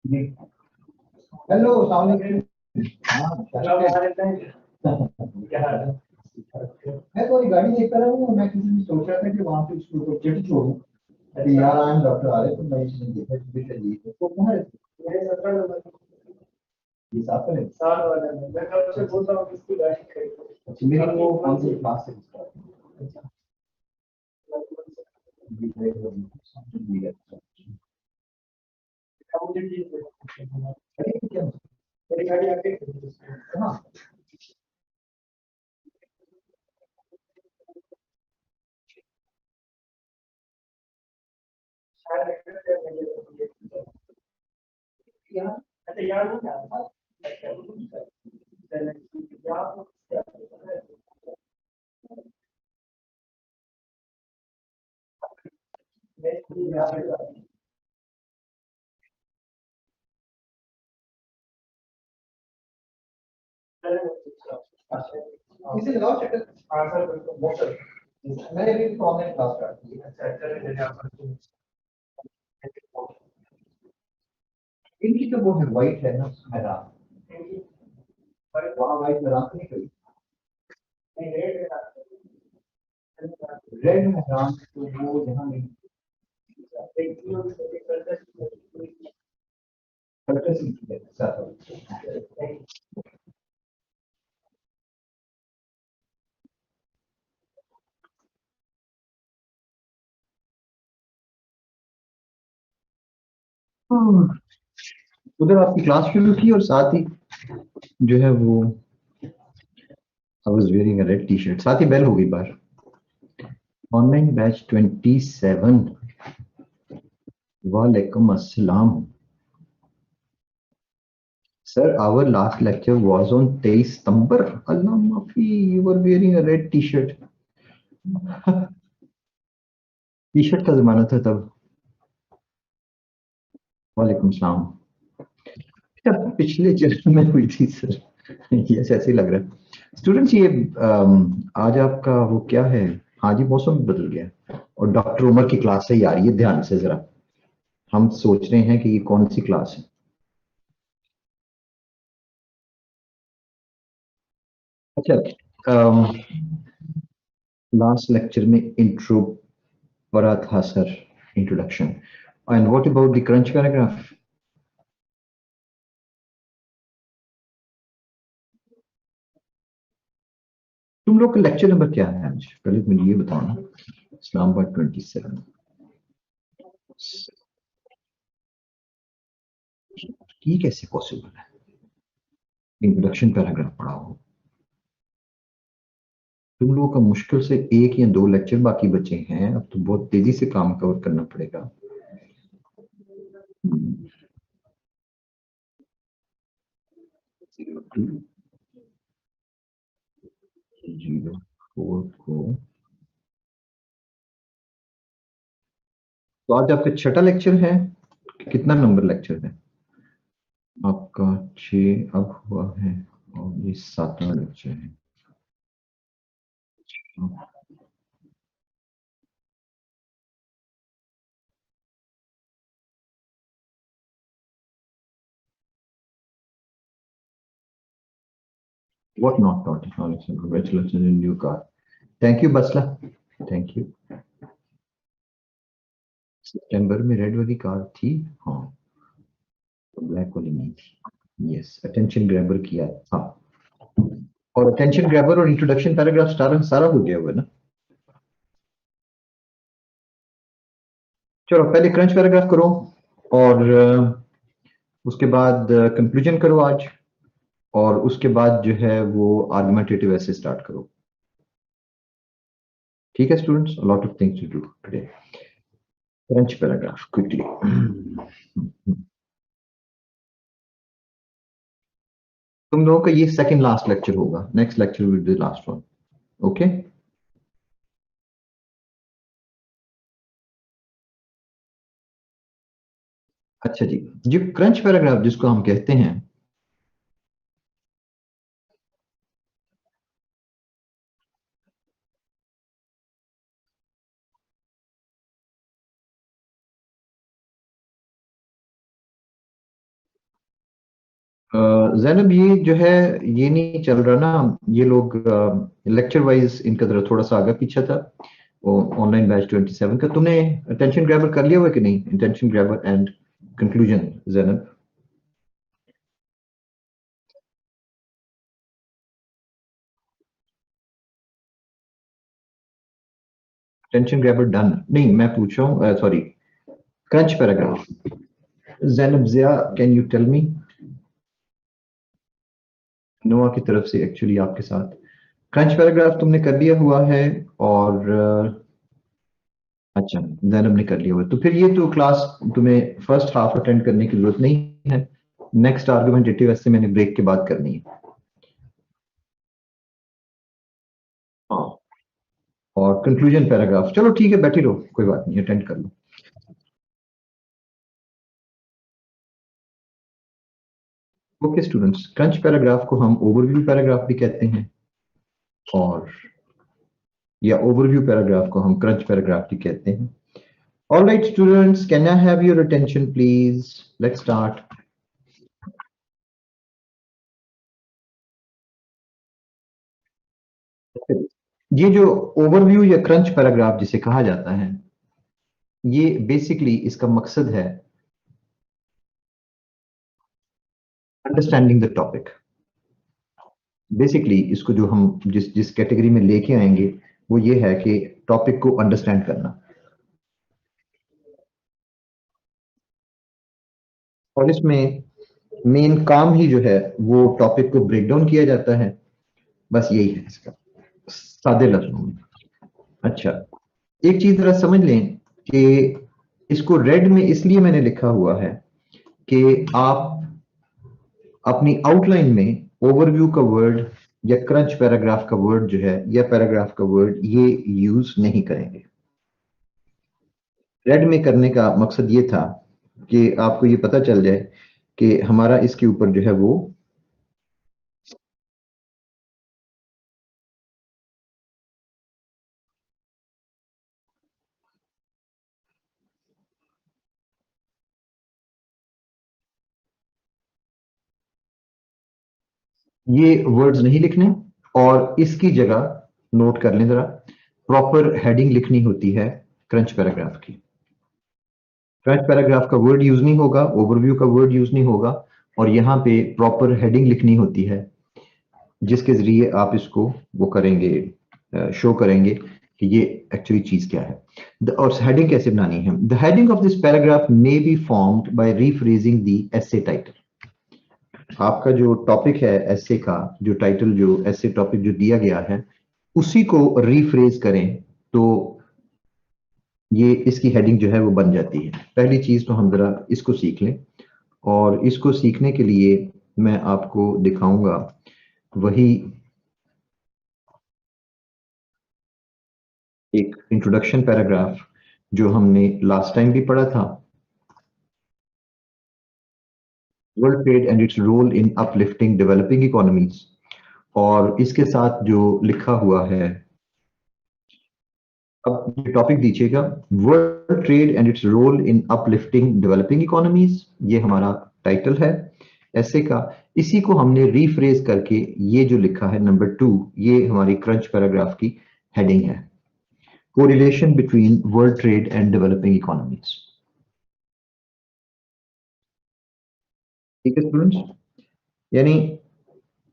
जी। Hello, अस्सलाम वालेकुम। हाँ, क्या हाल है? मैं तो गाड़ी देखता रहा हूँ। मैं किसी दिन सोच रहा था कि वहाँ पे उसको तो चिट छोड़ूं कि यार आई एम डॉक्टर आरिफ, तो मैं इसने देखा कि बेटा ये तो कहाँ है? मेरे 17 नंबर। ये साथ में साथ वाला है। मैं कब से बोल रहा हूँ कि इसकी गाड़ी खरीदो। अच्छा, मेरी वो कौन सी क्लास है इसका? अच्छा, जी, जी, अच्छा। मुझे ठीक है। अरे क्या मेरी गाड़ी आके हाँ। यार, अच्छा यार नहीं था। इसे लगाओ चक्कर। हाँ सर, बिल्कुल बहुत सर। मैंने भी ऑनलाइन क्लास स्टार्ट की है। अच्छा अच्छा, मैंने आपको इनकी तो वो है वाइट है ना मैदान। वहाँ वाइट मैदान तो नहीं करी। रेड मैदान तो वो यहाँ नहीं। उधर आपकी क्लास शुरू की और साथ ही जो है वो I was wearing a red T shirt, साथ ही बेल हो गई बाहर। Online batch 27। वालेकुम अस्सलाम। Sir, our last lecture was on 23 September. Allah Mafi, you were wearing a red t-shirt. T-shirt का जमाना था तब। वालेकुम सलाम। तब पिछले जन्म में हुई थी सर। ये ऐसे ही लग रहा है स्टूडेंट्स। ये आज आपका वो क्या है? हाँ जी, मौसम बदल गया और डॉक्टर उमर की क्लास सही आ रही है, ध्यान से जरा। हम सोच रहे हैं कि ये कौन सी क्लास है। अच्छा, लास्ट लेक्चर में इंट्रो पढ़ा था sir, introduction. And what about the crunch paragraph? तुम लोग का लेक्चर नंबर क्या है आज? पहले मुझे ये बताओ ना। इस्लामाबाद 27। ये कैसे पॉसिबल है? इंट्रोडक्शन पैराग्राफ पढ़ा हो। तुम लोगों का मुश्किल से एक या दो लेक्चर बाकी बचे हैं, अब तो बहुत तेजी से काम कवर करना पड़ेगा। 0204 को। तो आज आपका छठा लेक्चर है। कितना नंबर लेक्चर है आपका? 6 अब हुआ है और ये 7वां लेक्चर है। What not taught economics and congratulations in new car. Thank you Basla. Thank you. सितंबर में रेड वाली कार थी। हाँ, तो ब्लैक वाली नहीं थी। यस, अटेंशन ग्रैबर किया था। और अटेंशन ग्रैबर और इंट्रोडक्शन पैराग्राफ सारा सारा हो गया हुआ है ना। चलो पहले क्रंच पैराग्राफ करो और उसके बाद कंक्लूजन करो आज। और उसके बाद जो है वो आर्गुमेंटेटिव ऐसे स्टार्ट करो। ठीक है students, a lot of things to do today. Crunch paragraph quickly. तुम लोगों का ये सेकंड लास्ट लेक्चर होगा, next lecture will be the last one. Okay. अच्छा जी, जो क्रंच पैराग्राफ जिसको हम कहते हैं, जैनब, ये जो है ये नहीं चल रहा ना। ये लोग लेक्चर वाइज इनका जरा थोड़ा सा आगे पीछे था। वो ऑनलाइन बैच 27 का तुमने अटेंशन ग्रैबर कर लिया हुआ है कि नहीं? Attention grabber and conclusion Zainab. Attention grabber done नहीं, मैं पूछ रहा हूँ, sorry, crunch paragraph. Zainab Zia, can you tell me? नोआ की तरफ से एक्चुअली आपके साथ क्रंच पैराग्राफ तुमने कर लिया हुआ है। और अच्छा, जैनब ने कर लिया हुआ है, तो फिर ये तो क्लास तुम्हें फर्स्ट हाफ अटेंड करने की जरूरत नहीं है। नेक्स्ट आर्गुमेंटेटिव ऐसे मैंने ब्रेक के बाद करनी है। हाँ, और कंक्लूजन पैराग्राफ, चलो ठीक है, बैठी रहो, कोई बात नहीं, अटेंड कर लो। ओके स्टूडेंट्स, क्रंच पैराग्राफ को हम ओवरव्यू पैराग्राफ भी कहते हैं, और या ओवरव्यू पैराग्राफ को हम क्रंच पैराग्राफ भी कहते हैं। All right students, can I have your attention please? Let's start. ये जो ओवरव्यू या क्रंच पैराग्राफ जिसे कहा जाता है, ये बेसिकली इसका मकसद है अंडरस्टैंडिंग द टॉपिक। बेसिकली इसको जो हम जिस जिस कैटेगरी में लेके आएंगे वो ये है कि टॉपिक को अंडरस्टैंड करना। और इसमें मेन काम ही जो है वो टॉपिक को ब्रेक डाउन किया जाता है। बस यही है इसका, सादे लफ्जों में। अच्छा, एक चीज जरा समझ लें कि इसको रेड में इसलिए मैंने लिखा हुआ है कि आप अपनी आउटलाइन में ओवरव्यू का वर्ड या क्रंच पैराग्राफ का वर्ड जो है या पैराग्राफ का वर्ड ये यूज नहीं करेंगे। रेड में करने का मकसद ये था कि आपको ये पता चल जाए कि हमारा इसके ऊपर जो है वो ये वर्ड्स नहीं लिखने, और इसकी जगह नोट कर लें जरा, प्रॉपर हेडिंग लिखनी होती है क्रंच पैराग्राफ की। क्रंच पैराग्राफ का वर्ड यूज नहीं होगा, ओवरव्यू का वर्ड यूज नहीं होगा, और यहाँ पे प्रॉपर हेडिंग लिखनी होती है जिसके जरिए आप इसको वो करेंगे, शो करेंगे कि ये एक्चुअली चीज क्या है। और हेडिंग कैसे बनानी है? The heading of this paragraph may be formed by rephrasing the essay title. आपका जो टॉपिक है एसे का, जो टाइटल, जो एसे टॉपिक जो दिया गया है, उसी को रीफ्रेज करें तो ये इसकी हेडिंग जो है वो बन जाती है। पहली चीज तो हम जरा इसको सीख लें, और इसको सीखने के लिए मैं आपको दिखाऊंगा वही एक इंट्रोडक्शन पैराग्राफ जो हमने लास्ट टाइम भी पढ़ा था, world trade and its role in uplifting developing economies. और इसके साथ जो लिखा हुआ है, अब ये टॉपिक दीजिएगा, world trade and its role in uplifting developing economies, ये हमारा टाइटल है ऐसे का। इसी को हमने रीफ्रेज करके ये जो लिखा है नंबर 2, ये हमारी क्रंच पैराग्राफ की हेडिंग है, correlation between world trade and developing economies. ठीक है स्टूडेंट्स, यानी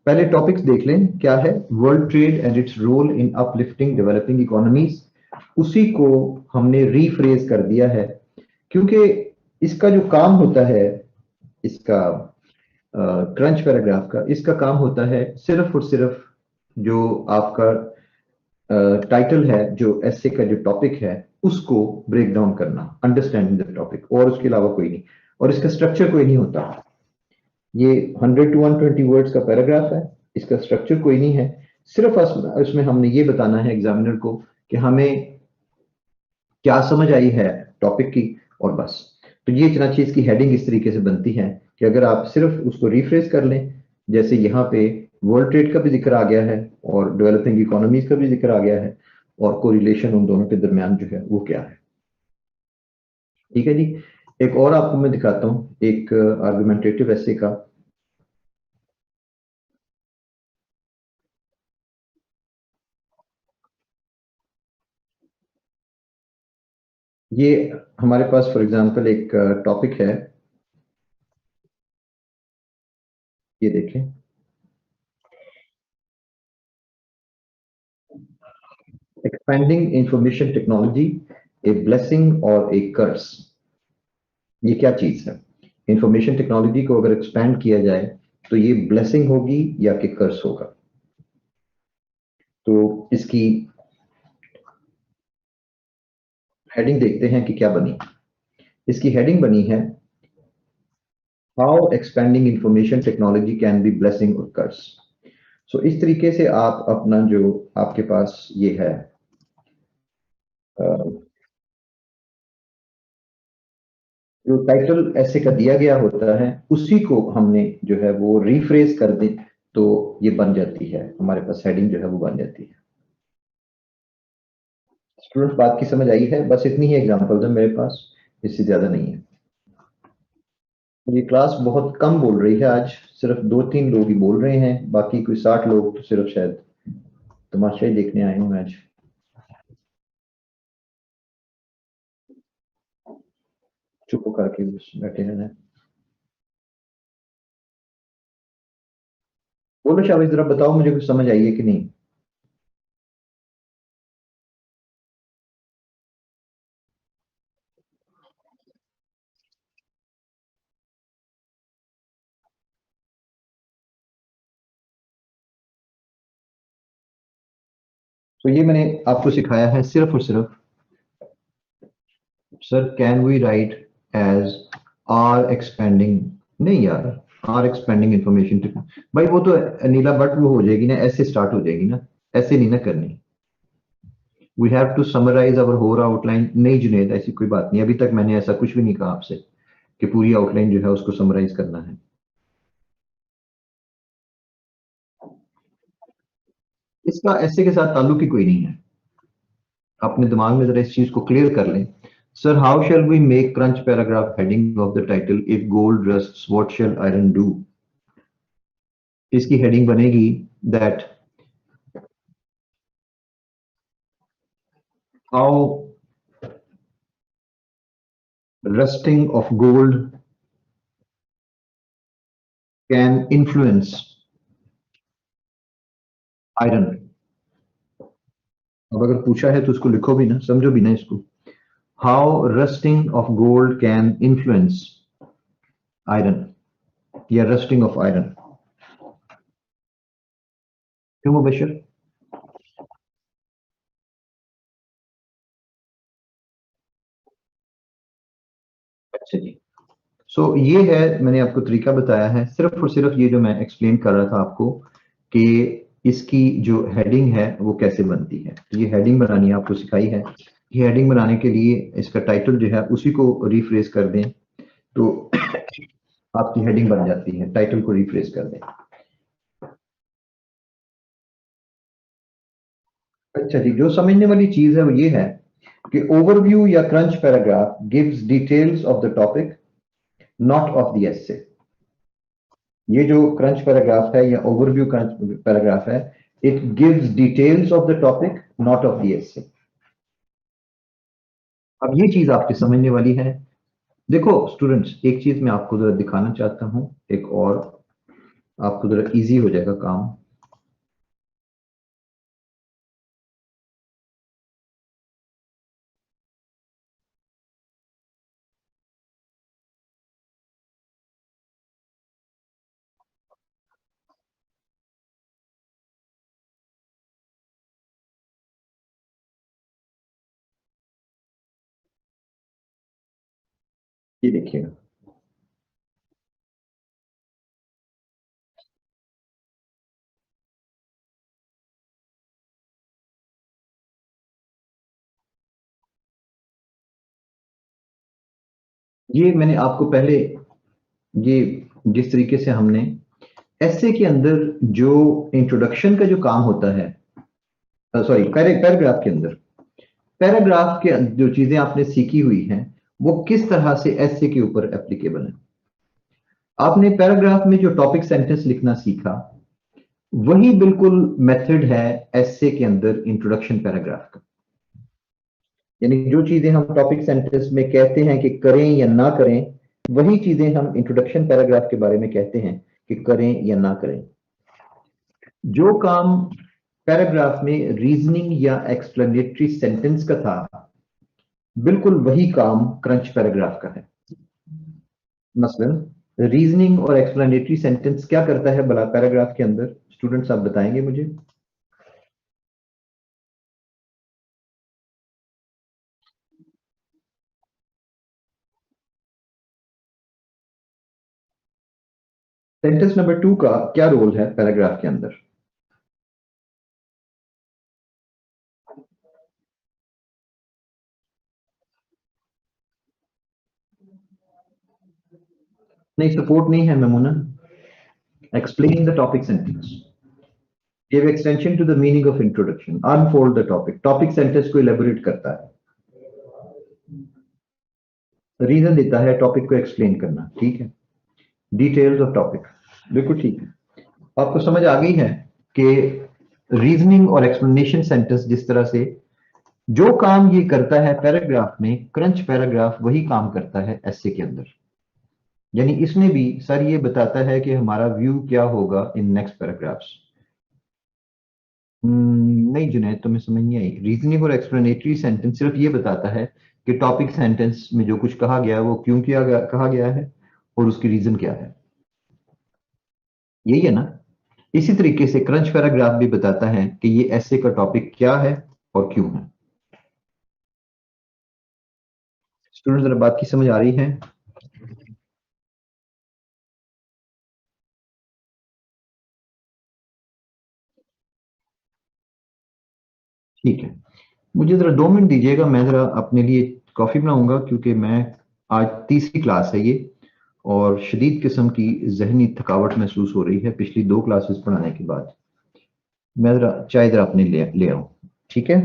पहले टॉपिक्स देख लें क्या है, world trade and its role in uplifting developing economies. उसी को हमने रीफ्रेज कर दिया है, क्योंकि इसका जो काम होता है, इसका क्रंच पैराग्राफ का इसका काम होता है सिर्फ और सिर्फ जो आपका टाइटल है, जो एसे का जो टॉपिक है, उसको ब्रेक डाउन करना, अंडरस्टैंडिंग द टॉपिक, और उसके अलावा कोई नहीं। और इसका स्ट्रक्चर कोई नहीं होता। ये 100 टू 120 वर्ड्स का पैराग्राफ है, इसका स्ट्रक्चर कोई नहीं है। सिर्फ इसमें हमने ये बताना है एग्जामिनर को कि हमें क्या समझ आई है टॉपिक की, और बस। तो ये इतना चीज की हेडिंग इस तरीके से बनती है कि अगर आप सिर्फ उसको रिफ्रेश कर लें, जैसे यहाँ पे वर्ल्ड ट्रेड का भी जिक्र आ गया है और डेवलपिंग इकोनॉमीज का भी जिक्र आ गया है, और कोरिलेशन उन दोनों के दरमियान जो है वो क्या है। ठीक है जी, एक और आपको मैं दिखाता हूँ एक आर्गुमेंटेटिव ऐसे का, ये हमारे पास फॉर एग्जांपल एक टॉपिक है, ये देखें, expanding information technology, a blessing और ए कर्स। ये क्या चीज है? इंफॉर्मेशन टेक्नोलॉजी को अगर एक्सपेंड किया जाए तो ये ब्लेसिंग होगी या कि कर्स होगा? तो इसकी हेडिंग देखते हैं कि क्या बनी। इसकी हेडिंग बनी है how expanding information technology can be blessing और कर्स। सो इस तरीके से आप अपना जो आपके पास ये है जो टाइटल ऐसे का दिया गया होता है, उसी को हमने जो है वो रिफ्रेज कर दें तो ये बन जाती है, हमारे पास हेडिंग जो है वो बन जाती है। स्टूडेंट्स, बात की समझ आई है? बस इतनी ही एग्जांपल्स है मेरे पास, इससे ज्यादा नहीं है। ये क्लास बहुत कम बोल रही है आज, सिर्फ 2-3 लोग ही बोल रहे हैं, बाकी कोई 60 लोग तो सिर्फ शायद तमाशा ही देखने आए हूँ आज। चुप करके बस बैठे रहना है। बोलो शाबाश, जरा बताओ मुझे कुछ समझ आई है कि नहीं। तो ये मैंने आपको सिखाया है सिर्फ और सिर्फ, sir can we write as are expanding, नहीं यार, आर एक्सपेंडिंग इंफॉर्मेशन भाई वो तो नीला बट वो हो जाएगी ना, ऐसे स्टार्ट हो जाएगी ना, ऐसे नहीं ना करनी। We have to summarize our whole outline. नहीं जुनेद, ऐसी कोई बात नहीं, अभी तक मैंने ऐसा कुछ भी नहीं कहा आपसे कि पूरी आउटलाइन जो है उसको समराइज करना है। इसका ऐसे के साथ ताल्लुक ही कोई नहीं है, अपने दिमाग में जरा इस चीज को क्लियर कर लें। Sir how shall we make crunch paragraph heading of the title if gold rusts what shall iron do. इसकी हेडिंग बनेगी that how rusting of gold can influence iron. अब अगर पूछा है तो उसको लिखो भी ना, समझो भी ना इसको। How rusting of gold can influence iron, या रस्टिंग ऑफ आयरन। क्यों मुबशर? अच्छा जी। सो ये है, मैंने आपको तरीका बताया है, सिर्फ और सिर्फ ये जो मैं एक्सप्लेन कर रहा था आपको कि इसकी जो हेडिंग है वो कैसे बनती है। ये हेडिंग बनानी आपको सिखाई है। ये हेडिंग बनाने के लिए इसका टाइटल जो है उसी को रिफ्रेश कर दें तो आपकी हेडिंग बन जाती है। टाइटल को रिफ्रेश कर दें। अच्छा जी, जो समझने वाली चीज है वो ये है कि ओवरव्यू या crunch paragraph gives details of the topic not of the essay. ये जो क्रंच पैराग्राफ है या ओवरव्यू क्रंच पैराग्राफ है, it gives details of the topic not of the essay. अब ये चीज आपके समझने वाली है। देखो स्टूडेंट्स, एक चीज मैं आपको जरा दिखाना चाहता हूं, एक और आपको जरा इजी हो जाएगा काम। ये देखिएगा, ये मैंने आपको पहले, ये जिस तरीके से हमने एसे के अंदर जो इंट्रोडक्शन का जो काम होता है, सॉरी पैराग्राफ के अंदर, पैराग्राफ के जो चीजें आपने सीखी हुई हैं वो किस तरह से एसे के ऊपर एप्लीकेबल है। आपने पैराग्राफ में जो टॉपिक सेंटेंस लिखना सीखा, वही बिल्कुल मेथड है एसे के अंदर इंट्रोडक्शन पैराग्राफ का। यानी जो चीजें हम टॉपिक सेंटेंस में कहते हैं कि करें या ना करें, वही चीजें हम इंट्रोडक्शन पैराग्राफ के बारे में कहते हैं कि करें या ना करें। जो काम पैराग्राफ में रीजनिंग या एक्सप्लेनेटरी सेंटेंस का था, बिल्कुल वही काम क्रंच पैराग्राफ का है। मसलन रीजनिंग और एक्सप्लेनेटरी सेंटेंस क्या करता है भला पैराग्राफ के अंदर? स्टूडेंट्स आप बताएंगे मुझे। सेंटेंस नंबर 2 का क्या रोल है पैराग्राफ के अंदर? नहीं, सपोर्ट नहीं है Memona. Explain the topic sentence, give extension to the meaning of introduction, unfold the topic. Topic sentence को इलेबोरेट करता है, रीजन देता है, टॉपिक को एक्सप्लेन करना, ठीक है। डिटेल्स ऑफ टॉपिक, बिल्कुल ठीक है। आपको समझ आ गई है कि रीजनिंग और एक्सप्लेनेशन सेंटेंस जिस तरह से जो काम ये करता है पैराग्राफ में, क्रंच पैराग्राफ वही काम करता है एसे के अंदर। यानी इसमें भी सर ये बताता है कि हमारा व्यू क्या होगा इन नेक्स्ट पैराग्राफ्स। नहीं जुनैद, तुम्हें समझ नहीं आई। रीजनिंग और एक्सप्लेनेटरी सेंटेंस सिर्फ ये बताता है कि टॉपिक सेंटेंस में जो कुछ कहा गया है वो क्यों किया गया, कहा गया है, और उसकी रीजन क्या है। यही है ना? इसी तरीके से क्रंच पैराग्राफ भी बताता है कि ये ऐसे का टॉपिक क्या है और क्यों है। स्टूडेंट जरा बात की समझ आ रही है? ठीक है, मुझे जरा 2 मिनट दीजिएगा, मैं जरा अपने लिए कॉफी बनाऊंगा, क्योंकि मैं आज तीसरी क्लास है ये, और शदीद किस्म की जहनी थकावट महसूस हो रही है पिछली 2 क्लासेस पढ़ाने के बाद। मैं जरा चाय जरा अपने ले ले आऊं, ठीक है?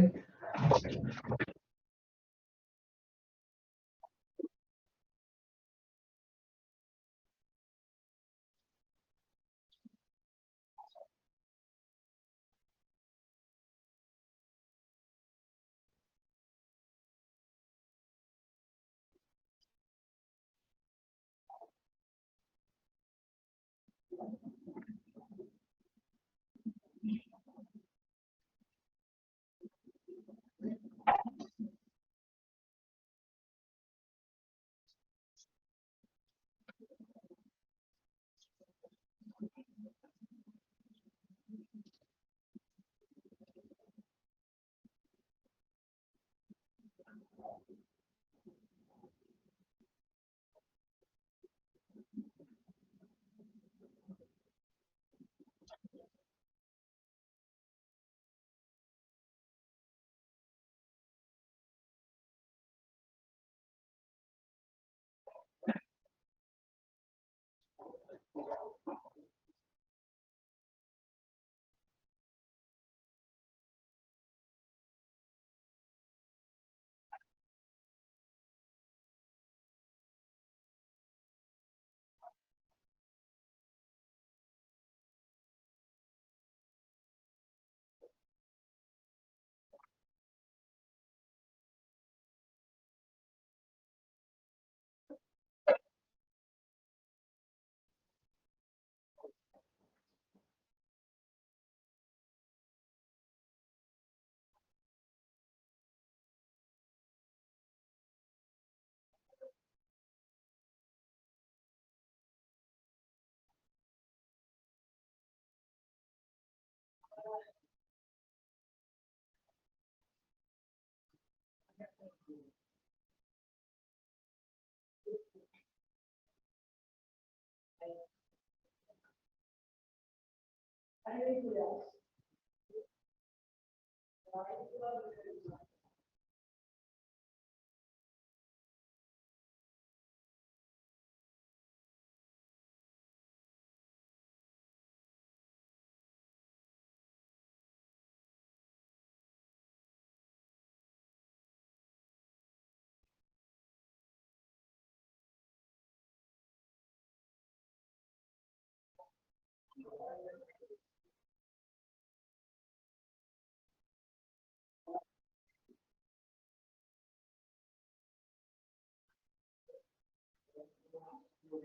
हाँ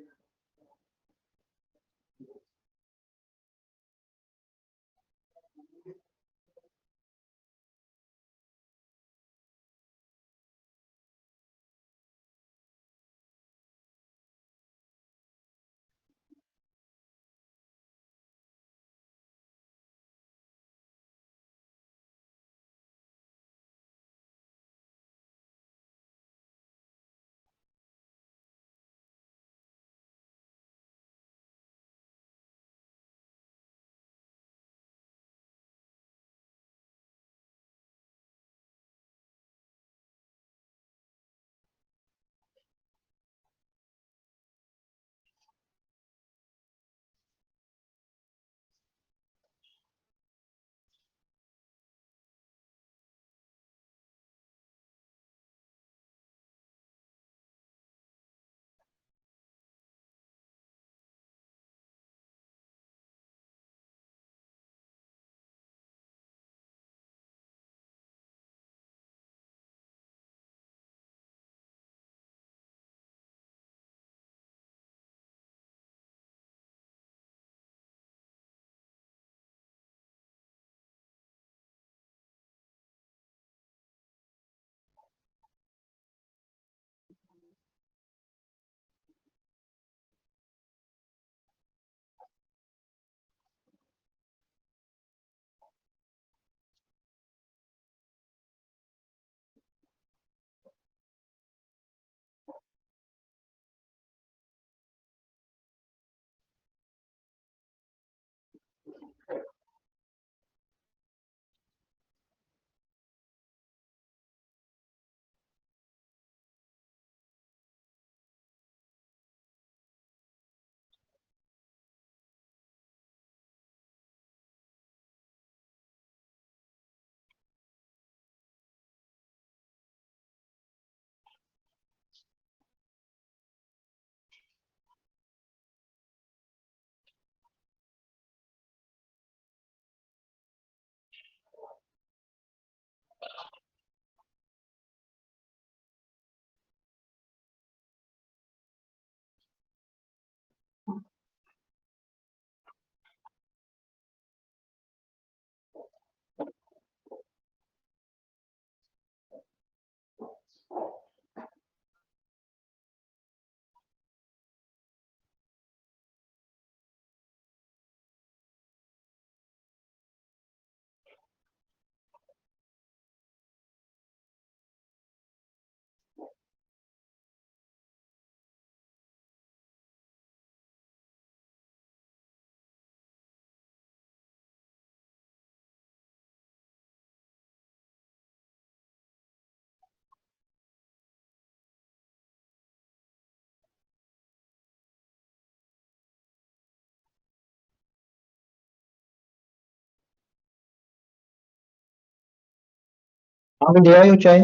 मैं ले आई हूँ चाय।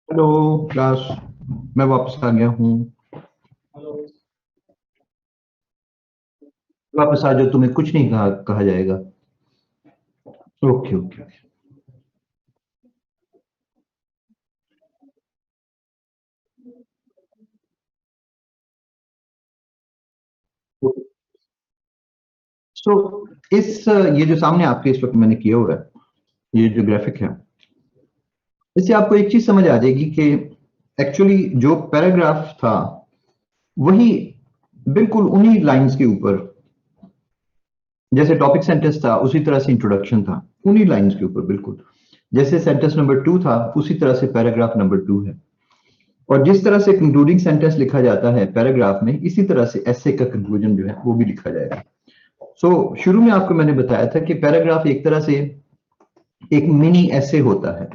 हेलो क्लास, मैं वापस आ गया हूँ। वापस आ जाओ, तुम्हें कुछ नहीं कहा जाएगा। Okay okay okay. सो इस ये जो सामने आपके इस वक्त मैंने किया हुआ है, ये जो ग्राफिक है, इससे आपको एक चीज समझ आ जाएगी कि एक्चुअली जो पैराग्राफ था वही बिल्कुल उन्हीं लाइंस के ऊपर, जैसे टॉपिक सेंटेंस था उसी तरह से इंट्रोडक्शन था, उन्हीं लाइंस के ऊपर बिल्कुल। जैसे सेंटेंस नंबर 2 था उसी तरह से पैराग्राफ नंबर 2 है। और जिस तरह से कंक्लूडिंग सेंटेंस लिखा जाता है पैराग्राफ में, इसी तरह से एसे का कंक्लूजन जो है वो भी लिखा जाएगा। शुरू में आपको मैंने बताया था कि पैराग्राफ एक तरह से एक मिनी ऐसे होता है।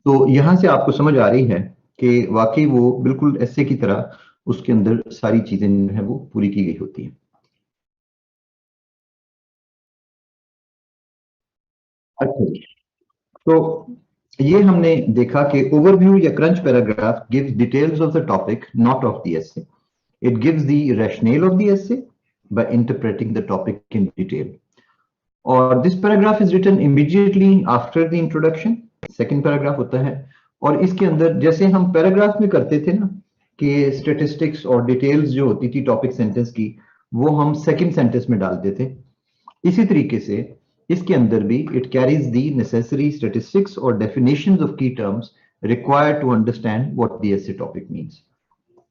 तो यहां से आपको समझ आ रही है कि वाकई वो बिल्कुल ऐसे की तरह उसके अंदर सारी चीजें जो है वो पूरी की गई होती हैं। अच्छा जी। तो ये हमने देखा कि ओवरव्यू या crunch paragraph gives details of the topic, not of the essay. It gives the rationale of the essay, by interpreting the topic in detail. और this paragraph is written immediately after the introduction, second paragraph होता है। और इसके अंदर जैसे हम paragraph में करते थे ना कि स्टेटिस्टिक्स और डिटेल्स जो होती थी टॉपिक सेंटेंस की वो हम सेकंड सेंटेंस में डालते थे, इसी तरीके से इसके अंदर भी it carries the necessary statistics और definitions of key terms required to understand what the essay topic means.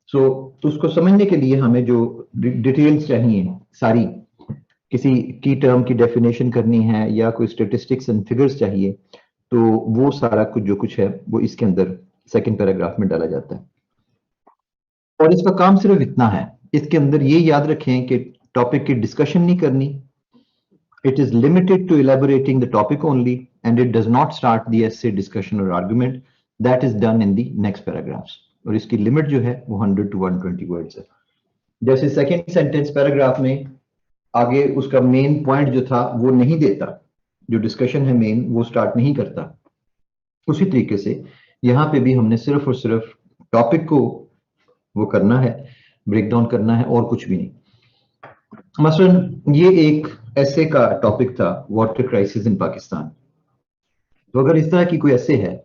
So तो उसको समझने के लिए हमें जो डिटेल्स चाहिए सारी, किसी की टर्म की डेफिनेशन करनी है या कोई स्टेटिस्टिक्स एंड फिगर्स चाहिए, तो वो सारा कुछ जो कुछ है वो इसके अंदर सेकंड पैराग्राफ में डाला जाता है। और इसका काम सिर्फ इतना है, इसके अंदर ये याद रखें कि टॉपिक की डिस्कशन नहीं करनी, it is limited to elaborating the topic only and it does not start the essay discussion or argument that is done in the next paragraphs। और इसकी लिमिट जो है वो 100 to 120 वर्ड्स है। जैसे सेकंड सेंटेंस पैराग्राफ में आगे उसका मेन पॉइंट जो था वो नहीं देता, जो डिस्कशन है मेन वो स्टार्ट नहीं करता, उसी तरीके से यहाँ पे भी हमने सिर्फ और सिर्फ टॉपिक को वो करना है, ब्रेक डाउन करना है और कुछ भी नहीं। मसलन ये एक ऐसे का टॉपिक था वाटर क्राइसिस इन पाकिस्तान, तो अगर इस तरह की कोई ऐसे है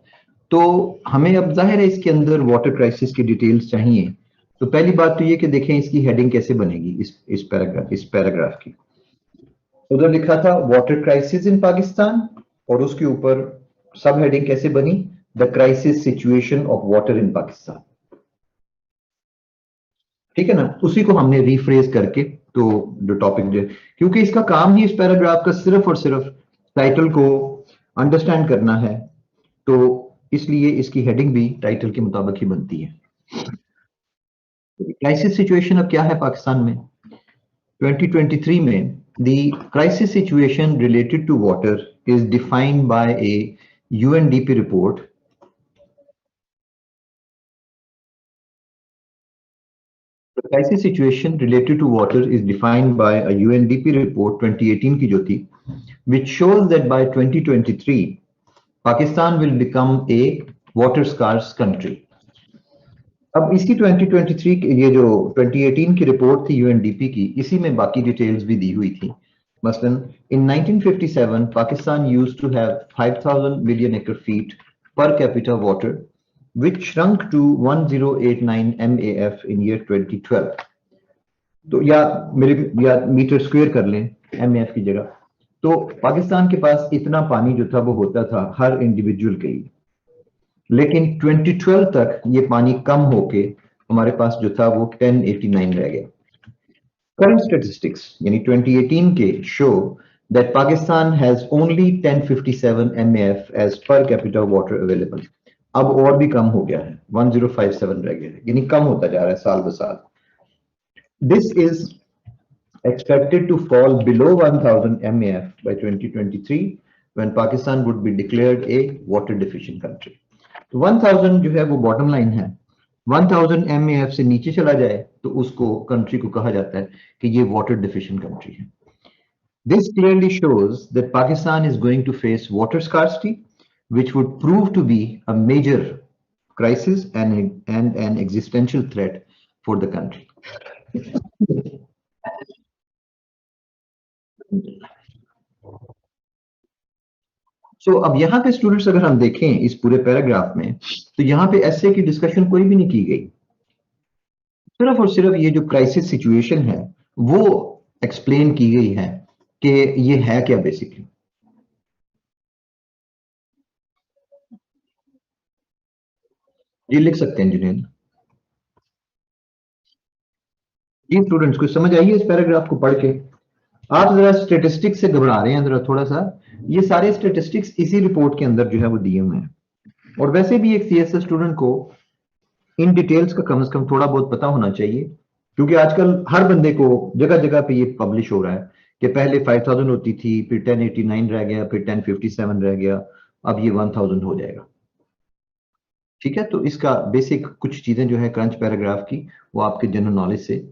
तो हमें अब जाहिर है इसके अंदर वाटर क्राइसिस की डिटेल्स चाहिए। तो पहली बात तो ये कि देखें इसकी हेडिंग कैसे बनेगी इस पैराग्राफ की। उधर लिखा था वाटर क्राइसिस इन पाकिस्तान और उसके ऊपर सब हेडिंग कैसे बनी, the crisis situation of water in Pakistan. ठीक है ना, उसी को हमने रिफ्रेज करके तो जो टॉपिक जो, क्योंकि इसका काम ही इस पैराग्राफ का सिर्फ और सिर्फ टाइटल को अंडरस्टैंड करना है, तो इसलिए इसकी हेडिंग भी टाइटल के मुताबिक ही बनती है। क्राइसिस सिचुएशन अब क्या है पाकिस्तान में 2023 में? The crisis situation related to water is defined by a UNDP report The crisis situation related to water is defined by a UNDP report 2018 की जो थी, which shows that by 2023 Pakistan will become a water scarce country। अब इसकी 2023 की ये जो 2018 की report थी यूएनडीपी की, इसी में बाकी डिटेल्स भी दी हुई थी। मसलन in 1957 Pakistan used to have 5,000 million acre feet per capita water which shrunk to 1089 MAF in year 2012। तो या मीटर स्क्वायर कर लें MAF की जगह, तो पाकिस्तान के पास इतना पानी जो था वो होता था हर इंडिविजुअल के लिए, लेकिन 2012 तक ये पानी कम होके हमारे पास जो था वो 1089 रह गया। करंट स्टैटिस्टिक्स यानी 2018 के show that Pakistan has only 1057 MAF as per capita water available. अब और भी कम हो गया है, 1057 रह गया है, यानी कम होता जा रहा है साल ब साल। This is expected to fall below 1000 MAF by 2023 when Pakistan would be declared a water deficient country। तो 1000 जो है वो बॉटम लाइन है, 1000 MAF से नीचे चला जाए तो उसको कंट्री को कहा जाता है कि ये वाटर डिफिशिएंट कंट्री है। This clearly shows that Pakistan is going to face water scarcity, which would prove to be a major crisis and an existential threat for the country। सो अब यहाँ पे स्टूडेंट्स अगर हम देखें इस पूरे पैराग्राफ में, तो यहाँ पे ऐसे की डिस्कशन कोई भी नहीं की गई, सिर्फ और सिर्फ ये जो क्राइसिस सिचुएशन है वो एक्सप्लेन की गई है कि ये है क्या बेसिकली। ये लिख सकते हैं इंजीनियर जी। स्टूडेंट्स को समझ आइए इस पैराग्राफ को पढ़ के? आप जरा स्टेटिस्टिक्स से घबरा रहे हैं जरा थोड़ा सा, ये सारे स्टेटिस्टिक्स इसी रिपोर्ट के अंदर जो है वो दिए हुए हैं। और वैसे भी एक सीएसएस स्टूडेंट को इन डिटेल्स का कम से कम थोड़ा बहुत पता होना चाहिए, क्योंकि आजकल हर बंदे को जगह जगह पे ये पब्लिश हो रहा है कि पहले 5000 होती थी, फिर 1089 रह गया, फिर 1057 रह गया, अब ये 1000 हो जाएगा। ठीक है, तो इसका बेसिक कुछ चीजें जो है क्रंच पैराग्राफ की वो आपके जनरल नॉलेज से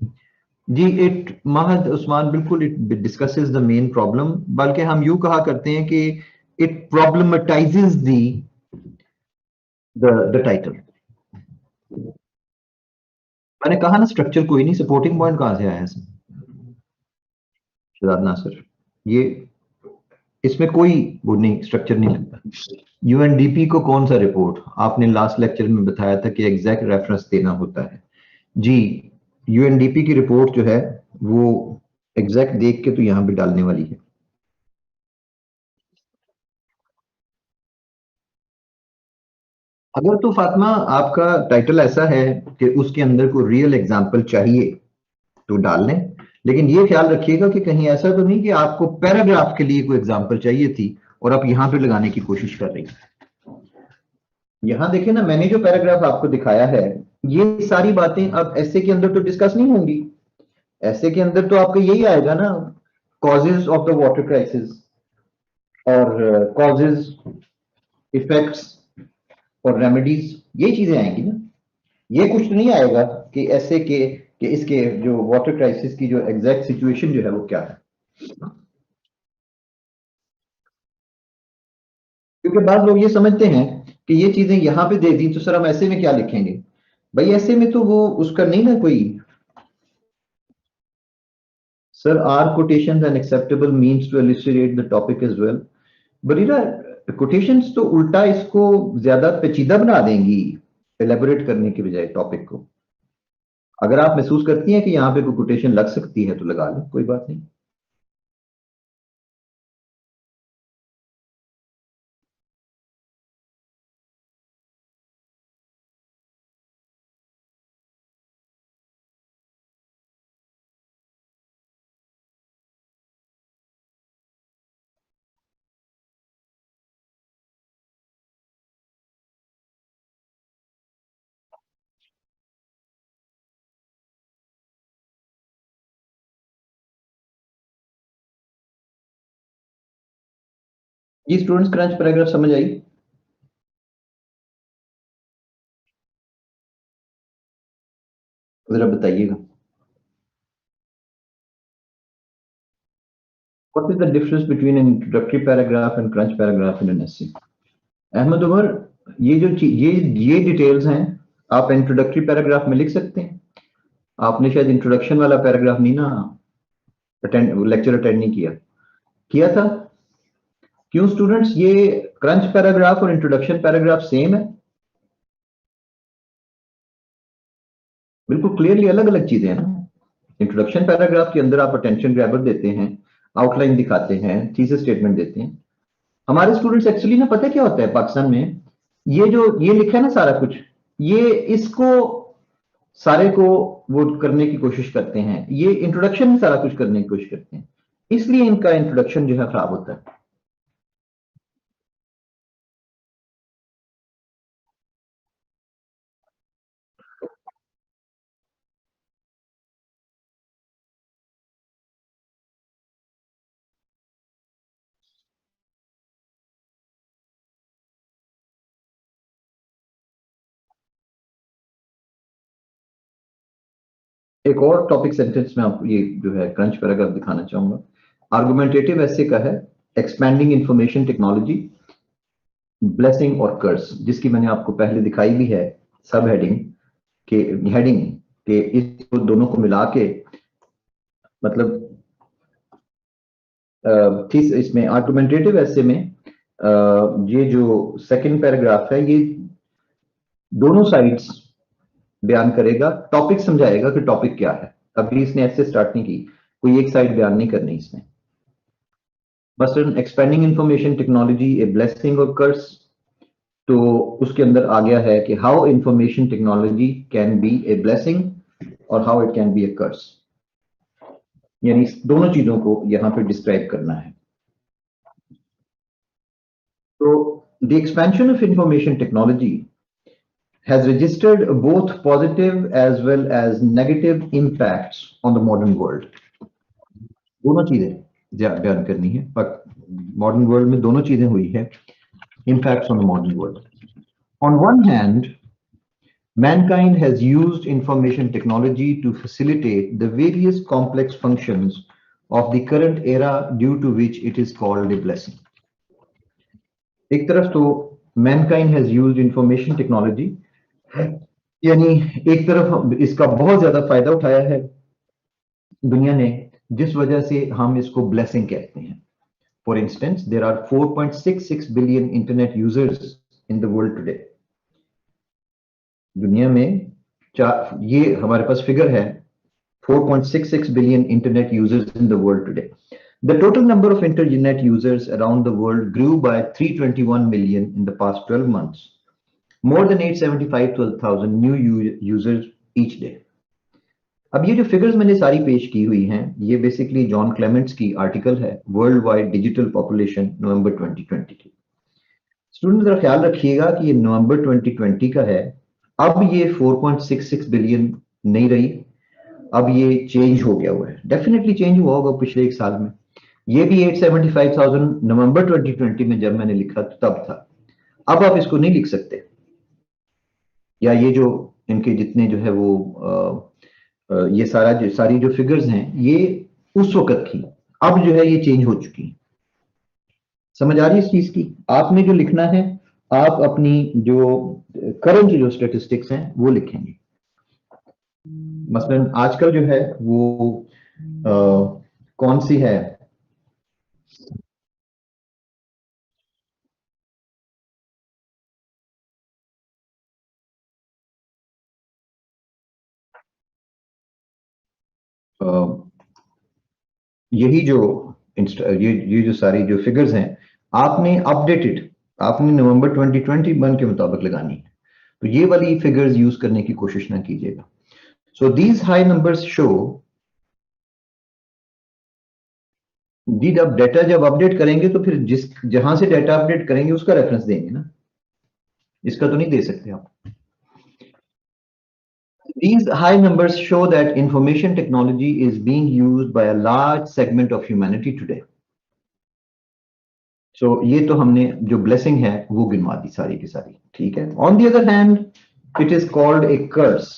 जी। इट महद उस्मान बिल्कुल it discusses the main problem, बल्कि हम यूं कहा करते हैं कि इट प्रॉब्लमेटाइजेस द टाइटल। मैंने कहा ना स्ट्रक्चर कोई नहीं, सपोर्टिंग पॉइंट कहां से आया है? शहजाद नासिर, ये इसमें कोई वो नहीं, स्ट्रक्चर नहीं लगता। यूएनडीपी को कौन सा रिपोर्ट आपने लास्ट लेक्चर में बताया था कि एग्जैक्ट रेफरेंस देना होता है जी। यूएनडीपी की रिपोर्ट जो है वो एग्जैक्ट देख के तो यहां भी डालने वाली है। अगर तो फातिमा आपका टाइटल ऐसा है कि उसके अंदर कोई रियल एग्जांपल चाहिए तो डाल लें, लेकिन ये ख्याल रखिएगा कि कहीं ऐसा तो नहीं कि आपको पैराग्राफ के लिए कोई एग्जांपल चाहिए थी और आप यहां पे लगाने की कोशिश कर रही हैं। यहां देखें ना, मैंने जो पैराग्राफ आपको दिखाया है, ये सारी बातें अब ऐसे के अंदर तो डिस्कस नहीं होंगी। ऐसे के अंदर तो आपका यही आएगा ना, causes of the water crisis और कॉजेज, इफेक्ट्स और रेमेडीज, ये चीजें आएंगी ना। ये कुछ तो नहीं आएगा कि ऐसे के कि इसके जो वाटर क्राइसिस की जो एग्जैक्ट सिचुएशन जो है वो क्या है। क्योंकि बाद लोग ये समझते हैं कि ये चीजें यहां पे दे दी तो सर हम ऐसे में क्या लिखेंगे। भाई ऐसे में तो वो उसका नहीं ना कोई, sir are quotations an acceptable means to elucidate the topic as well। Bareera, quotations तो उल्टा इसको ज्यादा पेचीदा बना देंगी एलेबोरेट करने के बजाय टॉपिक को। अगर आप महसूस करती हैं कि यहाँ पे कोई कोटेशन लग सकती है तो लगा लें, कोई बात नहीं। ये स्टूडेंट्स क्रंच पैराग्राफ समझ आई? जरा बताइएगा। What is the difference between an introductory paragraph and crunch paragraph in an essay? Ahmad Umar, ये डिटेल्स हैं, आप इंट्रोडक्टरी पैराग्राफ में लिख सकते हैं। आपने शायद इंट्रोडक्शन वाला पैराग्राफ नहीं ना अटेंड, लेक्चर अटेंड नहीं किया। किया था? क्यों स्टूडेंट्स, ये क्रंच पैराग्राफ और इंट्रोडक्शन पैराग्राफ सेम है? बिल्कुल क्लियरली अलग अलग चीजें हैं ना। इंट्रोडक्शन पैराग्राफ के अंदर आप अटेंशन ग्रैबर देते हैं, आउटलाइन दिखाते हैं, थीसिस स्टेटमेंट देते हैं। हमारे स्टूडेंट्स एक्चुअली ना, पता क्या होता है पाकिस्तान में, ये जो ये लिखा है ना सारा कुछ, ये इसको सारे को वो करने की कोशिश करते हैं, ये इंट्रोडक्शन में सारा कुछ करने की कोशिश करते हैं, इसलिए इनका इंट्रोडक्शन जो है खराब होता है। एक और टॉपिक सेंटेंस में आपको ये जो है क्रंच पैराग्राफ दिखाना चाहूंगा। आर्गुमेंटेटिव ऐसे का है, एक्सपैंडिंग इंफॉर्मेशन टेक्नोलॉजी, ब्लेसिंग और कर्स, जिसकी मैंने आपको पहले दिखाई भी है सब हेडिंग के, हेडिंग के इस दोनों को मिला के, मतलब ठीक इसमें आर्गुमेंटेटिव ऐसे में ये जो सेकंड पैराग्राफ है, ये दोनों साइड्स बयान करेगा, टॉपिक समझाएगा कि टॉपिक क्या है। अभी इसने ऐसे स्टार्ट नहीं की, कोई एक साइड बयान नहीं करनी इसमें। मसलन expanding information technology a blessing और कर्स, तो उसके अंदर आ गया है कि how information technology can be a blessing और हाउ इट कैन बी ए कर्स, यानी दोनों चीजों को यहां पे डिस्क्राइब करना है। तो the expansion of information technology has registered both positive as well as negative impacts on the modern world। दोनों चीजें बयान करनी है, पर मॉडर्न वर्ल्ड में दोनों चीजें हुई है, impacts on the modern world। On one hand, mankind has used information technology to facilitate the various complex functions of the current era, due to which it is called a blessing। एक तरफ तो mankind has used information technology, यानी एक तरफ इसका बहुत ज्यादा फायदा उठाया है दुनिया ने जिस वजह से हम इसको ब्लेसिंग कहते हैं। For instance, there are 4.66 billion internet users in the world today. दुनिया में ये हमारे पास फिगर है 4.66 billion internet users in the world today. The total number of internet users around the world grew by 321 million in the past 12 months. More than 875,000 new users each day. अब ये जो figures मैंने सारी पेश की हुई हैं, ये बेसिकली जॉन क्लेमेंट्स की आर्टिकल है, वर्ल्ड वाइड डिजिटल पॉपुलेशन नवंबर 2020 की। स्टूडेंट जरा ख्याल रखिएगा कि ये नवंबर 2020 का है। अब ये 4.66 बिलियन नहीं रही, अब ये चेंज हो गया हुआ है। डेफिनेटली चेंज हुआ होगा पिछले एक साल में। ये भी 875,000 नवंबर 2020 में जब मैंने लिखा तब था। अब आप इसको नहीं लिख सकते, या ये जो इनके जितने जो है वो ये सारी जो फिगर्स हैं ये उस वक्त की, अब जो है ये चेंज हो चुकी है। समझ आ रही है इस चीज की? आपने जो लिखना है, आप अपनी जो करंट जो स्टेटिस्टिक्स हैं वो लिखेंगे। मसलन आजकल जो है वो कौन सी है, यही जो ये जो सारी जो फिगर्स हैं आपने अपडेटेड, आपने नवंबर 2021 के मुताबिक लगानी है, तो ये वाली फिगर्स यूज करने की कोशिश ना कीजिएगा। So these high numbers show, जी जब डेटा जब अपडेट करेंगे तो फिर जहां से डेटा अपडेट करेंगे उसका रेफरेंस देंगे ना, इसका तो नहीं दे सकते आप। These high numbers show that information technology is being used by a large segment of humanity today. So ये तो हमने जो blessing है वो गिनवा दी सारी की सारी, ठीक है। On the other hand, it is called a curse,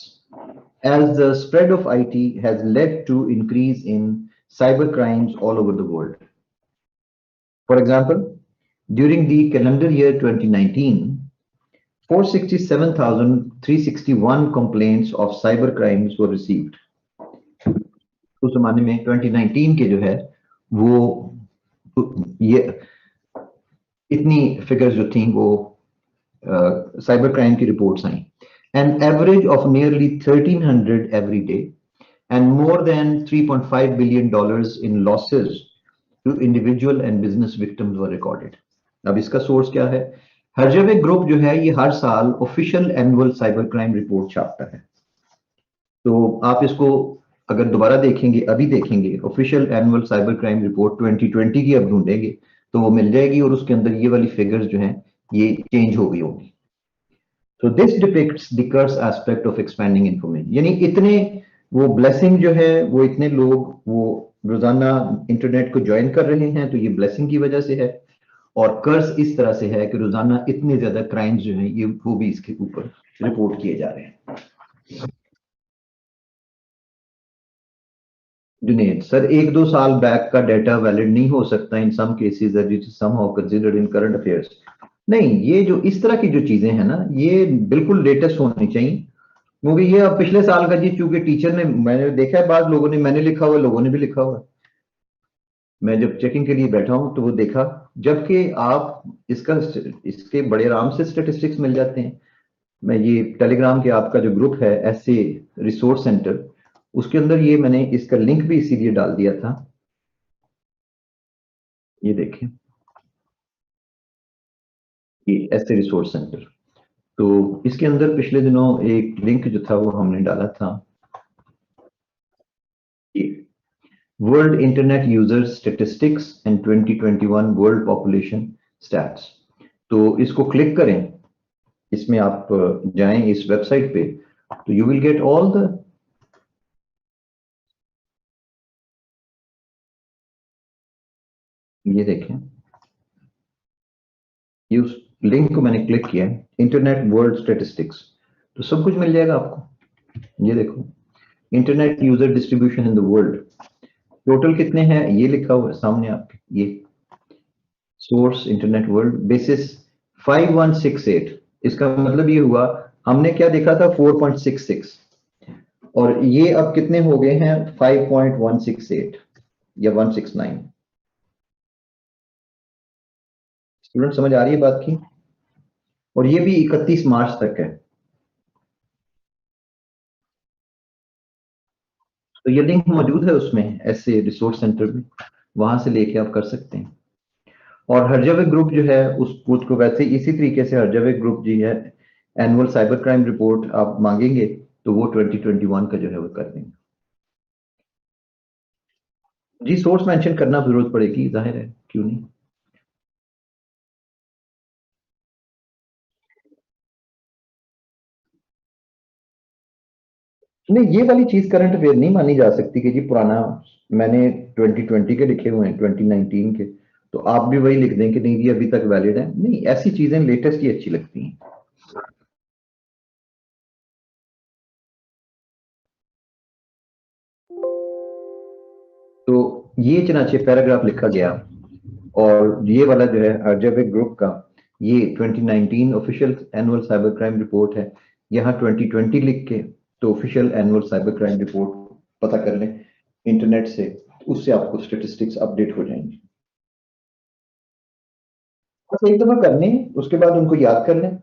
as the spread of IT has led to increase in cyber crimes all over the world. For example, during the calendar year 2019, 467,361 complaints of cyber crimes were received. उस जमाने में 2019 के जो है वो ये इतनी figures जो थी वो साइबर क्राइम की रिपोर्ट्स आई, an average of nearly 1300 every day and more than 3.5 billion dollars in losses to individual and business victims were recorded. अब इसका सोर्स क्या है? हरजवे ग्रुप जो है ये हर साल official annual cyber crime report छापता है, तो आप इसको अगर दोबारा देखेंगे, अभी देखेंगे official annual cyber crime report 2020 की अब ढूंढेंगे तो वो मिल जाएगी, और उसके अंदर ये वाली फिगर्स जो हैं ये चेंज हो गई होगी। तो this depicts the curse aspect of expanding information, यानी इतने वो ब्लेसिंग जो है वो इतने लोग वो रोजाना इंटरनेट को ज्वाइन कर रहे हैं, तो ये ब्लेसिंग की वजह से है, और कर्स इस तरह से है कि रोजाना इतने ज्यादा क्राइम्स जो हैं ये वो भी इसके ऊपर रिपोर्ट किए जा रहे हैं। जुनेद सर, 1-2 साल बैक का डाटा वैलिड नहीं हो सकता in some cases that it is somehow considered in current affairs. नहीं, ये जो इस तरह की जो चीजें हैं ना ये बिल्कुल लेटेस्ट होनी चाहिए, क्योंकि ये अब पिछले साल का जी, चूंकि टीचर ने, मैंने देखा है बाद लोगों ने, मैंने लिखा हुआ लोगों ने भी लिखा हुआ, मैं जब चेकिंग के लिए बैठा हूं तो वो देखा, जबकि आप इसके बड़े आराम से स्टेटिस्टिक्स मिल जाते हैं। मैं ये टेलीग्राम के आपका जो ग्रुप है ऐसे रिसोर्स सेंटर, उसके अंदर ये मैंने इसका लिंक भी इसीलिए डाल दिया था, ये देखें, ये ऐसे रिसोर्स सेंटर, तो इसके अंदर पिछले दिनों एक लिंक जो था वो हमने डाला था, ये world internet user statistics and 2021 world population stats. तो इसको क्लिक करें, इसमें आप जाएं इस वेबसाइट पे, तो you will get all the, ये देखें, ये उस लिंक को मैंने क्लिक किया है, इंटरनेट वर्ल्ड स्टेटिस्टिक्स, तो सब कुछ मिल जाएगा आपको। ये देखो, internet user distribution in the world, total कितने हैं ये लिखा हुआ है सामने आपके, ये सोर्स इंटरनेट वर्ल्ड बेसिस 5168। इसका मतलब ये हुआ, हमने क्या देखा था 4.66, और ये अब कितने हो गए हैं 5.168। या 169? स्टूडेंट समझ आ रही है बात की? और ये भी 31 मार्च तक है। तो ये लिंक मौजूद है उसमें, ऐसे रिसोर्स सेंटर में, वहां से लेके आप कर सकते हैं। और हरजावे ग्रुप जो है उसको वैसे इसी तरीके से हरजावे ग्रुप जी है, एनुअल साइबर क्राइम रिपोर्ट आप मांगेंगे तो वो 2021 का जो है वो कर देंगे। जी सोर्स मेंशन करना जरूरत पड़ेगी, जाहिर है, क्यों नहीं। नहीं, ये वाली चीज करंट अफेयर नहीं मानी जा सकती कि जी पुराना मैंने 2020 के लिखे हुए हैं, 2019 के, तो आप भी वही लिख दें कि नहीं ये अभी तक वैलिड है। नहीं, ऐसी चीजें लेटेस्ट ही अच्छी लगती हैं। तो ये चनाचे पैराग्राफ लिखा गया, और ये वाला जो है हरजावे ग्रुप का, ये 2019 official annual cyber crime report है। यहाँ 2020 लिख के तो official annual cyber crime report पता कर लें इंटरनेट से, उससे आपको स्टेटिस्टिक्स अपडेट हो जाएंगे। बस एक दफा कर लें, उसके बाद उनको याद कर लें,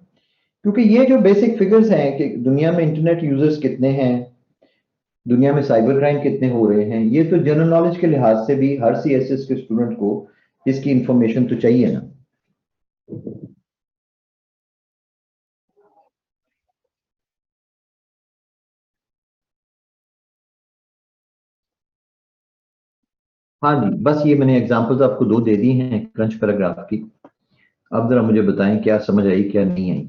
क्योंकि ये जो बेसिक फिगर्स हैं कि दुनिया में इंटरनेट यूजर्स कितने हैं, दुनिया में साइबर क्राइम कितने हो रहे हैं, ये तो जनरल नॉलेज के लिहाज से भी हर सीएसएस के स्टूडेंट को इसकी इंफॉर्मेशन तो चाहिए ना। हाँ जी, बस ये मैंने एग्जांपल्स आपको दो दे दी हैं क्रंच पैराग्राफ की। अब जरा मुझे बताएं क्या समझ आई क्या नहीं आई।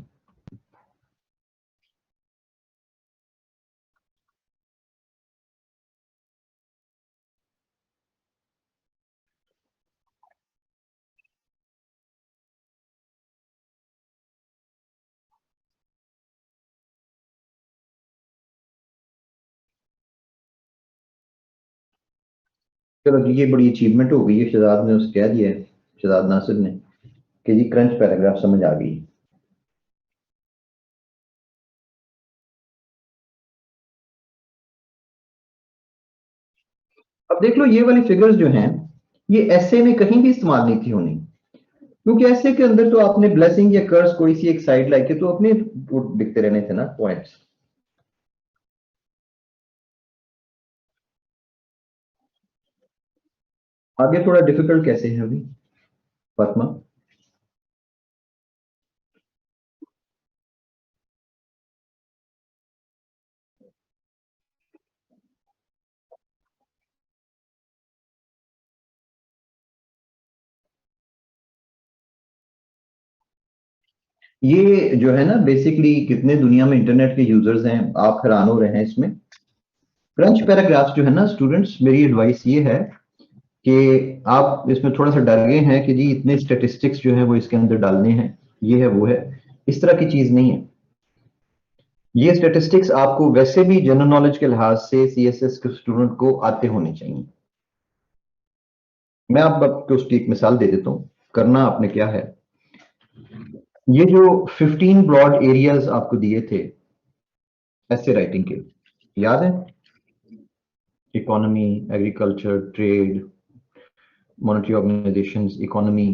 चलो जी, ये बड़ी अचीवमेंट हो गई है, शहजाद ने उसे कह दिया है, शहजाद नासिर ने, कि जी क्रंच पैराग्राफ समझ आ गई। अब देख लो ये वाली फिगर्स जो हैं, ये ऐसे में कहीं भी इस्तेमाल नहीं थी होनी, क्योंकि ऐसे के अंदर तो आपने ब्लेसिंग या कर्स कोई सी एक साइड लाके तो अपने वो दिखते रहने थे ना पॉइंट्स। आगे थोड़ा डिफिकल्ट कैसे है अभी फातिमा? ये जो है ना बेसिकली कितने दुनिया में इंटरनेट के यूजर्स हैं, आप हैरान हो रहे हैं इसमें। क्रंच पैराग्राफ्स जो है ना स्टूडेंट्स, मेरी एडवाइस ये है कि आप इसमें थोड़ा सा डर गए हैं कि जी इतने स्टेटिस्टिक्स जो है वो इसके अंदर डालने हैं, ये है वो है, इस तरह की चीज नहीं है। ये स्टेटिस्टिक्स आपको वैसे भी जनरल नॉलेज के लिहाज से सीएसएस के स्टूडेंट को आते होने चाहिए। मैं आपको उसकी एक मिसाल दे देता हूँ। करना आपने क्या है, ये जो 15 ब्रॉड एरियाज आपको दिए थे ऐसे राइटिंग के, याद है? Economy, agriculture, trade, monetary organisations, economy,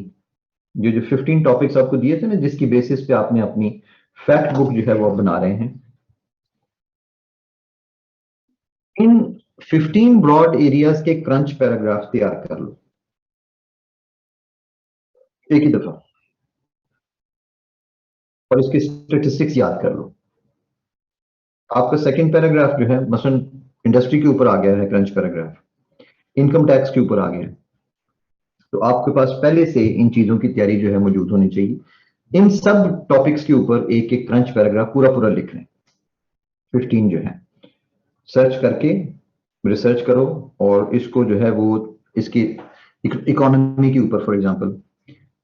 जो 15 टॉपिक्स आपको दिए थे ना, जिसकी बेसिस पे आपने अपनी फैक्ट बुक जो है वो बना रहे हैं, इन 15 ब्रॉड एरियाज के क्रंच पैराग्राफ तैयार कर लो एक ही दफा, और इसके स्टेटिस्टिक्स याद कर लो। आपका सेकंड पैराग्राफ जो है मसलन इंडस्ट्री के ऊपर आ गया है क्रंच पैराग्राफ, इनकम टैक्स के ऊपर आ गया है, तो आपके पास पहले से इन चीजों की तैयारी जो है मौजूद होनी चाहिए। इन सब टॉपिक्स के ऊपर एक एक क्रंच पैराग्राफ पूरा पूरा लिख लें, 15 जो है, सर्च करके रिसर्च करो, और इसको जो है वो इसकी इकोनॉमी के ऊपर फॉर एग्जांपल,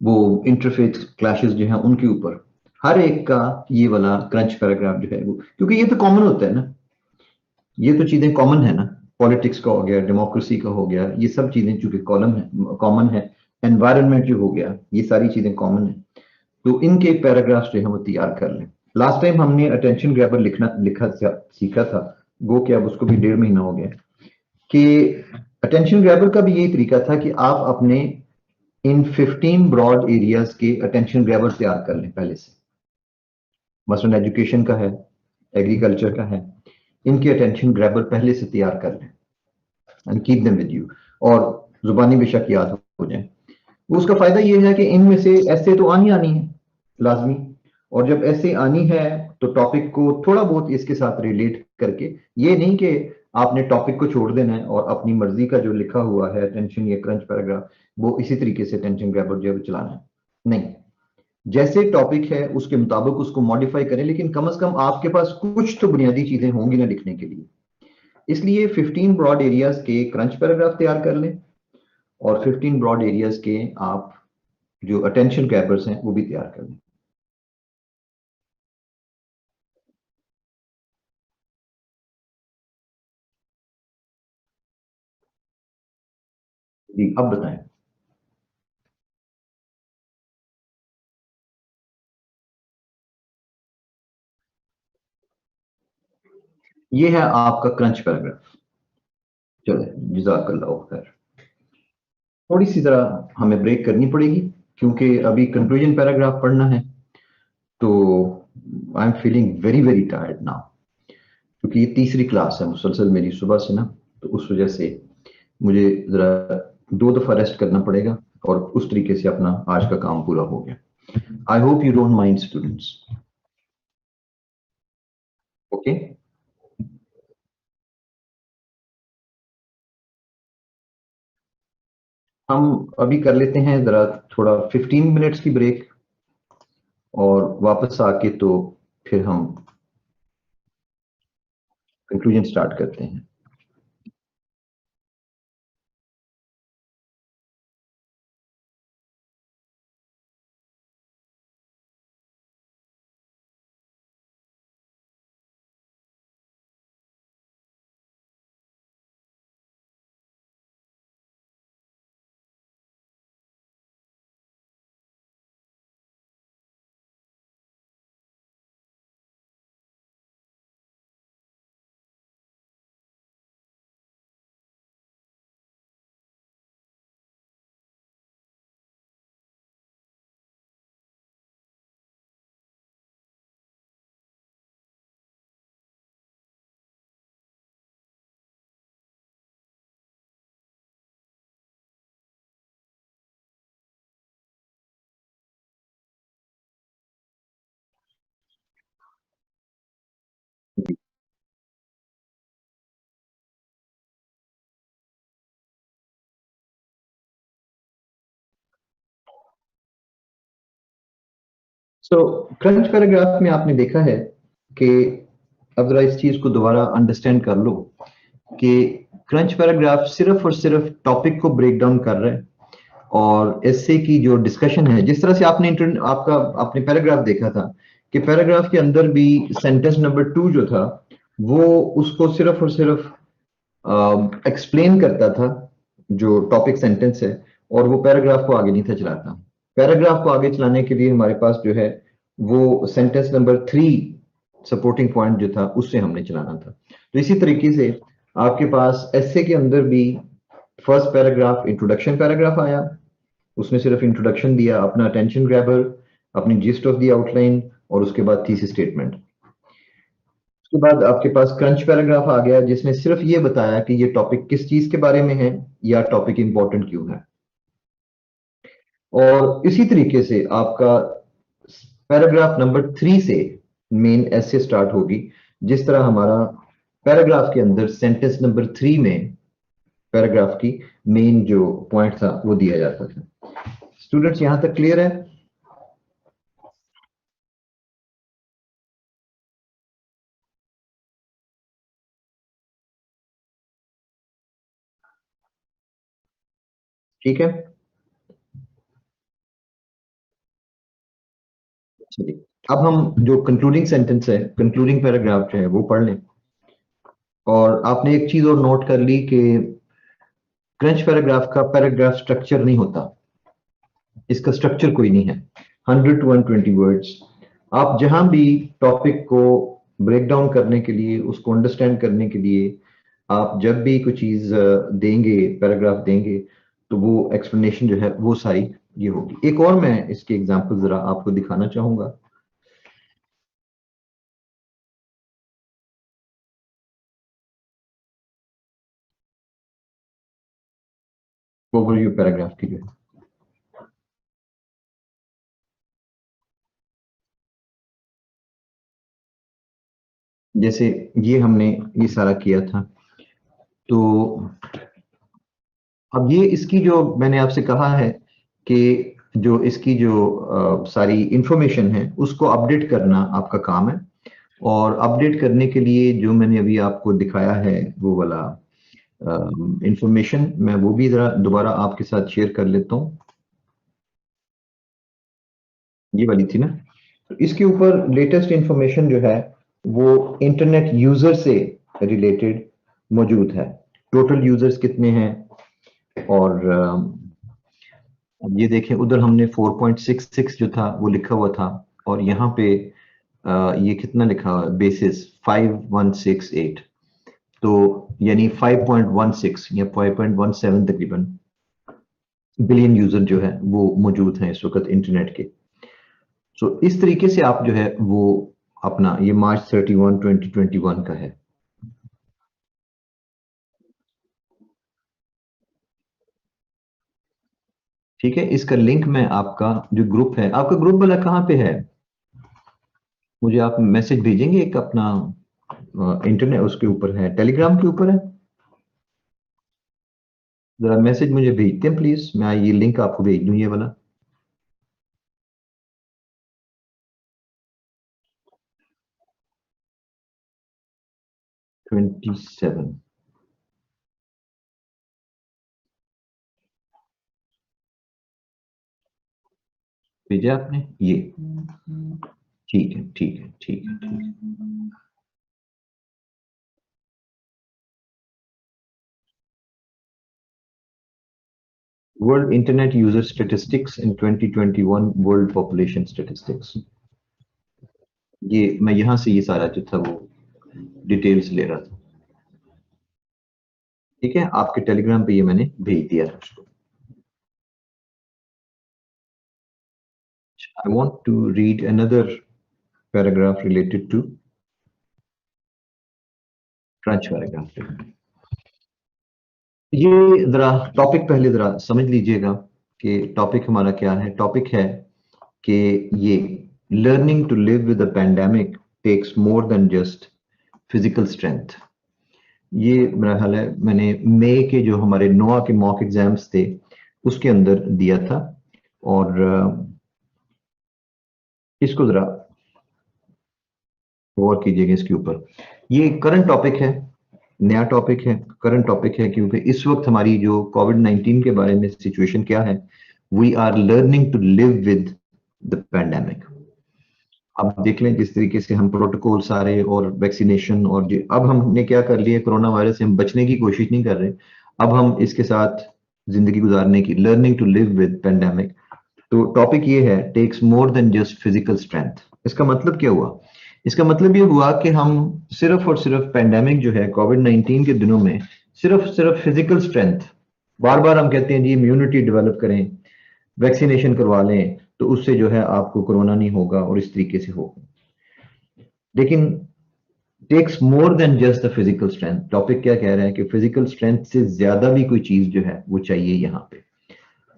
वो इंटरफेथ क्लैशेस जो हैं उनके ऊपर, हर एक का ये वाला क्रंच पैराग्राफ जो है वो, क्योंकि ये तो कॉमन होता है ना, ये तो चीजें कॉमन है ना, पॉलिटिक्स का हो गया, डेमोक्रेसी का हो गया, ये सब चीजें चूंकि कॉलम है, कॉमन है, एनवायरनमेंट जो हो गया, ये सारी चीजें कॉमन है। तो इनके पैराग्राफ्स जो है वो तैयार कर लें। लास्ट टाइम हमने अटेंशन ग्रैबर लिखा सीखा था, गो कि अब उसको भी 1.5 महीना हो गया, कि अटेंशन ग्रैबर का भी यही तरीका था कि आप अपने इन 15 ब्रॉड एरियाज के अटेंशन ग्रैबर तैयार कर लें पहले से। मसलन एजुकेशन का है, एग्रीकल्चर का है, इनके अटेंशन ग्रैबर पहले से तैयार कर लें and keep them with you, और जुबानी बेशक याद हो जाए। उसका फायदा ये है कि इनमें से ऐसे तो आनी है लाजमी, और जब ऐसे आनी है तो टॉपिक को थोड़ा बहुत इसके साथ रिलेट करके, ये नहीं कि आपने टॉपिक को छोड़ देना है और अपनी मर्जी का जो लिखा हुआ है टेंशन या क्रंच पैराग्राफ वो इसी तरीके से टेंशन ग्रैबर जो है चलाना है। नहीं, जैसे टॉपिक है उसके मुताबिक उसको मॉडिफाई करें, लेकिन कम से कम आपके पास कुछ तो बुनियादी चीजें होंगी ना लिखने के लिए। इसलिए 15 ब्रॉड एरियाज के क्रंच पैराग्राफ तैयार कर लें और 15 ब्रॉड एरियाज के आप जो अटेंशन ग्रैबर्स हैं वो भी तैयार कर लें। जी, अब बताएं। ये है आपका क्रंच पैराग्राफ। चले, जज़ाकल्लाह खैर। थोड़ी सी जरा हमें ब्रेक करनी पड़ेगी क्योंकि अभी कंक्लूजन पैराग्राफ पढ़ना है, तो I am feeling very very tired now, क्योंकि ये तीसरी क्लास है मुसलसल मेरी सुबह से ना, तो उस वजह से मुझे जरा 2 दफा रेस्ट करना पड़ेगा और उस तरीके से अपना आज का काम पूरा हो गया। I hope you don't mind students. Okay, हम अभी कर लेते हैं जरा थोड़ा 15 मिनट्स की ब्रेक, और वापस आके तो फिर हम कंक्लूजन स्टार्ट करते हैं। सो क्रंच पैराग्राफ में आपने देखा है कि, अब जरा इस चीज को दोबारा अंडरस्टैंड कर लो कि क्रंच पैराग्राफ सिर्फ और सिर्फ टॉपिक को ब्रेक डाउन कर रहा है, और एसए की जो डिस्कशन है, जिस तरह से आपने आपका आपने पैराग्राफ देखा था कि पैराग्राफ के अंदर भी सेंटेंस नंबर 2 जो था वो उसको सिर्फ और सिर्फ एक्सप्लेन करता था जो टॉपिक सेंटेंस है, और वो पैराग्राफ को आगे नहीं था चलाता। पैराग्राफ को आगे चलाने के लिए हमारे पास जो है वो सेंटेंस नंबर 3 सपोर्टिंग पॉइंट जो था उससे हमने चलाना था। तो इसी तरीके से आपके पास एसए के अंदर भी फर्स्ट पैराग्राफ इंट्रोडक्शन पैराग्राफ आया, उसने सिर्फ इंट्रोडक्शन दिया, अपना अटेंशन ग्रैबर, अपनी जिस्ट ऑफ द आउटलाइन, और उसके बाद थीसिस स्टेटमेंट। उसके बाद आपके पास क्रंच पैराग्राफ आ गया जिसने सिर्फ ये बताया कि ये टॉपिक किस चीज के बारे में है या टॉपिक इंपॉर्टेंट क्यों है। और इसी तरीके से आपका पैराग्राफ नंबर 3 से मेन ऐसे स्टार्ट होगी, जिस तरह हमारा पैराग्राफ के अंदर सेंटेंस नंबर 3 में पैराग्राफ की मेन जो पॉइंट था वो दिया जाता था। स्टूडेंट्स यहां तक क्लियर है? ठीक है, चलिए अब हम जो कंक्लूडिंग सेंटेंस है, कंक्लूडिंग पैराग्राफ जो है वो पढ़ लें। और आपने एक चीज और नोट कर ली कि क्रंच पैराग्राफ का पैराग्राफ स्ट्रक्चर नहीं होता, इसका स्ट्रक्चर कोई नहीं है। 100 to 120 वर्ड्स, आप जहां भी टॉपिक को ब्रेक डाउन करने के लिए, उसको अंडरस्टैंड करने के लिए आप जब भी कोई चीज देंगे, पैराग्राफ देंगे, तो वो एक्सप्लेनेशन जो है वो सारी ये होगी। एक और मैं इसके एग्जांपल जरा आपको दिखाना चाहूंगा। ओवरव्यू पैराग्राफ की जो है, जैसे ये हमने ये सारा किया था, तो अब ये इसकी जो मैंने आपसे कहा है कि जो इसकी जो सारी इंफॉर्मेशन है उसको अपडेट करना आपका काम है। और अपडेट करने के लिए जो मैंने अभी आपको दिखाया है वो वाला इंफॉर्मेशन, मैं वो भी जरा दोबारा आपके साथ शेयर कर लेता हूँ। ये वाली थी ना, तो इसके ऊपर लेटेस्ट इंफॉर्मेशन जो है वो इंटरनेट यूजर से रिलेटेड मौजूद है। टोटल यूजर्स कितने हैं, और अब ये देखें उधर हमने 4.66 जो था वो लिखा हुआ था, और यहाँ पे ये कितना लिखा हुआ है, बेसिस 5168, तो यानी 5.16 या 5.17 तकरीबन बिलियन यूजर जो है वो मौजूद हैं इस वक्त इंटरनेट के। सो इस तरीके से आप जो है वो अपना, ये मार्च 31 2021 का है। ठीक है, इसका लिंक मैं आपका जो ग्रुप है, आपका ग्रुप वाला कहाँ पे है, मुझे आप मैसेज भेजेंगे एक अपना, इंटरनेट उसके ऊपर है, टेलीग्राम के ऊपर है, जरा मैसेज मुझे भेजते हैं प्लीज, मैं ये लिंक आपको भेज दूं, ये वाला। ट्वेंटी सेवन भेजा आपने ये? ठीक है, ठीक है, ठीक है, ठीक है। वर्ल्ड इंटरनेट यूजर स्टेटिस्टिक्स इन 2021, वर्ल्ड पॉपुलेशन स्टेटिस्टिक्स, ये मैं यहां से ये सारा जो था वो डिटेल्स ले रहा था। ठीक है, आपके टेलीग्राम पे ये मैंने भेज दिया है उसको। I want to read another paragraph related to crunch paragraph। ये जरा टॉपिक पहले जरा समझ लीजिएगा कि टॉपिक हमारा क्या है। टॉपिक है कि ये learning to live with the pandemic takes more than just physical strength. ये मेरा ख्याल है मैंने मई के जो हमारे नोआ के मॉक एग्जाम्स थे उसके अंदर दिया था, और इसको जरा गौर कीजिएगा इसके ऊपर। ये करंट टॉपिक है, नया टॉपिक है, करंट टॉपिक है, क्योंकि इस वक्त हमारी जो कोविड-19 के बारे में सिचुएशन क्या है, we are learning to live with the pandemic. अब देख लें जिस तरीके से हम प्रोटोकॉल सारे और वैक्सीनेशन, और अब हमने क्या कर लिया, कोरोना वायरस से हम बचने की कोशिश नहीं कर रहे, अब हम इसके साथ जिंदगी गुजारने की, learning to live with pandemic. तो टॉपिक ये है, takes more than just physical strength. इसका मतलब क्या हुआ? इसका मतलब ये हुआ कि हम सिर्फ और सिर्फ पैंडेमिक जो है कोविड-19 के दिनों में सिर्फ सिर्फ फिजिकल स्ट्रेंथ, बार बार हम कहते हैं जी इम्यूनिटी डेवलप करें, वैक्सीनेशन करवा लें, तो उससे जो है आपको कोरोना नहीं होगा और इस तरीके से होगा। लेकिन takes more than just the physical strength. Topic क्या कह रहा है कि फिजिकल स्ट्रेंथ से ज्यादा भी कोई चीज जो है वो चाहिए यहाँ पे।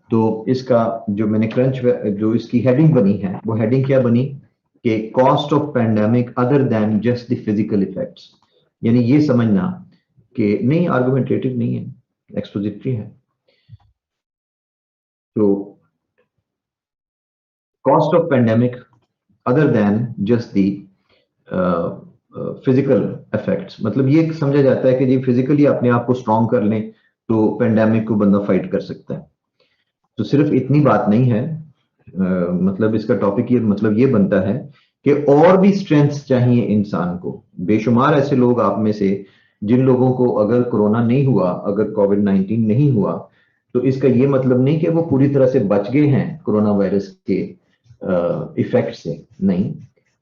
तो इसका जो मैंने क्रंच, जो इसकी हेडिंग बनी है, वो हेडिंग क्या बनी कि cost of pandemic other than just the physical effects. यानी ये समझना कि नहीं, आर्गुमेंटेटिव नहीं है, एक्सपोजिटरी है। तो cost of pandemic other than just the physical effects, मतलब ये समझा जाता है कि जी फिजिकली अपने आप को स्ट्रॉन्ग कर लें तो पैंडेमिक को बंदा फाइट कर सकता है। तो सिर्फ इतनी बात नहीं है, मतलब इसका टॉपिक ये मतलब ये बनता है कि और भी स्ट्रेंथ्स चाहिए इंसान को। बेशुमार ऐसे लोग आप में से जिन लोगों को अगर कोरोना नहीं हुआ, अगर कोविड-19 नहीं हुआ, तो इसका ये मतलब नहीं कि वो पूरी तरह से बच गए हैं कोरोना वायरस के इफेक्ट से, नहीं।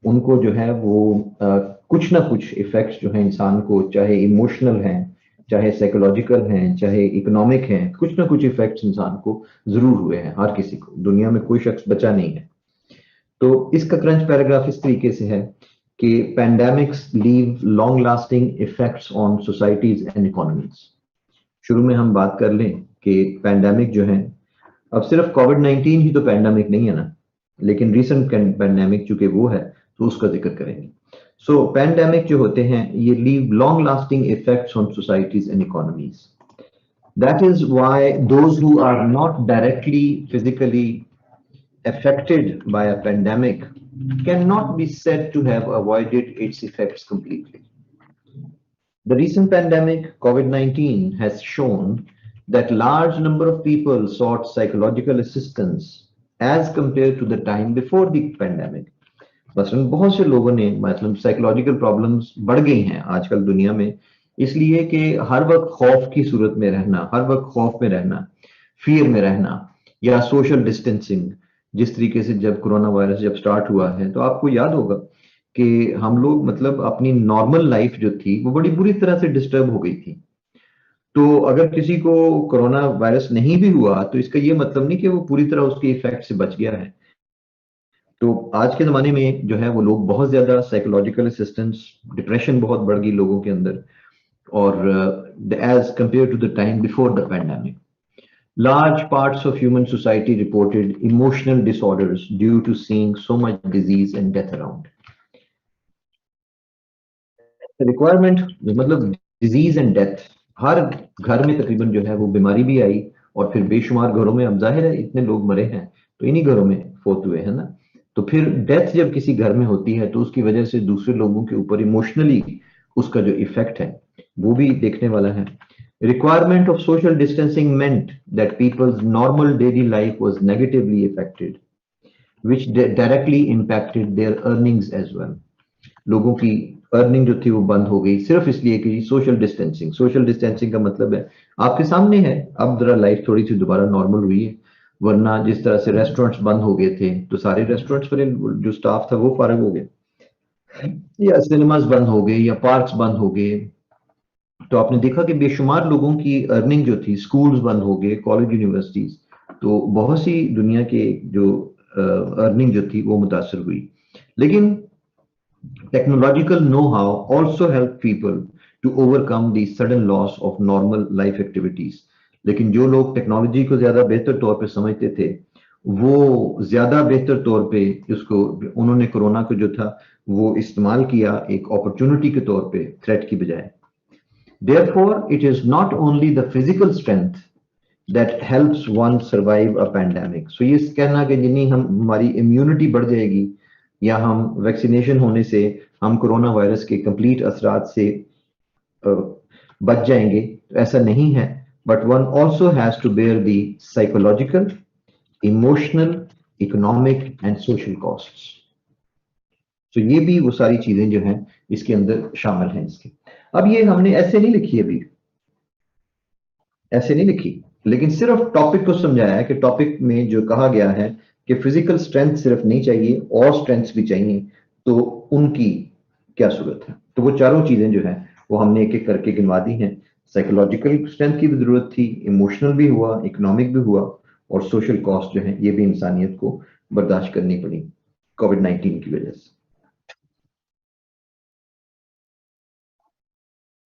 उनको जो है वो कुछ ना कुछ इफेक्ट्स जो है इंसान को, चाहे इमोशनल हैं, चाहे साइकोलॉजिकल हैं चाहे इकोनॉमिक हैं, कुछ ना कुछ इफेक्ट्स इंसान को जरूर हुए हैं, हर किसी को, दुनिया में कोई शख्स बचा नहीं है। तो इसका क्रंच पैराग्राफ इस तरीके से है कि pandemics leave long lasting effects on societies and economies. शुरू में हम बात कर लें कि पैंडेमिक जो है, अब सिर्फ कोविड-19 ही तो पैंडेमिक नहीं है ना, लेकिन रिसेंट पैंडेमिक चूंकि वो है तो उसका जिक्र करेंगे। सो पैंडेमिक जो होते हैं ये leave long lasting effects on societies and economies. That is why those who are not directly physically affected by a pandemic cannot be said to have avoided its effects completely. The recent pandemic, COVID-19, has shown that large number of people sought psychological assistance as compared to the time before the pandemic. मसलन बहुत से लोगों ने मतलब psychological problems बढ़ गई हैं आजकल दुनिया में, इसलिए कि हर वक्त खौफ की सूरत में रहना, हर वक्त खौफ में रहना, फियर में रहना, या सोशल डिस्टेंसिंग। जिस तरीके से जब कोरोना वायरस जब स्टार्ट हुआ है तो आपको याद होगा कि हम लोग मतलब अपनी नॉर्मल लाइफ जो थी वो बड़ी बुरी तरह से डिस्टर्ब हो गई थी। तो अगर किसी को कोरोना वायरस नहीं भी हुआ तो इसका ये मतलब नहीं कि वो पूरी तरह उसके इफेक्ट से बच गया है। तो आज के ज़माने में जो है वो लोग बहुत ज़्यादा साइकोलॉजिकल असिस्टेंस, डिप्रेशन बहुत बढ़ गई लोगों के अंदर, और as compare to the time before the pandemic. Large parts of human society reported emotional disorders due to seeing so much disease and death around. The requirement मतलब disease and death, हर घर में तकरीबन जो है वो बीमारी भी आई, और फिर बेशुमार घरों में, अब जाहिर है इतने लोग मरे हैं तो इन्हीं घरों में फोत हुए हैं ना। तो फिर डेथ जब किसी घर में होती है तो उसकी वजह से दूसरे लोगों के ऊपर इमोशनली उसका जो इफेक्ट है वो भी देखने वाला है। Requirement of social distancing meant that people's normal daily life was negatively affected, which directly impacted their earnings as well. लोगों की अर्निंग जो थी वो बंद हो गई सिर्फ इसलिए कि सोशल डिस्टेंसिंग। सोशल डिस्टेंसिंग का मतलब है आपके सामने है, अब जरा लाइफ थोड़ी सी दोबारा नॉर्मल हुई है, वरना जिस तरह से रेस्टोरेंट्स बंद हो गए थे तो सारे रेस्टोरेंट्स वाले जो स्टाफ था वो फारिग हो गए, या सिनेमाज बंद हो गए, या पार्क्स बंद हो गए। तो आपने देखा कि बेशुमार लोगों की अर्निंग जो थी, स्कूल्स बंद हो गए, कॉलेज यूनिवर्सिटीज, तो बहुत सी दुनिया के जो अर्निंग जो थी वो मुतासर हुई। लेकिन technological know how also help people to overcome the sudden loss of normal life activities. लेकिन जो लोग टेक्नोलॉजी को ज्यादा बेहतर तौर पे समझते थे वो ज्यादा बेहतर तौर पे उसको, उन्होंने कोरोना को जो था वो इस्तेमाल किया एक अपॉर्चुनिटी के तौर पे, थ्रेट की बजाय। Therefore, it is not only the physical strength that helps one survive a pandemic. So ये कहना कि जिन्हीं हमारी इम्यूनिटी बढ़ जाएगी या हम वैक्सीनेशन होने से हम कोरोना वायरस के कंप्लीट असरात से बच जाएंगे, तो ऐसा नहीं है। But one also has to bear the psychological, emotional, economic and social costs. तो ये भी वो सारी चीजें जो हैं इसके अंदर शामिल हैं इसके। अब ये हमने ऐसे नहीं लिखी, अभी ऐसे नहीं लिखी, लेकिन सिर्फ टॉपिक को समझाया है कि टॉपिक में जो कहा गया है कि फिजिकल स्ट्रेंथ सिर्फ नहीं चाहिए और स्ट्रेंथ्स भी चाहिए, तो उनकी क्या सूरत है। तो वो चारों चीजें जो है वो हमने एक एक करके गिनवा दी हैं। साइकोलॉजिकल स्ट्रेंथ की भी जरूरत थी, इमोशनल भी हुआ, इकोनॉमिक भी हुआ, और सोशल कॉस्ट जो है ये भी इंसानियत को बर्दाश्त करनी पड़ी कोविड-19 की वजह से।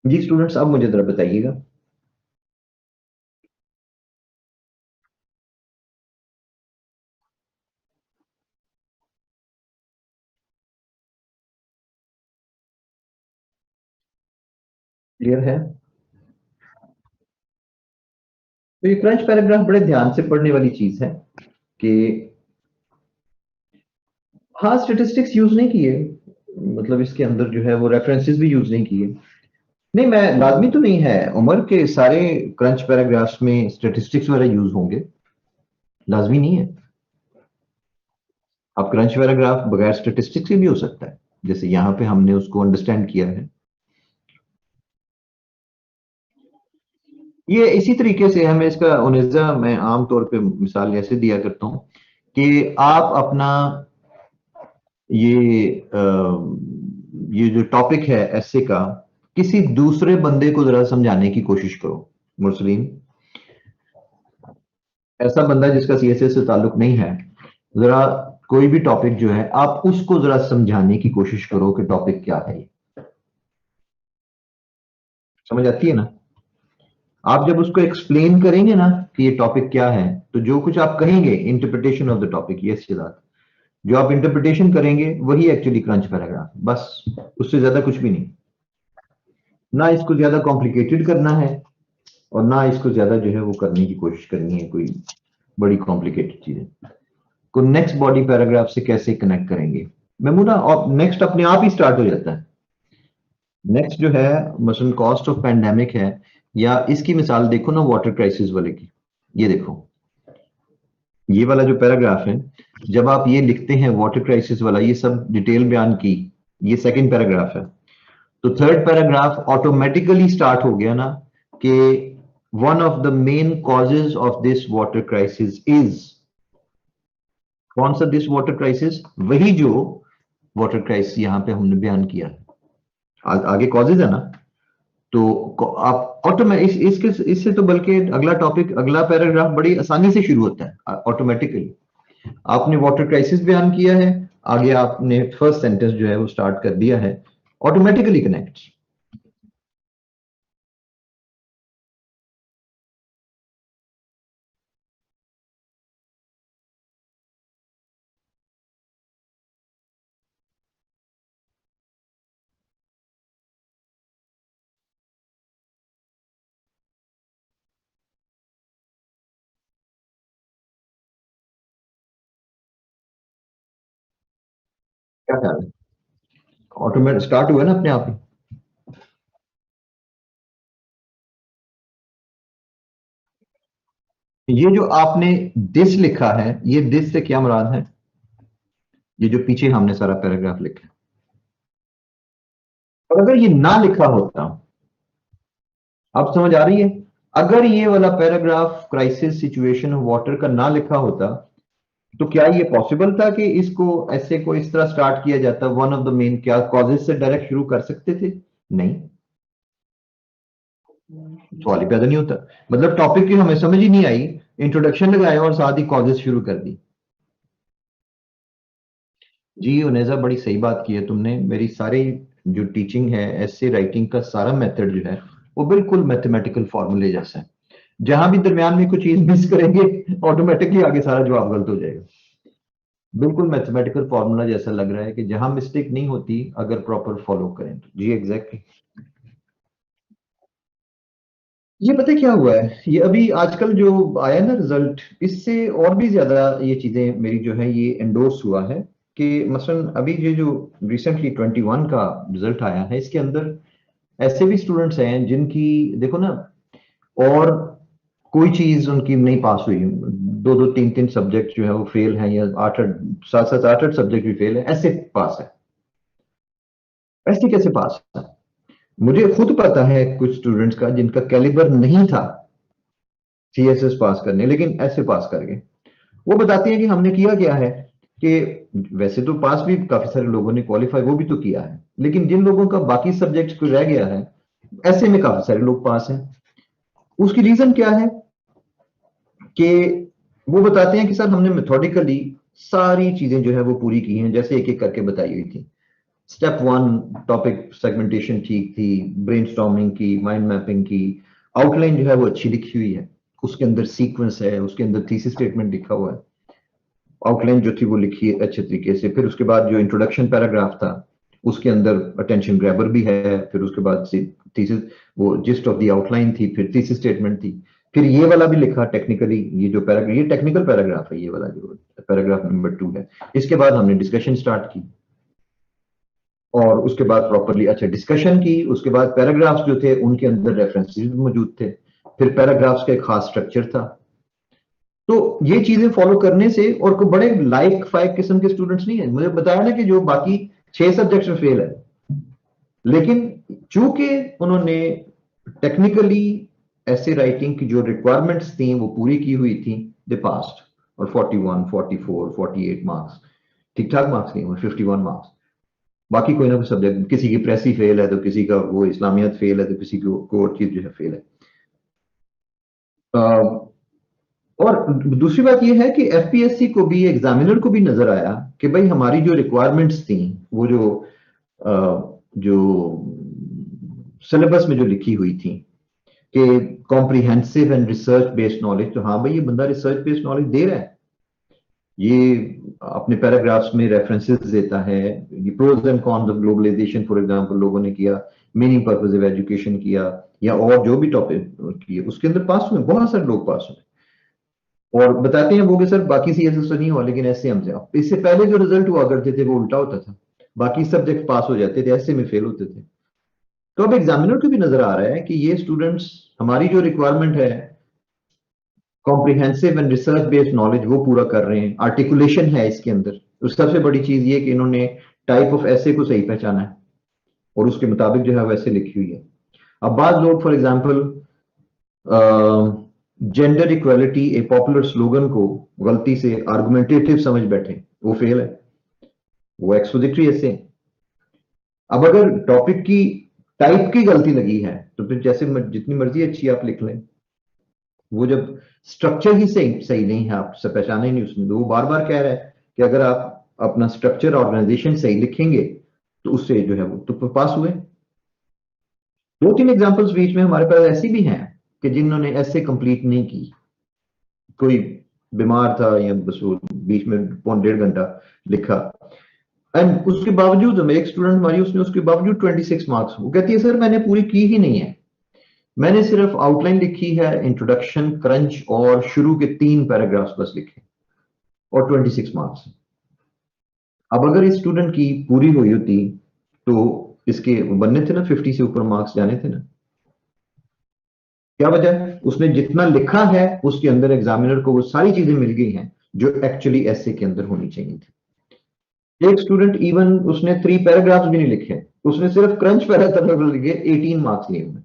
जी स्टूडेंट्स, अब मुझे जरा बताइएगा। क्लियर है? तो ये क्रंच पैराग्राफ बड़े ध्यान से पढ़ने वाली चीज है कि हाँ स्टेटिस्टिक्स यूज नहीं किए, मतलब इसके अंदर जो है वो रेफरेंसेस भी यूज नहीं किए। नहीं, मैं लाजमी तो नहीं है उमर के सारे क्रंच पैराग्राफ्स में स्टेटिस्टिक्स वगैरह यूज होंगे, लाजमी नहीं है। अब क्रंच पैराग्राफ बगैर स्टेटिस्टिक्स के भी हो सकता है, जैसे यहाँ पे हमने उसको अंडरस्टैंड किया है। ये इसी तरीके से हमें इसका उनेजा मैं आमतौर पे मिसाल ऐसे दिया करता हूँ कि आप अपना ये जो टॉपिक है ऐसे का, किसी दूसरे बंदे को जरा समझाने की कोशिश करो। मुरसलीन, ऐसा बंदा जिसका सीएसएस से ताल्लुक नहीं है, जरा कोई भी टॉपिक जो है आप उसको जरा समझाने की कोशिश करो कि टॉपिक क्या है। समझ आती है ना? आप जब उसको एक्सप्लेन करेंगे ना कि ये टॉपिक क्या है, तो जो कुछ आप कहेंगे interpretation of the topic, yes Siddharth, जो आप इंटरप्रिटेशन करेंगे वही एक्चुअली क्रंच पैराग्राफ, बस उससे ज्यादा कुछ भी नहीं। ना इसको ज्यादा कॉम्प्लिकेटेड करना है और ना इसको ज्यादा जो है वो करने की कोशिश करनी है कोई बड़ी कॉम्प्लिकेटेड चीजें को नेक्स्ट बॉडी पैराग्राफ से कैसे कनेक्ट करेंगे। मेमूना, और नेक्स्ट अपने आप ही स्टार्ट हो जाता है। नेक्स्ट जो है मसलन कॉस्ट ऑफ पैंडेमिक है, या इसकी मिसाल देखो ना वाटर क्राइसिस वाले की। ये देखो, ये वाला जो पैराग्राफ है, जब आप ये लिखते हैं वाटर क्राइसिस वाला, ये सब डिटेल बयान की, ये सेकंड पैराग्राफ है, तो थर्ड पैराग्राफ ऑटोमेटिकली स्टार्ट हो गया ना कि one of the main causes of this water crisis is, कौन सा दिस वाटर क्राइसिस, वही जो वाटर क्राइसिस यहां पे हमने बयान किया। आगे कॉजेज है ना, तो आप ऑटोमेटिक इससे तो बल्कि अगला टॉपिक, अगला पैराग्राफ बड़ी आसानी से शुरू होता है ऑटोमेटिकली। आपने वाटर क्राइसिस बयान किया है, आगे आपने फर्स्ट सेंटेंस जो है वो स्टार्ट कर दिया है, ऑटोमेटिकली कनेक्ट। क्या ख्याल है? ऑटोमेटिक स्टार्ट हुआ ना अपने आप ही। ये जो आपने दिस लिखा है, ये दिस से क्या मुराद है? ये जो पीछे हमने सारा पैराग्राफ लिखा है, और अगर ये ना लिखा होता, आप समझ आ रही है, अगर ये वाला पैराग्राफ क्राइसिस सिचुएशन वाटर का ना लिखा होता, तो क्या ये पॉसिबल था कि इसको ऐसे को इस तरह स्टार्ट किया जाता, वन ऑफ द मेन, क्या कॉजेज से डायरेक्ट शुरू कर सकते थे? नहीं, सवाल ही पैदा नहीं होता। मतलब टॉपिक की हमें समझ ही नहीं आई, इंट्रोडक्शन लगाया और साथ ही कॉजेज शुरू कर दी। जी उनेजा, बड़ी सही बात की है तुमने। मेरी सारी जो टीचिंग है, एसे राइटिंग का सारा मेथड जो है वो बिल्कुल मैथमेटिकल फॉर्मूले जैसा है। जहां भी दरमियान में कुछ चीज मिस करेंगे, ऑटोमेटिकली आगे सारा जवाब गलत हो जाएगा। बिल्कुल मैथमेटिकल फॉर्मूला जैसा लग रहा है कि जहां मिस्टेक नहीं होती अगर प्रॉपर फॉलो करें तो। जी एग्जैक्टली। ये पता है क्या हुआ है, ये अभी आजकल जो आया ना रिजल्ट, इससे और भी ज्यादा ये चीजें मेरी जो है ये एंडोर्स हुआ है कि मसलन अभी ये जो रिसेंटली 21 का रिजल्ट आया है, इसके अंदर ऐसे भी स्टूडेंट्स हैं जिनकी देखो ना, और कोई चीज उनकी नहीं पास हुई, दो दो तीन तीन सब्जेक्ट जो है वो फेल हैं, या आठ आठ सात सात आठ आठ सब्जेक्ट भी फेल है, ऐसे पास है। ऐसे कैसे पास है? मुझे खुद पता है कुछ स्टूडेंट्स का जिनका कैलिबर नहीं था सीएसएस पास करने, लेकिन ऐसे पास कर गए। वो बताते हैं कि हमने किया क्या है कि वैसे तो पास भी काफी सारे लोगों ने क्वालिफाई वो भी तो किया है, लेकिन जिन लोगों का बाकी सब्जेक्ट्स को रह गया है, ऐसे में काफी सारे लोग पास हैं। उसकी रीजन क्या है कि वो बताते हैं कि सर हमने मेथोडिकली सारी चीजें जो है वो पूरी की हैं, जैसे एक एक करके बताई हुई थी। स्टेप वन, टॉपिक सेगमेंटेशन ठीक थी, ब्रेनस्टॉर्मिंग की, माइंड मैपिंग की, आउटलाइन जो है वो अच्छी लिखी हुई है, उसके अंदर सीक्वेंस है, उसके अंदर थीसिस स्टेटमेंट लिखा हुआ है, आउटलाइन जो थी वो लिखी है अच्छे तरीके से। फिर उसके बाद जो इंट्रोडक्शन पैराग्राफ था उसके अंदर अटेंशन ग्रैबर भी है, फिर उसके बाद थीसिस, वो जिस्ट ऑफ द आउटलाइन थी, फिर थीसिस स्टेटमेंट थी, फिर ये वाला भी लिखा टेक्निकली, ये जो पैराग्राफ, ये टेक्निकल पैराग्राफ है, ये वाला जो पैराग्राफ नंबर 2 है। इसके बाद हमने डिस्कशन स्टार्ट की, और उसके बाद प्रॉपरली अच्छा डिस्कशन की, उसके बाद पैराग्राफ्स जो थे उनके अंदर रेफरेंसेस मौजूद थे, फिर पैराग्राफ्स का एक खास स्ट्रक्चर था। तो ये चीजें फॉलो करने से, और कोई बड़े लाइक फाइक किस्म के स्टूडेंट्स नहीं है, मुझे बताया ना कि जो बाकी 6 सब्जेक्ट्स में फेल है, लेकिन चूंकि उन्होंने टेक्निकली ऐसे राइटिंग की जो रिक्वायरमेंट्स थी वो पूरी की हुई थी, दे पास्ड। और 41, 44, 48 मार्क्स, ठीक ठाक मार्क्स नहीं, 51 मार्क्स। बाकी कोई ना कोई सब्जेक्ट, किसी की प्रेसी फेल है तो किसी का वो इस्लामियत फेल है तो किसी को और चीज जो है फेल है। अ, और दूसरी बात यह है कि एफपीएससी को भी, एग्जामिनर को भी नजर आया कि भाई हमारी जो रिक्वायरमेंट्स थी, वो जो सिलेबस में जो लिखी हुई थी कि comprehensive and research based knowledge, तो हाँ भाई ये बंदा रिसर्च बेस्ड नॉलेज दे रहा है, ये अपने पैराग्राफ्स में रेफरेंसेस देता है, ये pros and cons of globalisation for example लोगों ने किया, मीनिंग पर्पज ऑफ एजुकेशन किया, या और जो भी टॉपिक किए उसके अंदर पास हुए, बहुत सारे लोग पास हुए। और बताते हैं वो कि सर बाकी सीएसएस तो नहीं हुआ लेकिन ऐसे हमसे, इससे पहले जो रिजल्ट हुआ करते थे वो उल्टा होता था, बाकी सब्जेक्ट पास हो जाते थे, ऐसे में फेल होते थे। तो अब एग्जामिनर को भी नजर आ रहा है कि ये स्टूडेंट्स, हमारी जो रिक्वायरमेंट है comprehensive and research based knowledge, वो पूरा कर रहे हैं, आर्टिकुलेशन है इसके अंदर। तो सबसे बड़ी चीज ये कि इन्होंने टाइप ऑफ ऐसे को सही पहचाना है और उसके मुताबिक जो है वैसे लिखी हुई है। अब बाद लोग for example gender equality, A popular slogan को गलती से आर्गुमेंटेटिव समझ बैठे, वो फेल है, वो एक्सपोजिटरी ऐसे। अब अगर टॉपिक की टाइप की गलती लगी है तो फिर जैसे जितनी मर्जी अच्छी आप लिख लें, वो जब स्ट्रक्चर ही सही सही नहीं है, आपसे पहचाना ही नहीं उसने, तो वो बार बार कह रहा है कि अगर आप अपना स्ट्रक्चर ऑर्गेनाइजेशन सही लिखेंगे तो उससे जो है वो तो पास हुए। दो तीन एग्जांपल्स बीच में हमारे पास ऐसी भी हैं कि जिन्होंने ऐसे कंप्लीट नहीं की, कोई बीमार था या बस वो बीच में 1.5 घंटा लिखा, एंड उसके बावजूद हमें एक स्टूडेंट हमारी, उसने उसके बावजूद 26 मार्क्स, वो कहती है सर मैंने पूरी की ही नहीं है, मैंने सिर्फ आउटलाइन लिखी है, इंट्रोडक्शन, क्रंच और शुरू के 3 पैराग्राफ्स बस लिखे, और 26 मार्क्स। अब अगर इस स्टूडेंट की पूरी हुई होती तो इसके बनने थे ना, 50 से ऊपर मार्क्स जाने थे ना। क्या वजह है? उसने जितना लिखा है उसके अंदर एग्जामिनर को वो सारी चीजें मिल गई हैं जो एक्चुअली ऐसे के अंदर होनी चाहिए थी। एक स्टूडेंट इवन उसने 3 पैराग्राफ्स भी नहीं लिखे, उसने सिर्फ क्रंच पैराग्राफ लिखे, 18 मार्क्स लिए उन्हें।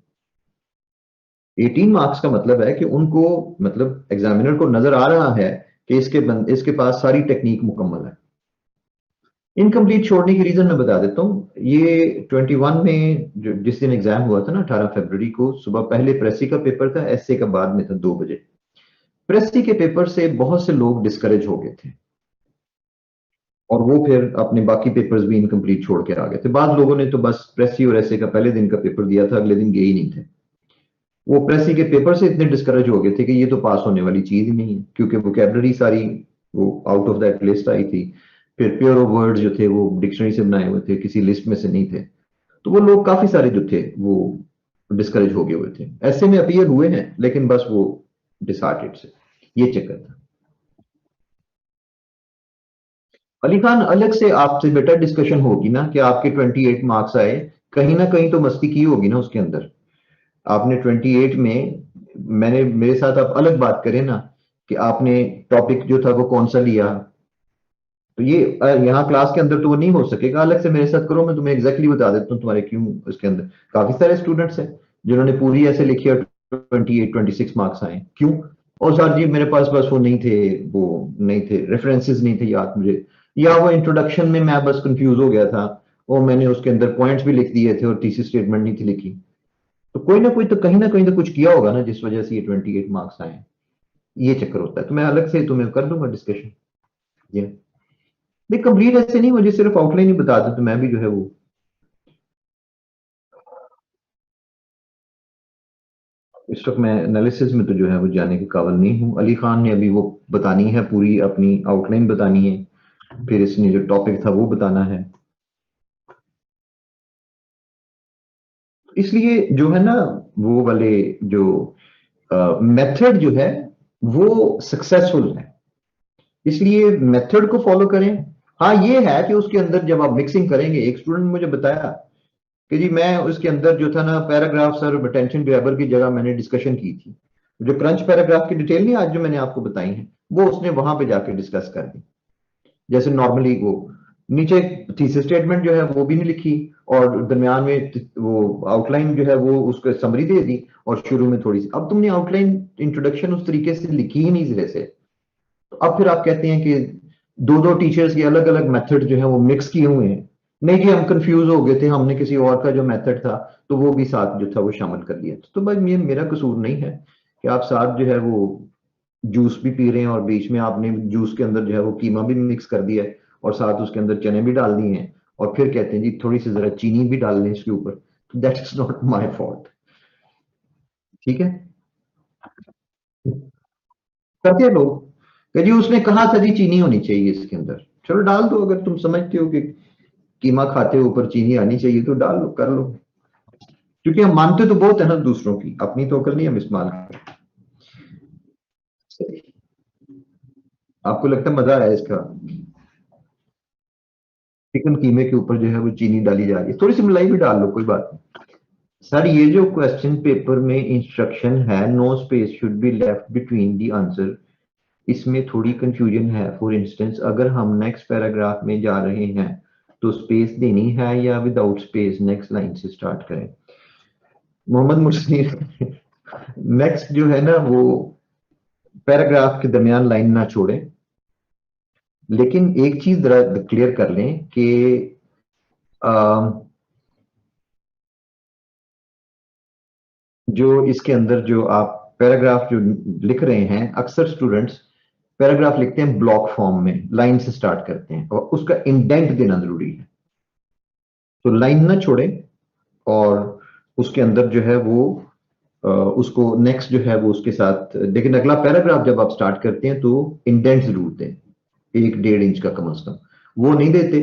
18 मार्क्स का मतलब है कि उनको, मतलब एग्जामिनर को नजर आ रहा है कि इसके पास सारी टेक्निक मुकम्मल है। इनकम्प्लीट छोड़ने की रीजन मैं बता देता हूँ। ये 21 में जिस दिन एग्जाम हुआ था ना, 18 फरवरी को सुबह, पहले प्रेसी का पेपर था, एसए का बाद में था 2 बजे। प्रेसी के पेपर से बहुत से लोग डिस्करेज हो गए थे और वो फिर अपने बाकी पेपर्स भी इनकम्प्लीट छोड़ के आ गए थे। बाद लोगों ने तो बस प्रेसी और एसए का पहले दिन का पेपर दिया था, अगले दिन गए ही नहीं थे। वो प्रेसी के पेपर से इतने डिस्करेज हो गए थे कि ये तो पास होने वाली चीज ही नहीं है, क्योंकि वोकैबलरी सारी वो आउट ऑफ दैट लिस्ट आई थी। फिर प्योर ऑफ वर्ड्स जो थे वो डिक्शनरी से बनाए हुए थे, किसी लिस्ट में से नहीं थे। तो वो लोग काफी सारे जो थे वो डिस्करेज हो गए हुए थे, ऐसे में अपीयर हुए हैं लेकिन बस वो डिसहार्टेड से, ये चक्कर था। अली खान, अलग से आपसे बेटर डिस्कशन होगी ना कि आपके 28 मार्क्स आए, कहीं ना कहीं तो मस्ती की होगी ना उसके अंदर। आपने 28 में, मैंने, मेरे साथ आप अलग बात करें ना कि आपने टॉपिक जो था वो कौन सा लिया, तो ये यहाँ क्लास के अंदर तो वो नहीं हो सकेगा, अलग से मेरे साथ करो, मैं तुम्हें एग्जैक्टली बता देता हूँ तुम्हारे क्यों इसके अंदर। काफी सारे स्टूडेंट्स हैं जिन्होंने पूरी ऐसे लिखी और 26 मार्क्स आए, क्यों? और सर जी मेरे पास बस वो नहीं थे, वो नहीं थे रेफरेंसेस, नहीं थे याद मुझे, या वो इंट्रोडक्शन में मैं बस कंफ्यूज हो गया था और मैंने उसके अंदर पॉइंट्स भी लिख दिए थे और थीसिस स्टेटमेंट नहीं थी लिखी। तो कोई ना कहीं तो कुछ किया होगा ना जिस वजह से ये 28 मार्क्स आए, ये चक्कर होता है। तो मैं अलग से तुम्हें कर दूंगा डिस्कशन। ये नहीं, कंप्लीट ऐसे नहीं, मुझे सिर्फ आउटलाइन ही बता दो तो मैं भी जो है वो, इस वक्त मैं एनालिसिस में तो जो है वो जाने के काबिल नहीं हूँ। अली खान ने अभी वो बतानी है, पूरी अपनी आउटलाइन बतानी है, फिर इसने जो टॉपिक था वो बताना है। इसलिए जो है ना, वो वाले जो मेथड जो है वो सक्सेसफुल है, इसलिए मेथड को फॉलो करें। हाँ ये है कि उसके अंदर जब आप मिक्सिंग करेंगे, एक स्टूडेंट ने मुझे बताया कि जी मैं उसके अंदर जो था ना पैराग्राफ्स और अटेंशन ग्रैबर की जगह मैंने डिस्कशन की थी, जो क्रंच पैराग्राफ की डिटेल नहीं आज जो मैंने आपको बताई है, वो उसने वहां पे जाके डिस्कस कर दी। जैसे नॉर्मली वो नीचे थीसिस स्टेटमेंट जो है वो भी नहीं लिखी, और दरमियान में वो आउटलाइन जो है वो उसको समरी दे दी, और शुरू में थोड़ी सी, अब तुमने आउटलाइन इंट्रोडक्शन उस तरीके से लिखी ही नहीं सिरे से। तो अब फिर आप कहते हैं कि दो दो टीचर्स के अलग अलग मेथड जो है वो मिक्स किए हुए हैं, नहीं जी, हम कंफ्यूज हो गए थे, हमने किसी और का जो मेथड था तो वो भी साथ जो था वो शामिल कर लिया। तो भाई ये मेरा कसूर नहीं है कि आप साथ जो है वो जूस भी पी रहे हैं और बीच में आपने जूस के अंदर जो है वो कीमा भी मिक्स कर दिया है और साथ उसके अंदर चने भी डाल दिए हैं और फिर कहते हैं जी थोड़ी सी जरा चीनी भी डाल लें इसके ऊपर। तो that is not my fault. ठीक है, करते हैं लोग कि जी उसने कहा था जी चीनी होनी चाहिए इसके अंदर, चलो डाल दो, अगर तुम समझते हो कि कीमा खाते हो ऊपर चीनी आनी चाहिए तो डाल लो, कर लो। क्योंकि हम मानते तो बहुत है ना दूसरों की, अपनी तो अकल नहीं हम इस्तेमाल करते। आपको लगता है मजा आया इसका? चिकन कीमे के ऊपर जो है वो चीनी डाली जा रही है, थोड़ी सी मलाई भी डाल लो, कोई बात नहीं। सर ये जो क्वेश्चन पेपर में इंस्ट्रक्शन है no space should be left between the answer, इसमें थोड़ी कंफ्यूजन है। फॉर इंस्टेंस अगर हम नेक्स्ट पैराग्राफ में जा रहे हैं तो स्पेस देनी है या विदाउट स्पेस नेक्स्ट लाइन से स्टार्ट करें? मोहम्मद मुर्सी नेक्स्ट जो है ना वो पैराग्राफ के दरमियान लाइन ना छोड़ें, लेकिन एक चीज जरा क्लियर कर लें कि जो इसके अंदर जो आप पैराग्राफ जो लिख रहे हैं, अक्सर स्टूडेंट्स पैराग्राफ लिखते हैं ब्लॉक फॉर्म में, लाइन से स्टार्ट करते हैं और उसका इंडेंट देना जरूरी है। तो लाइन ना छोड़े और उसके अंदर जो है वो उसको नेक्स्ट जो है वो उसके साथ, लेकिन अगला पैराग्राफ जब आप स्टार्ट करते हैं तो इंडेंट जरूर दें, 1-1.5 इंच का कम से कम। वो नहीं देते,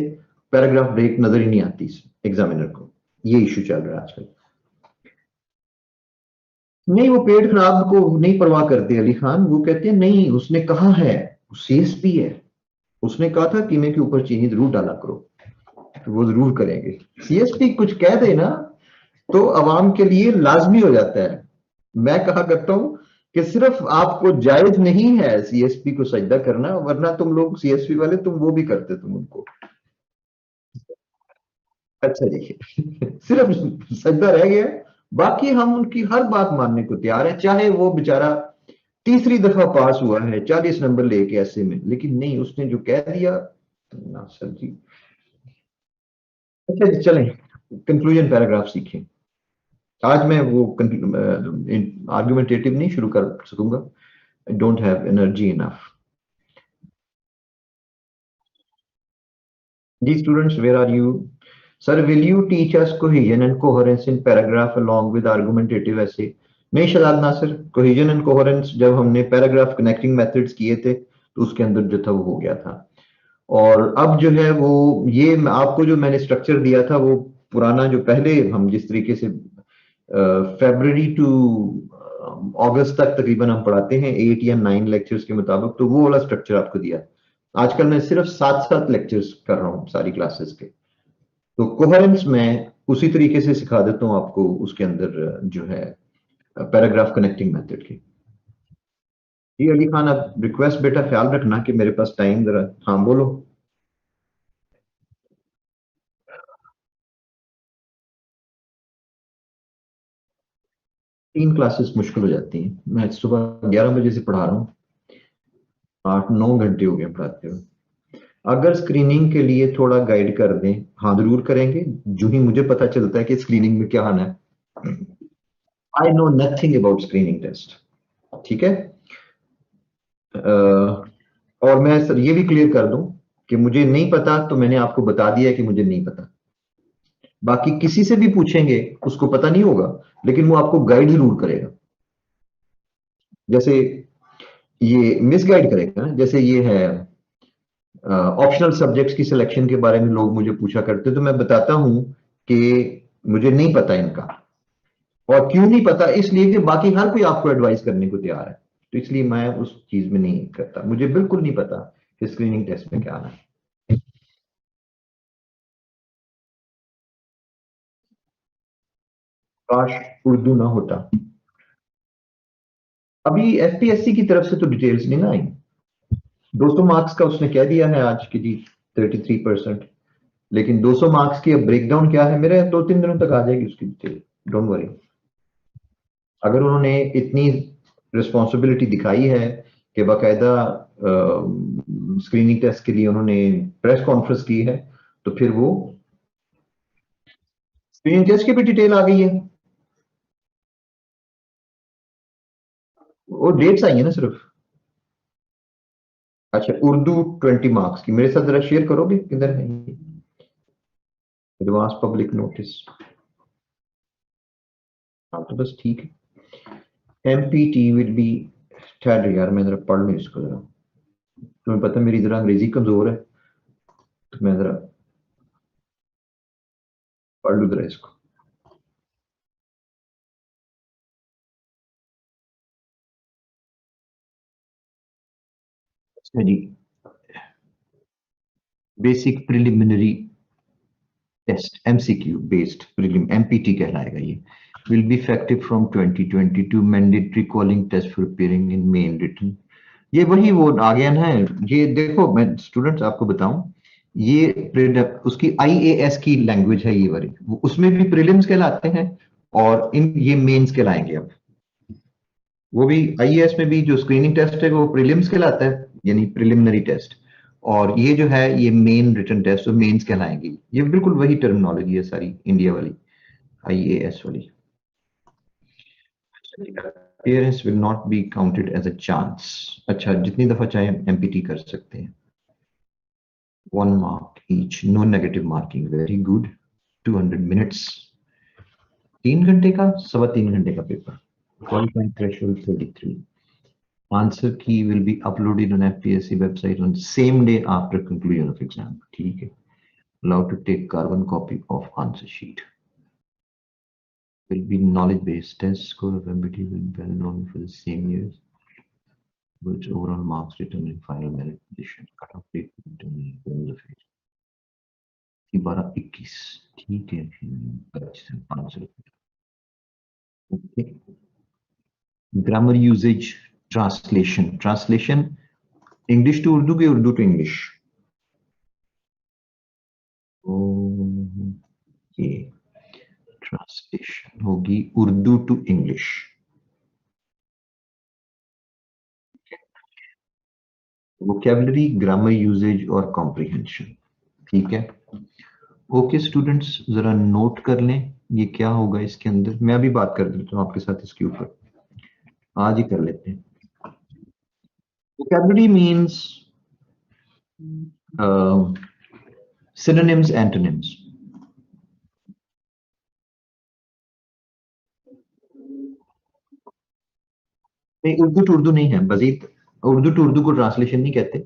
पैराग्राफ ब्रेक नजर ही नहीं आती एग्जामिनर को। ये इशू चल रहा है आजकल। नहीं, वो पेट खराब को नहीं परवाह करते अली खान, वो कहते हैं नहीं उसने कहा है, सीएसपी है, उसने कहा था कीमे के ऊपर चीनी जरूर डाला करो, तो वो जरूर करेंगे। सीएसपी कुछ कह दे ना तो अवाम के लिए लाजमी हो जाता है। मैं कहा करता हूं कि सिर्फ आपको जायज नहीं है सीएसपी को सजदा करना, वरना तुम लोग सीएसपी वाले तुम वो भी करते तुम उनको। अच्छा जी सिर्फ सजदा रह गया, बाकी हम उनकी हर बात मानने को तैयार है, चाहे वो बेचारा तीसरी दफा पास हुआ है 40 नंबर लेके ऐसे में, लेकिन नहीं उसने जो कह दिया ना सर जी। अच्छा जी चलें, कंक्लूजन पैराग्राफ सीखें। आज मैं वो आर्गुमेंटेटिव नहीं शुरू कर सकूंगा, I don't have energy enough. जी students where are you? Sir will you teach us cohesion and coherence in paragraph along with argumentative essay? नहीं Shadab Nasir, cohesion and coherence जब हमने पैराग्राफ कनेक्टिंग मेथड्स किए थे तो उसके अंदर जो था वो हो गया था। और अब जो है वो ये आपको जो मैंने स्ट्रक्चर दिया था वो पुराना, जो पहले हम जिस तरीके से फरवरी टू अगस्त तक तकरीबन हम पढ़ाते हैं 8 या 9 लेक्चर्स के मुताबिक, तो वो वाला स्ट्रक्चर आपको दिया। आजकल मैं सिर्फ 7-7 लेक्चर्स कर रहा हूँ सारी क्लासेस के। तो कोहेरेंस मैं उसी तरीके से सिखा देता हूँ आपको उसके अंदर जो है पैराग्राफ कनेक्टिंग मेथड की। जी अली खान, अब रिक्वेस्ट बेटा ख्याल रखना कि मेरे पास टाइम जरा, हाँ बोलो। 3 क्लासेस मुश्किल हो जाती हैं, मैं सुबह 11 बजे से पढ़ा रहा हूँ, 8-9 घंटे हो गए पढ़ाते हुए। अगर स्क्रीनिंग के लिए थोड़ा गाइड कर दें, हाँ जरूर करेंगे, जो ही मुझे पता चलता है कि स्क्रीनिंग में क्या आना है। I know nothing about screening test, ठीक है। और मैं सर ये भी क्लियर कर दूं कि मुझे नहीं पता, तो मैंने आपको बता दिया है कि मुझे नहीं पता। बाकी किसी से भी पूछेंगे उसको पता नहीं होगा, लेकिन वो आपको गाइड जरूर करेगा। जैसे ये मिस गाइड करेगा ना, जैसे ये है ऑप्शनल सब्जेक्ट्स की सिलेक्शन के बारे में लोग मुझे पूछा करते, तो मैं बताता हूं कि मुझे नहीं पता इनका। और क्यों नहीं पता? इसलिए कि बाकी हर कोई आपको एडवाइस करने को तैयार है, तो इसलिए मैं उस चीज में नहीं करता, मुझे बिल्कुल नहीं पता कि स्क्रीनिंग टेस्ट में क्या आना है। काश उर्दू ना होता। अभी एफपीएससी की तरफ से तो डिटेल्स नहीं ना आई। 200 मार्क्स का उसने कह दिया है आज की जी, 33%। लेकिन 200 मार्क्स की अब ब्रेकडाउन क्या है, मेरे 2-3 दिनों तक आ जाएगी उसकी डिटेल, डोंट वरी। अगर उन्होंने इतनी रिस्पॉन्सिबिलिटी दिखाई है कि बाकायदा स्क्रीनिंग टेस्ट के लिए उन्होंने प्रेस कॉन्फ्रेंस की है, तो फिर वो स्क्रीनिंग टेस्ट की भी डिटेल आ गई है, वो डेट्स आई है ना सिर्फ। अच्छा, उर्दू 20 मार्क्स की मेरे साथ जरा शेयर करोगे, किधर है ये एडवांस पब्लिक नोटिस? हाँ तो बस ठीक है। एमपीटी विल बी, ठहर यार मैं जरा पढ़ लूँ इसको जरा, तुम्हें पता है मेरी जरा अंग्रेजी कमजोर है, तो मैं जरा पढ़ लूँ जरा इसको। अच्छा जी, basic preliminary test MCQ based prelim MPT कहलाएगा ये। Will be effective from 2022, mandatory calling test for appearing in main written. ये वही वो आ गया ना, ये देखो मैं स्टूडेंट्स आपको बताऊं, ये उसकी आईएएस की लैंग्वेज है ये वाली, उसमें भी प्रीलिम्स कहलाते हैं और इन ये मेंस कहलाएंगे अब। वो भी आईएएस में भी जो स्क्रीनिंग टेस्ट है वो प्रीलिम्स कहलाता है, यानी प्रिलिमिनरी टेस्ट, और ये जो है ये मेन रिटन टेस्ट, तो मेंस कहलाएंगे। ये बिल्कुल वही टर्मिनोलॉजी है सारी इंडिया वाली, आईएएस वाली। appearance will not be counted as a chance। अच्छा, जितनी दफा चाहे एमपीटी कर सकते हैं। 1 mark each, no negative marking, very good। 200 minutes, 3 घंटे का, 3.25 घंटे का paper. Qualifying threshold 33। Answer key will be uploaded on FPSC website on same day after conclusion of exam। ठीक है। Allowed to take carbon copy of answer sheet। Will be knowledge based test, score of MBT will be well known for the same years, which overall marks written in final merit position, cut off date determined of it। 12-21, ठीक है। 500। Okay. Grammar usage, translation, translation English to Urdu के Urdu to English. Okay, translation होगी Urdu to English. Vocabulary, grammar usage और comprehension, ठीक है। Okay students, जरा note कर लें ये क्या होगा इसके अंदर। मैं अभी बात कर देता हूँ आपके साथ इसके ऊपर, आज ही कर लेते हैं। Vocabulary means synonyms, antonyms। नहीं, उर्दू टू उर्दू नहीं है मजीद, उर्दू टू उर्दू को ट्रांसलेशन नहीं कहते।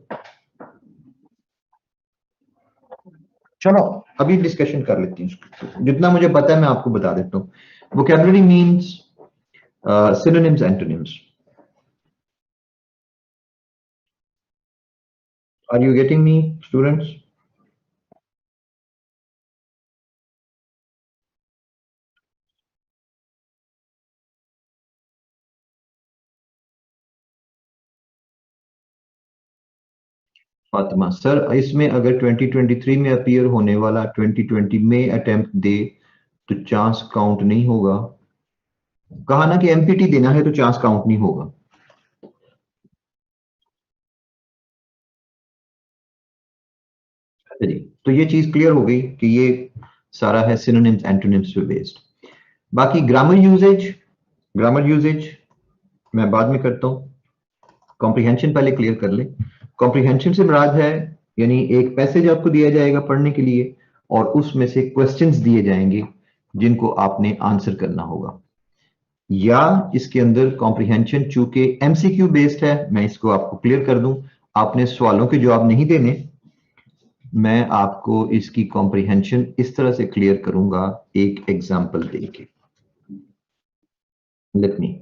चलो अभी डिस्कशन कर लेती हूँ, जितना मुझे पता है मैं आपको बता देता हूँ। Vocabulary means synonyms, antonyms। Are you getting me students? Fatima sir, इसमें अगर 2023 में अपीयर होने वाला 2020 में अटेम्प्ट दे तो चांस काउंट नहीं होगा। कहा ना कि एमपीटी देना है तो चांस काउंट नहीं होगा। जी, तो ये चीज क्लियर हो गई कि ये सारा है सिनोनिम्स एंटोनिम्स पे बेस्ड। बाकी ग्रामर यूजेज, ग्रामर यूजेज मैं बाद में करता हूँ, कॉम्प्रिहेंशन पहले क्लियर कर ले। कॉम्प्रिहेंशन से मुराद है, यानी एक पैसेज आपको दिया जाएगा पढ़ने के लिए और उसमें से क्वेश्चंस दिए जाएंगे जिनको आपने आंसर करना होगा। या इसके अंदर कॉम्प्रिहेंशन चूंकि एमसीक्यू बेस्ड है, मैं इसको आपको क्लियर कर दूं, आपने सवालों के जवाब नहीं देने, मैं आपको इसकी कॉम्प्रिहेंशन इस तरह से क्लियर करूंगा एक एग्जांपल देके। लेट मी,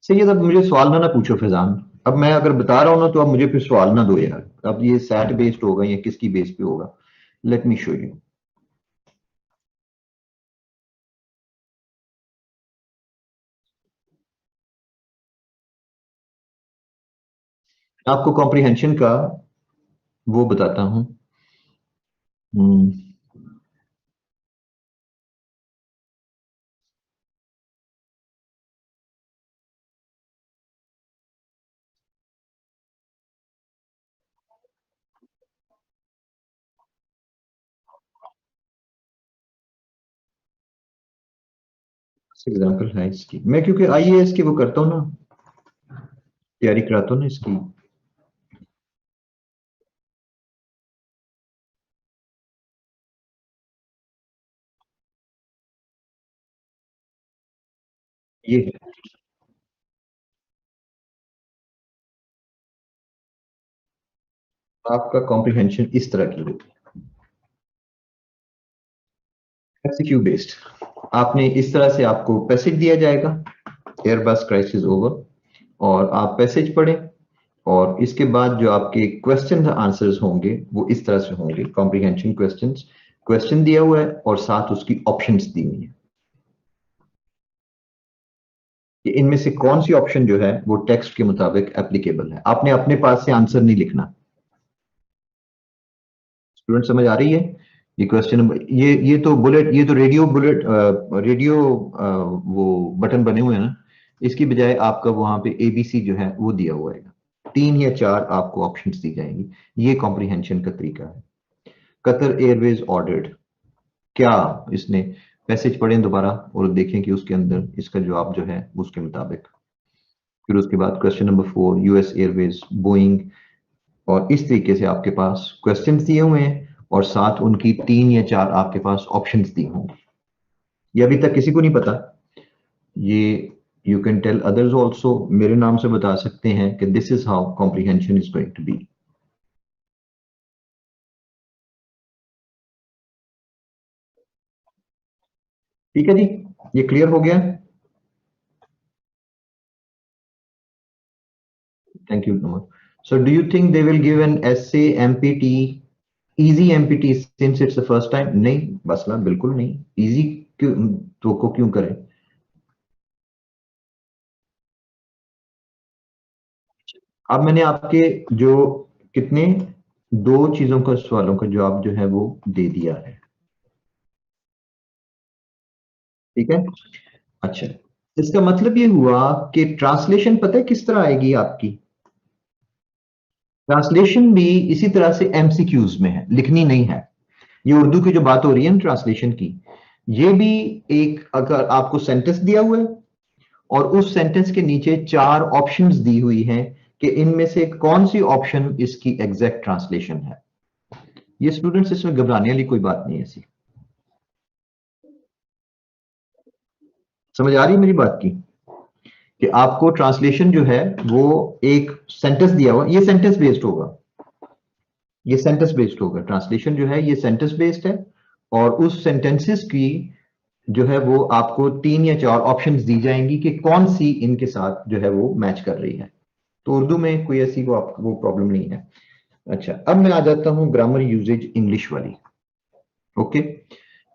सही है, अब मुझे सवाल ना पूछो फैजान। अब मैं अगर बता रहा हूं ना तो अब मुझे फिर सवाल ना दो यार, अब ये सैट बेस्ड होगा या किसकी बेस पे होगा। Let me show you. आपको कॉम्प्रिहेंशन का वो बताता हूं। हम्म, एग्जाम्पल है इसकी, मैं क्योंकि आईएएस की वो करता हूँ ना, तैयारी कराता हूँ ना इसकी। ये है आपका कॉम्प्रिहेंशन, इस तरह की होगी एमसीक्यू बेस्ड। आपने इस तरह से, आपको पैसेज दिया जाएगा, एयरबस क्राइसिस ओवर, और आप पैसेज पढ़ें, और इसके बाद जो आपके क्वेश्चन आंसर्स होंगे वो इस तरह से होंगे, कॉम्प्रिहेंशन क्वेश्चंस, क्वेश्चन दिया हुआ है और साथ उसकी ऑप्शंस दी हुई है कि इनमें से कौन सी ऑप्शन जो है वो टेक्स्ट के मुताबिक एप्लीकेबल है। आपने अपने पास से आंसर नहीं लिखना। स्टूडेंट समझ आ रही है? ये क्वेश्चन नंबर, ये तो बुलेट, ये तो रेडियो बुलेट, रेडियो वो बटन बने हुए हैं ना, इसकी बजाय आपका वहां पे एबीसी जो है वो दिया हुआ है, 3 या 4 आपको ऑप्शंस दी जाएंगी। ये कॉम्प्रिहेंशन का तरीका है। कतर एयरवेज ऑर्डर्ड, क्या इसने, पैसेज पढ़ें दोबारा और देखें कि उसके अंदर इसका जवाब जो है उसके मुताबिक। फिर उसके बाद question number 4, US Airways, Boeing, और इस तरीके से आपके पास क्वेश्चन दिए हुए हैं और साथ उनकी 3 या 4 आपके पास ऑप्शंस दी होंगी। ये अभी तक किसी को नहीं पता, ये you can tell others also, मेरे नाम से बता सकते हैं कि this is how comprehension is going to be. ठीक है जी, ये क्लियर हो गया? Thank you Naman. So do you think they will give an essay MPT, easy MPT, since it's the first time? नहीं बसला, बिल्कुल नहीं। इजी क्यों, तो को क्यों करें? अब मैंने आपके जो कितने, 2 चीजों का, सवालों का जवाब जो है वो दे दिया है। ठीक है, अच्छा, इसका मतलब ये हुआ कि ट्रांसलेशन पता है किस तरह आएगी आपकी? ट्रांसलेशन भी इसी तरह से एमसीक्यूज में है, लिखनी नहीं है। ये उर्दू की जो बात हो रही है ना ट्रांसलेशन की, ये भी एक, अगर आपको सेंटेंस दिया हुआ है और उस सेंटेंस के नीचे 4 ऑप्शंस दी हुई हैं कि इनमें से कौन सी ऑप्शन इसकी एग्जैक्ट ट्रांसलेशन है। ये स्टूडेंट्स, इसमें घबराने वाली कोई बात नहीं है ऐसी। समझ आ रही है मेरी बात की? कि आपको ट्रांसलेशन जो है वो एक सेंटेंस दिया हुआ, ये सेंटेंस बेस्ड होगा, ये सेंटेंस बेस्ड होगा। ट्रांसलेशन जो है ये सेंटेंस बेस्ड है, और उस सेंटेंसेस की जो है वो आपको 3 या 4 ऑप्शंस दी जाएंगी कि कौन सी इनके साथ जो है वो मैच कर रही है। तो उर्दू में कोई ऐसी वो प्रॉब्लम नहीं है। अच्छा, अब मैं आ जाता हूं ग्रामर यूजेज इंग्लिश वाली। ओके,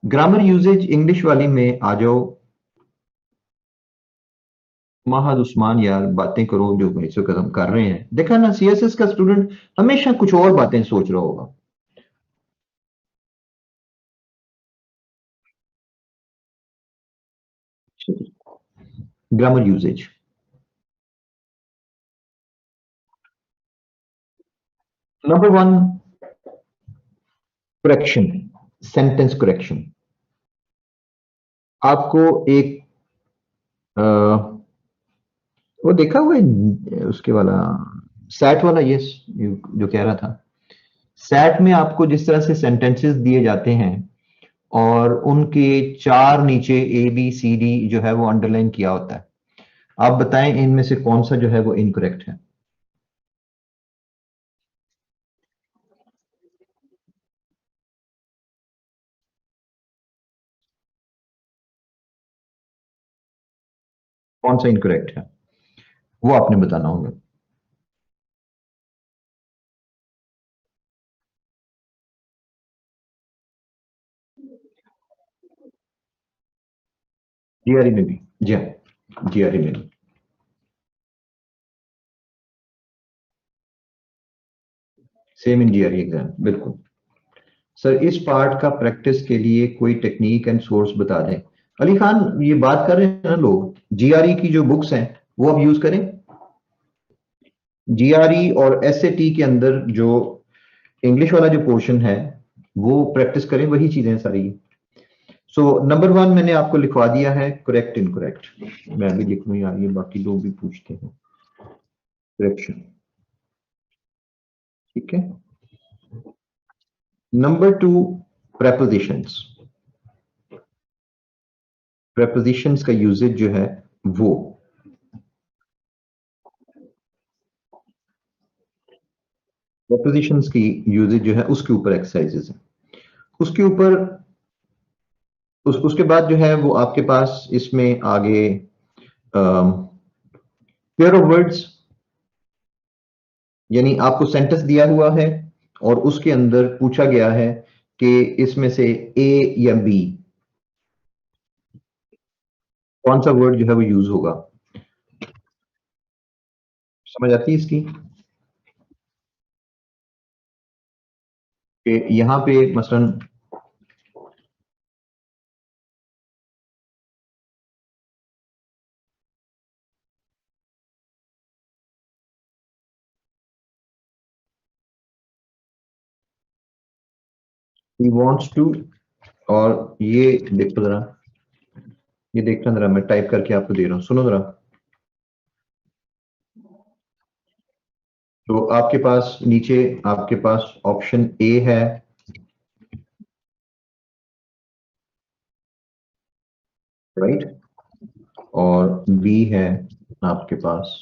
ग्रामर यूजेज इंग्लिश वाली में आ जाओ। महद उस्मान, यार बातें करो जो इस वक्त हम कर रहे हैं। देखा ना, सीएसएस का स्टूडेंट हमेशा कुछ और बातें सोच रहा होगा। Grammar uses, number 1, correction, sentence correction. आपको एक वो देखा हुआ है उसके वाला, सैट वाला, यस, जो कह रहा था, सैट में आपको जिस तरह से सेंटेंसेस दिए जाते हैं और उनके 4 नीचे ए बी सी डी जो है वो अंडरलाइन किया होता है, आप बताएं इनमें से कौन सा जो है वो इनकरेक्ट है? कौन सा इनकरेक्ट है वो आपने बताना होगा। जीआरई में भी, जी हाँ, जीआरई में भी सेम इन जीआरई एग्जाम, बिल्कुल। सर इस पार्ट का प्रैक्टिस के लिए कोई टेक्निक एंड सोर्स बता दें। अली खान, ये बात कर रहे हैं ना लोग, जीआरई की जो बुक्स हैं वो आप यूज करें। जीआरई और एसएटी के अंदर जो इंग्लिश वाला जो पोर्शन है वो प्रैक्टिस करें, वही चीजें सारी। सो नंबर 1 मैंने आपको लिखवा दिया है, करेक्ट इनकरेक्ट। मैं भी लिख लूं यार, ये बाकी लोग भी पूछते हैं। करेक्शन, ठीक है। Number 2, prepositions. प्रेपोजिशंस का यूजेज जो है वो प्रेपोजिशंस की यूजेज जो है उसके ऊपर एक्सरसाइजेस है। उसके ऊपर उसके बाद जो है वो आपके पास इसमें आगे पेयर ऑफ वर्ड्स, यानी आपको सेंटेंस दिया हुआ है और उसके अंदर पूछा गया है कि इसमें से ए या बी कौन सा वर्ड जो है वो यूज होगा। समझ आती है इसकी? कि यहां पे मसलन ही wants टू, और ये देखो जरा, ये देखना जरा, मैं टाइप करके आपको दे रहा हूं, सुनो जरा। तो आपके पास नीचे आपके पास ऑप्शन ए है, राइट, और बी है आपके पास।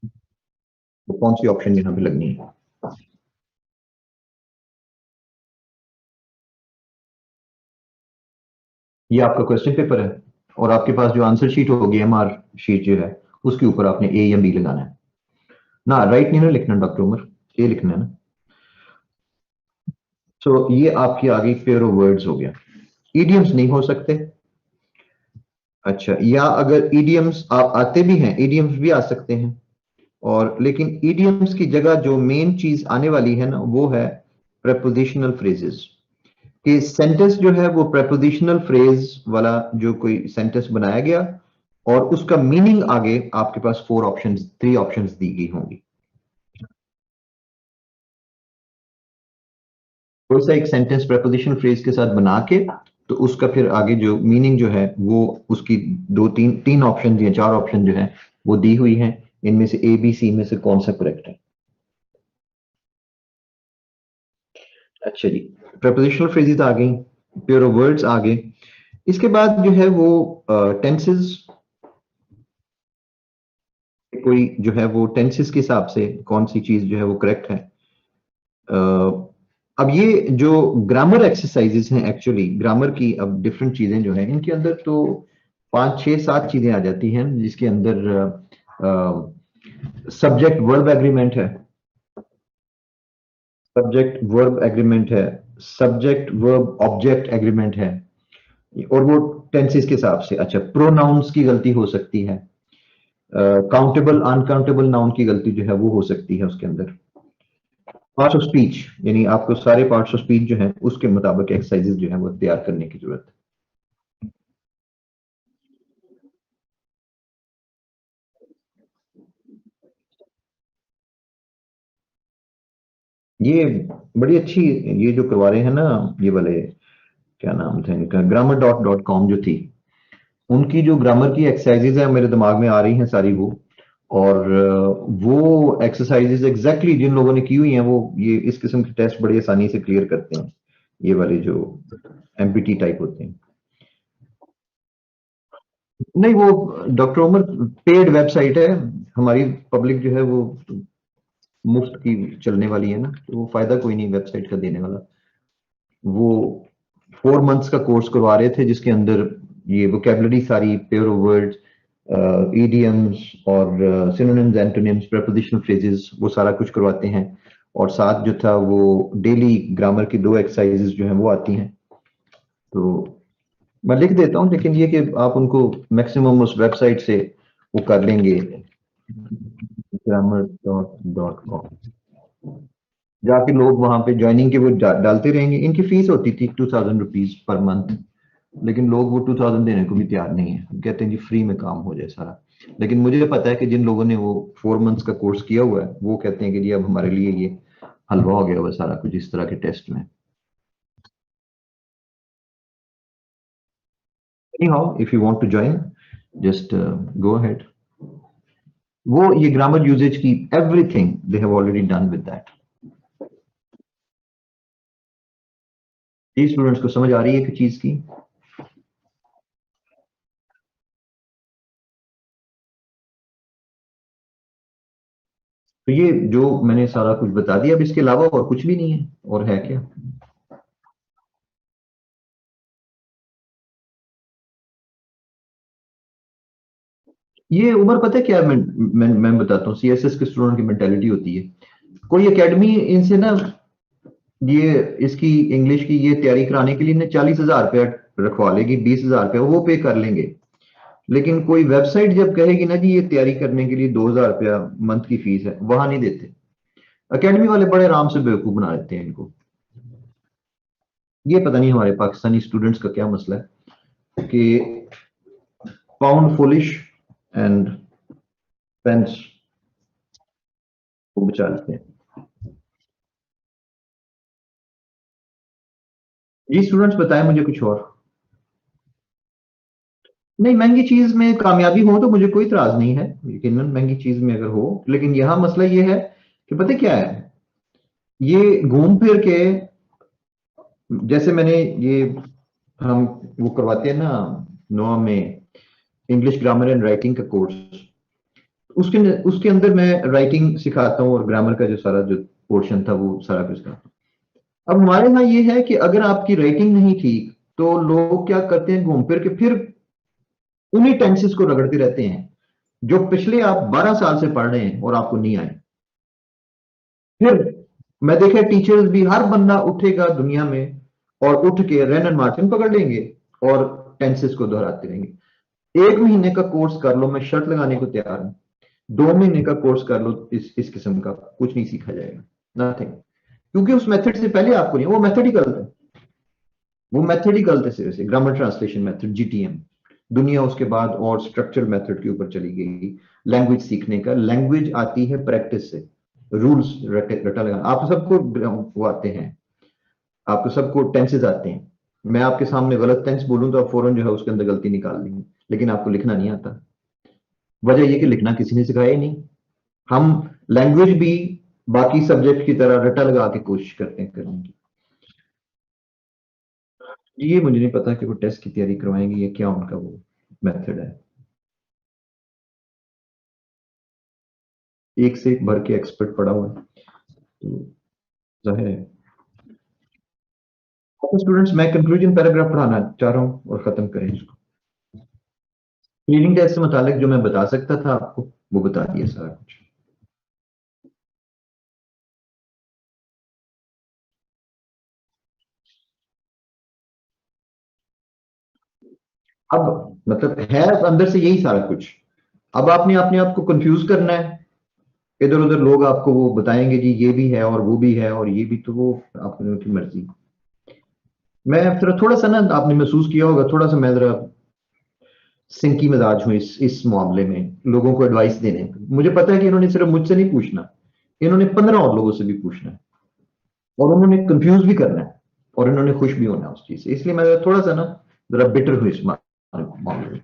तो कौन सी ऑप्शन यहां पे लगनी है? ये आपका क्वेश्चन पेपर है और आपके पास जो आंसर शीट होगी, एमआर शीट जो है, उसके ऊपर आपने ए या बी लगाना है ना। राइट नहीं ना लिखना डॉक्टर उमर, ए लिखना है ना। सो ये आपकी आ गई पेयर ऑफ वर्ड्स हो गया। ईडियम्स नहीं हो सकते। अच्छा, या अगर ईडियम्स आप आते भी हैं, ईडियम्स भी आ सकते हैं, और लेकिन ईडियम्स की जगह जो मेन चीज आने वाली है ना वो है प्रेपोजिशनल फ्रेजेस। कि सेंटेंस जो है वो प्रेपोजिशनल फ्रेज वाला जो कोई सेंटेंस बनाया गया और उसका मीनिंग आगे आपके पास 3 ऑप्शंस दी गई होंगी। कोई सा एक सेंटेंस प्रेपोजिशनल फ्रेज के साथ बना के, तो उसका फिर आगे जो मीनिंग जो है वो उसकी दो तीन तीन ऑप्शन या 4 ऑप्शन जो है वो दी हुई है। इनमें से ए बी सी में से कौन सा करेक्ट है। अच्छा जी, प्रेपोजिशनल फ्रेजेस आ गई, पेयर ऑफ वर्ड्स आ गए। इसके बाद जो है वो टेंसेस, कोई जो है वो टेंसेस के हिसाब से कौन सी चीज जो है वो करेक्ट है। अब ये जो ग्रामर एक्सरसाइजेस हैं, एक्चुअली ग्रामर की अब डिफरेंट चीजें जो हैं इनके अंदर तो 5 6 7 चीजें आ जाती हैं, जिसके अंदर सब्जेक्ट वर्ब एग्रीमेंट है, सब्जेक्ट वर्ब एग्रीमेंट है, सब्जेक्ट वर्ब ऑब्जेक्ट एग्रीमेंट है, और वो टेंसेस के हिसाब से। अच्छा, प्रोनाउंस की गलती हो सकती है, काउंटेबल अनकाउंटेबल नाउन की गलती जो है वो हो सकती है उसके अंदर। पार्ट्स ऑफ स्पीच, यानी आपको सारे पार्ट्स ऑफ स्पीच जो है उसके मुताबिक एक्सरसाइजेस जो है वो तैयार करने की जरूरत है। ये बड़ी अच्छी, ये जो करवा रहे हैं ना, ये वाले क्या नाम था इनका, grammar.com जो थी, उनकी जो ग्रामर की एक्सरसाइजेज है मेरे दिमाग में आ रही हैं सारी वो। और वो एक्सरसाइजेज एग्जैक्टली जिन लोगों ने की हुई हैं वो ये इस किस्म के टेस्ट बड़ी आसानी से क्लियर करते हैं, ये वाले जो एमपीटी टाइप होते हैं। नहीं, वो डॉक्टर उमर पेड वेबसाइट है, हमारी पब्लिक जो है वो मुफ्त की चलने वाली है ना, तो वो फायदा कोई नहीं वेबसाइट का देने वाला। वो 4 मंथ्स का कोर्स करवा रहे थे जिसके अंदर ये वोकेबलरी सारी, पेयर ऑफ वर्ड्स, ईडियम्स और सिनोनिम्स, एंटोनिम्स, प्रेपोजिशनल फ्रेजेस, वो सारा कुछ करवाते हैं। और साथ जो था वो डेली ग्रामर की 2 एक्सरसाइजेस जो हैं वो आती हैं। तो मैं लिख देता हूँ, लेकिन ये कि आप उनको मैक्सिमम उस वेबसाइट से वो कर लेंगे, grammar.com। जाके लोग वहां पे ज्वाइनिंग के वो डालते रहेंगे। इनकी फीस होती थी 2000 रुपीज पर मंथ, लेकिन लोग वो 2000 देने को भी तैयार नहीं है, कहते हैं जी फ्री में काम हो जाए सारा। लेकिन मुझे पता है कि जिन लोगों ने वो 4 मंथ्स का कोर्स किया हुआ है वो कहते हैं कि जी अब हमारे लिए ये हलवा हो गया हुआ सारा कुछ इस तरह के टेस्ट में। Anyhow, if you want to join, just go ahead. वो ये ग्रामर यूजेज की everything they have already done with that. ये स्टूडेंट्स को समझ आ रही है कि चीज की? तो ये जो मैंने सारा कुछ बता दिया, अब इसके अलावा और कुछ भी नहीं है, और है क्या? ये उम्र पता है क्या, मैं बताता हूँ, सीएसएस के स्टूडेंट की मेंटेलिटी होती है, कोई एकेडमी इनसे ना ये इसकी इंग्लिश की ये तैयारी कराने के लिए ना 40,000 रुपया रखवा लेगी, 20,000 रुपया वो पे कर लेंगे। लेकिन कोई वेबसाइट जब कहेगी ना जी ये तैयारी करने के लिए 2,000 रुपया मंथ की फीस है, वहां नहीं देते। एकेडमी वाले बड़े आराम से बेवकूफ बना देते हैं इनको। ये पता नहीं हमारे पाकिस्तानी स्टूडेंट्स का क्या मसला है कि पाउंड फुलिश एंड पेंस को बचा लेते हैं। जी स्टूडेंट्स बताएं मुझे कुछ और। नहीं, महंगी चीज में कामयाबी हो तो मुझे कोई इतराज नहीं है, यकीनन महंगी चीज में अगर हो, लेकिन यहां मसला ये है कि पता क्या है, ये घूम फिर के, जैसे मैंने ये हम वो करवाते हैं ना नोआ में, इंग्लिश ग्रामर एंड राइटिंग का कोर्स, उसके उसके अंदर मैं राइटिंग सिखाता हूँ और ग्रामर का जो सारा जो पोर्शन था वो सारा कुछ था। अब हमारे यहाँ ये है कि अगर आपकी राइटिंग नहीं ठीक तो लोग क्या करते हैं, घूम फिर के फिर उन्हीं टेंसेस को रगड़ते रहते हैं जो पिछले आप 12 साल से पढ़ रहे हैं और आपको नहीं आए। फिर मैं देखा टीचर्स भी, हर बंदा उठेगा दुनिया में और उठ के रैन एंड मार्टिन पकड़ लेंगे और टेंसेस को दोहराते रहेंगे। 1 महीने का कोर्स कर लो, मैं शर्त लगाने को तैयार हूं, 2 महीने का कोर्स कर लो, इस किस्म का कुछ नहीं सीखा जाएगा, नथिंग। क्योंकि उस मेथड से पहले आपको नहीं, वो मेथड ही गलत है, वो मेथड ही गलत है सिरे से, ग्रामर ट्रांसलेशन मेथड जीटीएम। दुनिया उसके बाद और स्ट्रक्चर मेथड के ऊपर चली गई। लैंग्वेज सीखने का, लैंग्वेज आती है प्रैक्टिस से, रूल्स रटा लगा, आप सबको वो आते हैं, आपको सबको टेंसेज आते हैं। मैं आपके सामने गलत टेंस बोलूं तो आप फौरन जो है उसके अंदर गलती निकाल लेंगे, लेकिन आपको लिखना नहीं आता। वजह यह कि लिखना किसी ने सिखाया ही नहीं। हम लैंग्वेज भी बाकी सब्जेक्ट की तरह रटा लगा के कोशिश करते हैं करने की। ये मुझे नहीं पता कि वो टेस्ट की तैयारी करवाएंगे या क्या उनका वो मेथड है। एक से एक भर के एक्सपर्ट पड़ा हुआ है, तो जाहिर है। तो स्टूडेंट्स, मैं कंक्लूजन पैराग्राफ पढ़ाना चाह रहा हूँ और खत्म करें इसको। रीडिंग टेस्ट से मुतालिक जो मैं बता सकता था आपको वो बता दिया सारा कुछ। अब मतलब है अंदर से यही सारा कुछ, अब आपने अपने आप को कंफ्यूज करना है। इधर उधर लोग आपको वो बताएंगे जी ये भी है और वो भी है और ये भी, तो वो अपने की मर्जी। मैं थोड़ा थोड़ा सा ना, आपने महसूस किया होगा थोड़ा सा मैं जरा सिंकी मिजाज हूँ इस मामले में, लोगों को एडवाइस देने में। मुझे पता है कि इन्होंने सिर्फ मुझसे नहीं पूछना, इन्होंने 15 और लोगों से भी पूछना है, और उन्होंने कंफ्यूज भी करना है, और इन्होंने खुश भी होना है उस चीज से। इसलिए मैं थोड़ा सा ना जरा बिटर हूँ इस मामले में।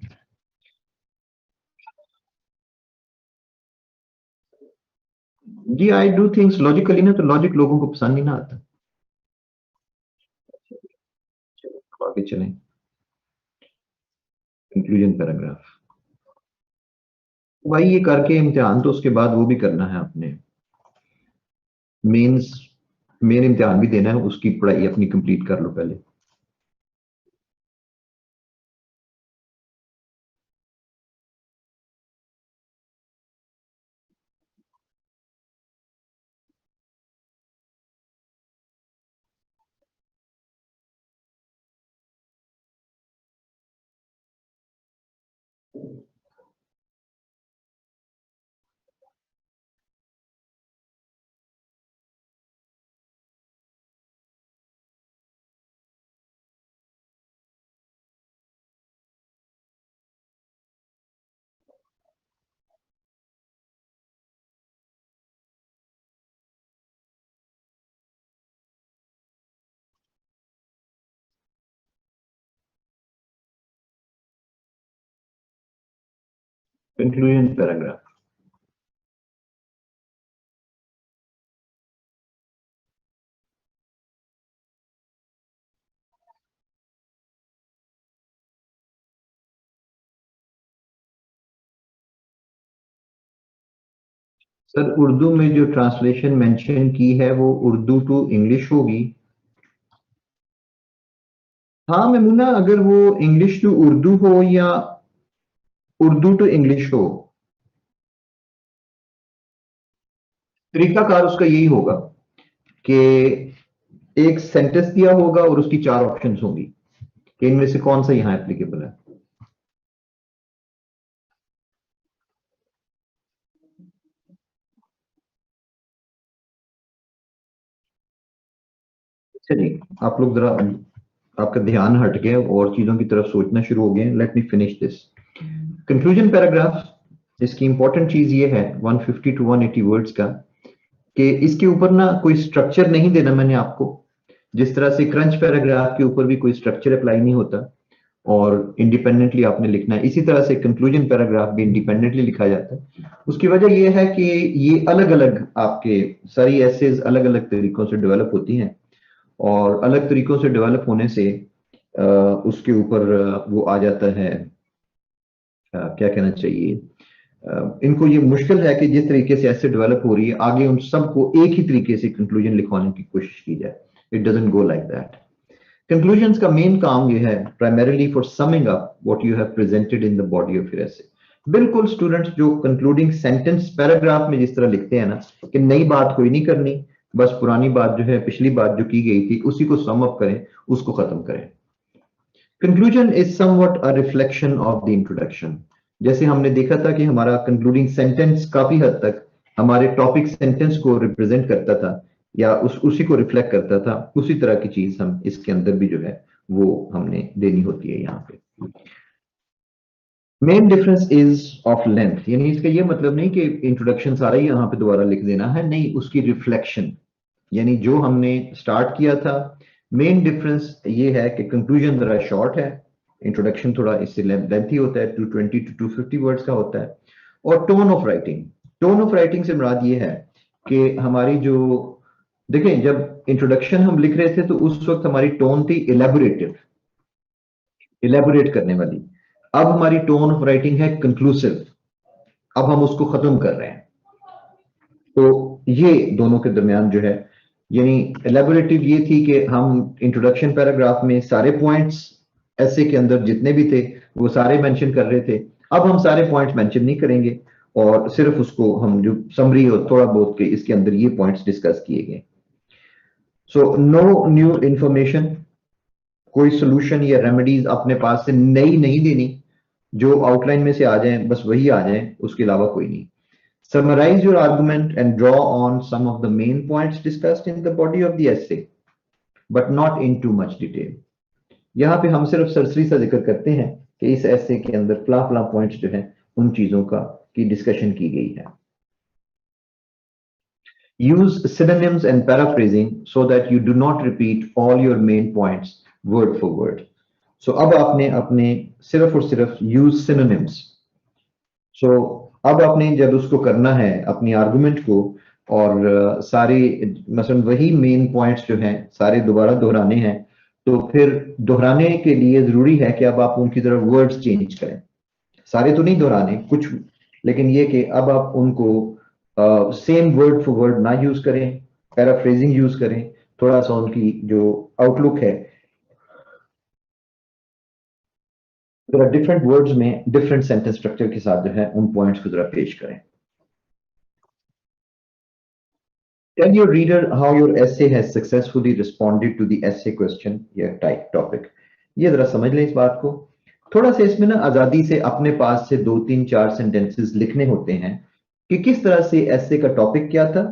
जी आई डू थिंग्स लॉजिकली ना, तो लॉजिक लोगों को पसंद ही ना आता। तो आगे चलें, कंक्लूजन पैराग्राफ। भाई ये करके इम्तिहान तो उसके बाद वो भी करना है आपने, मेंस मेन इम्तिहान भी देना है, उसकी पढ़ाई अपनी कंप्लीट कर लो पहले। Conclusion paragraph. सर उर्दू में जो ट्रांसलेशन मेंशन की है वो उर्दू टू इंग्लिश होगी। हाँ मेमुना, अगर वो इंग्लिश टू उर्दू हो या उर्दू टू इंग्लिश हो, तरीकाकार उसका यही होगा कि एक सेंटेंस दिया होगा और उसकी 4 ऑप्शंस होंगी कि इनमें से कौन सा यहां एप्लीकेबल है। चलिए आप लोग जरा, आपका ध्यान हट गया और चीजों की तरफ सोचना शुरू हो गए। Let me finish this conclusion paragraph. इसकी इंपॉर्टेंट चीज ये है 150 टू 180 वर्ड्स का, कि इसके ऊपर ना कोई स्ट्रक्चर नहीं देना मैंने आपको। जिस तरह से क्रंच पैराग्राफ के ऊपर भी कोई स्ट्रक्चर अप्लाई नहीं होता और इंडिपेंडेंटली आपने लिखना है, इसी तरह से कंक्लूजन पैराग्राफ भी इंडिपेंडेंटली लिखा जाता है। उसकी वजह यह है कि ये अलग अलग आपके सारी एसेज अलग अलग तरीकों से डेवलप होती हैं और अलग तरीकों से डेवलप होने से उसके ऊपर वो आ जाता है, क्या कहना चाहिए, इनको ये मुश्किल है कि जिस तरीके से ऐसे डेवलप हो रही है आगे उन सबको एक ही तरीके से कंक्लूजन लिखवाने की कोशिश की जाए। It doesn't go like that. Conclusions का मेन काम ये है primarily for summing up what you have presented in the body of your एसे। बिल्कुल स्टूडेंट्स जो कंक्लूडिंग सेंटेंस पैराग्राफ में जिस तरह लिखते हैं ना कि नई बात कोई नहीं करनी, बस पुरानी बात जो है, पिछली बात जो की गई थी उसी को सम अप करें, उसको खत्म करें। Conclusion is somewhat a reflection of the introduction. जैसे हमने देखा था कि हमारा कंक्लूडिंग सेंटेंस काफी हद तक हमारे टॉपिक सेंटेंस को रिप्रेजेंट करता था या उसी को रिफ्लेक्ट करता था, उसी तरह की चीज हम इसके अंदर भी जो है वो हमने देनी होती है यहाँ पे। Main difference is of length, यानी इसका ये मतलब नहीं कि इंट्रोडक्शन सारा ही यहाँ पे दोबारा लिख देना है, नहीं, उसकी रिफ्लेक्शन, यानी जो हमने स्टार्ट किया था। मेन डिफरेंस ये है कि कंक्लूजन जरा शॉर्ट है, इंट्रोडक्शन थोड़ा इससे लेंथी होता है, 220 टू 250 वर्ड्स का होता है। और टोन ऑफ राइटिंग से मुराद ये है कि हमारी जो, देखें जब इंट्रोडक्शन हम लिख रहे थे तो उस वक्त हमारी टोन थी इलेबोरेटिव, इलेबोरेट करने वाली। अब हमारी टोन ऑफ राइटिंग है कंक्लूसिव, अब हम उसको खत्म कर रहे हैं। तो ये दोनों के दरमियान जो है, यानी एलेबोरेटिव ये थी कि हम इंट्रोडक्शन पैराग्राफ में सारे पॉइंट्स ऐसे के अंदर जितने भी थे वो सारे मेंशन कर रहे थे। अब हम सारे पॉइंट्स मेंशन नहीं करेंगे और सिर्फ उसको हम जो समरी और थोड़ा बहुत के इसके अंदर ये पॉइंट्स डिस्कस किए गए। सो नो न्यू इंफॉर्मेशन, कोई सोल्यूशन या रेमेडीज अपने पास से नई नहीं देनी, जो आउटलाइन में से आ जाएं बस वही आ जाएं, उसके अलावा कोई नहीं। Summarize your argument and draw on some of the main points discussed in the body of the essay, but not in too much detail. यहाँ पे हम सिर्फ सरसरी सा जिक्र करते हैं कि इस essay के अंदर फला फला पॉइंट्स जो हैं उन चीजों का की डिस्कशन की गई है। Use synonyms and paraphrasing so that you do not repeat all your main points word for word. So अब आपने अपने सिर्फ और सिर्फ use synonyms. So अब आपने जब उसको करना है अपनी आर्गुमेंट को, और सारे मसलन वही मेन पॉइंट्स जो हैं सारे दोबारा दोहराने हैं, तो फिर दोहराने के लिए जरूरी है कि अब आप उनकी तरफ वर्ड्स चेंज करें। सारे तो नहीं दोहराने कुछ, लेकिन ये कि अब आप उनको सेम वर्ड फॉर वर्ड ना यूज करें, पैराफ्रेजिंग यूज करें, थोड़ा सा उनकी जो आउटलुक है जरा डिफरेंट वर्ड्स में डिफरेंट सेंटेंस स्ट्रक्चर के साथ जो है उन पॉइंट्स को जरा पेश करें। Tell your reader how your essay has successfully responded to the essay question या type topic। ये जरा समझ लें इस बात को। थोड़ा सा इसमें ना आजादी से अपने पास से 2 3 4 सेंटेंसेस लिखने होते हैं कि किस तरह से essay का टॉपिक क्या था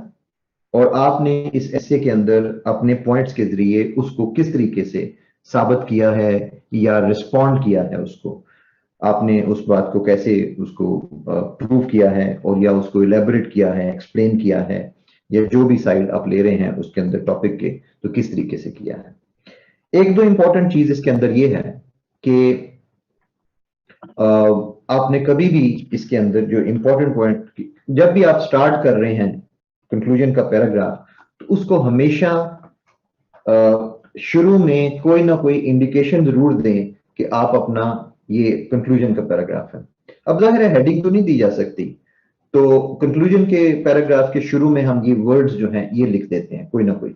और आपने इस essay के अंदर अपने पॉइंट्स के जरिए उसको किस तरीके से साबित किया है या रिस्पॉन्ड किया है, उसको आपने उस बात को कैसे उसको प्रूव किया है और या उसको इलेबोरेट किया है, एक्सप्लेन किया है, या जो भी साइड आप ले रहे हैं उसके अंदर टॉपिक के, तो किस तरीके से किया है। एक दो इंपॉर्टेंट चीज इसके अंदर ये है कि आपने कभी भी इसके अंदर जो इंपॉर्टेंट पॉइंट, जब भी आप स्टार्ट कर रहे हैं कंक्लूजन का पैराग्राफ, तो उसको हमेशा शुरू में कोई ना कोई इंडिकेशन जरूर दें कि आप अपना ये कंक्लूजन का पैराग्राफ है। अब जाहिर है हेडिंग तो नहीं दी जा सकती, तो कंक्लूजन के पैराग्राफ के शुरू में हम ये वर्ड्स जो हैं ये लिख देते हैं कोई ना कोई।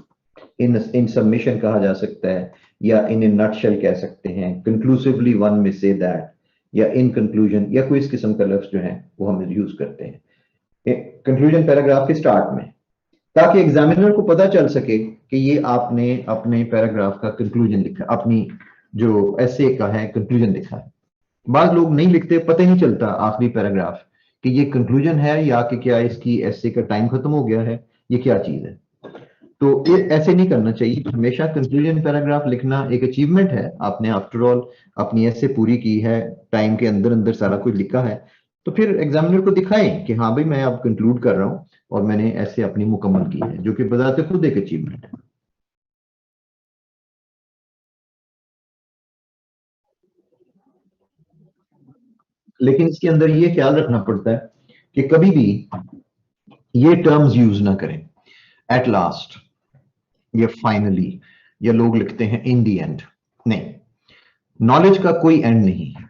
इन सबमिशन कहा जा सकता है, या इन ए नटशेल कह सकते हैं, कंक्लूसिवली वन में से दैट, या इन कंक्लूजन, या कोई इस किस्म का लफ्ज जो है वो हम यूज करते हैं कंक्लूजन पैराग्राफ के स्टार्ट में, ताकि एग्जामिनर को पता चल सके कि ये आपने अपने पैराग्राफ का कंक्लूजन लिखा, अपनी जो ऐसे का है कंक्लूजन लिखा है। बाद लोग नहीं लिखते, पता ही नहीं चलता आखिरी पैराग्राफ कि ये कंक्लूजन है या कि क्या इसकी ऐसे का टाइम खत्म हो गया है, ये क्या चीज है। तो ये ऐसे नहीं करना चाहिए। हमेशा कंक्लूजन पैराग्राफ लिखना एक अचीवमेंट है, आपने आफ्टर ऑल अपनी ऐसे पूरी की है, टाइम के अंदर अंदर सारा कुछ लिखा है, तो फिर एग्जामिनर को दिखाएं कि हाँ भाई मैं अब कंक्लूड कर रहा हूं और मैंने ऐसे अपनी मुकम्मल की है, जो कि बजाते खुद एक अचीवमेंट है। लेकिन इसके अंदर ये ख्याल रखना पड़ता है कि कभी भी ये टर्म्स यूज ना करें, एट लास्ट या फाइनली, या लोग लिखते हैं इन दी एंड। नहीं, नॉलेज का कोई एंड नहीं है।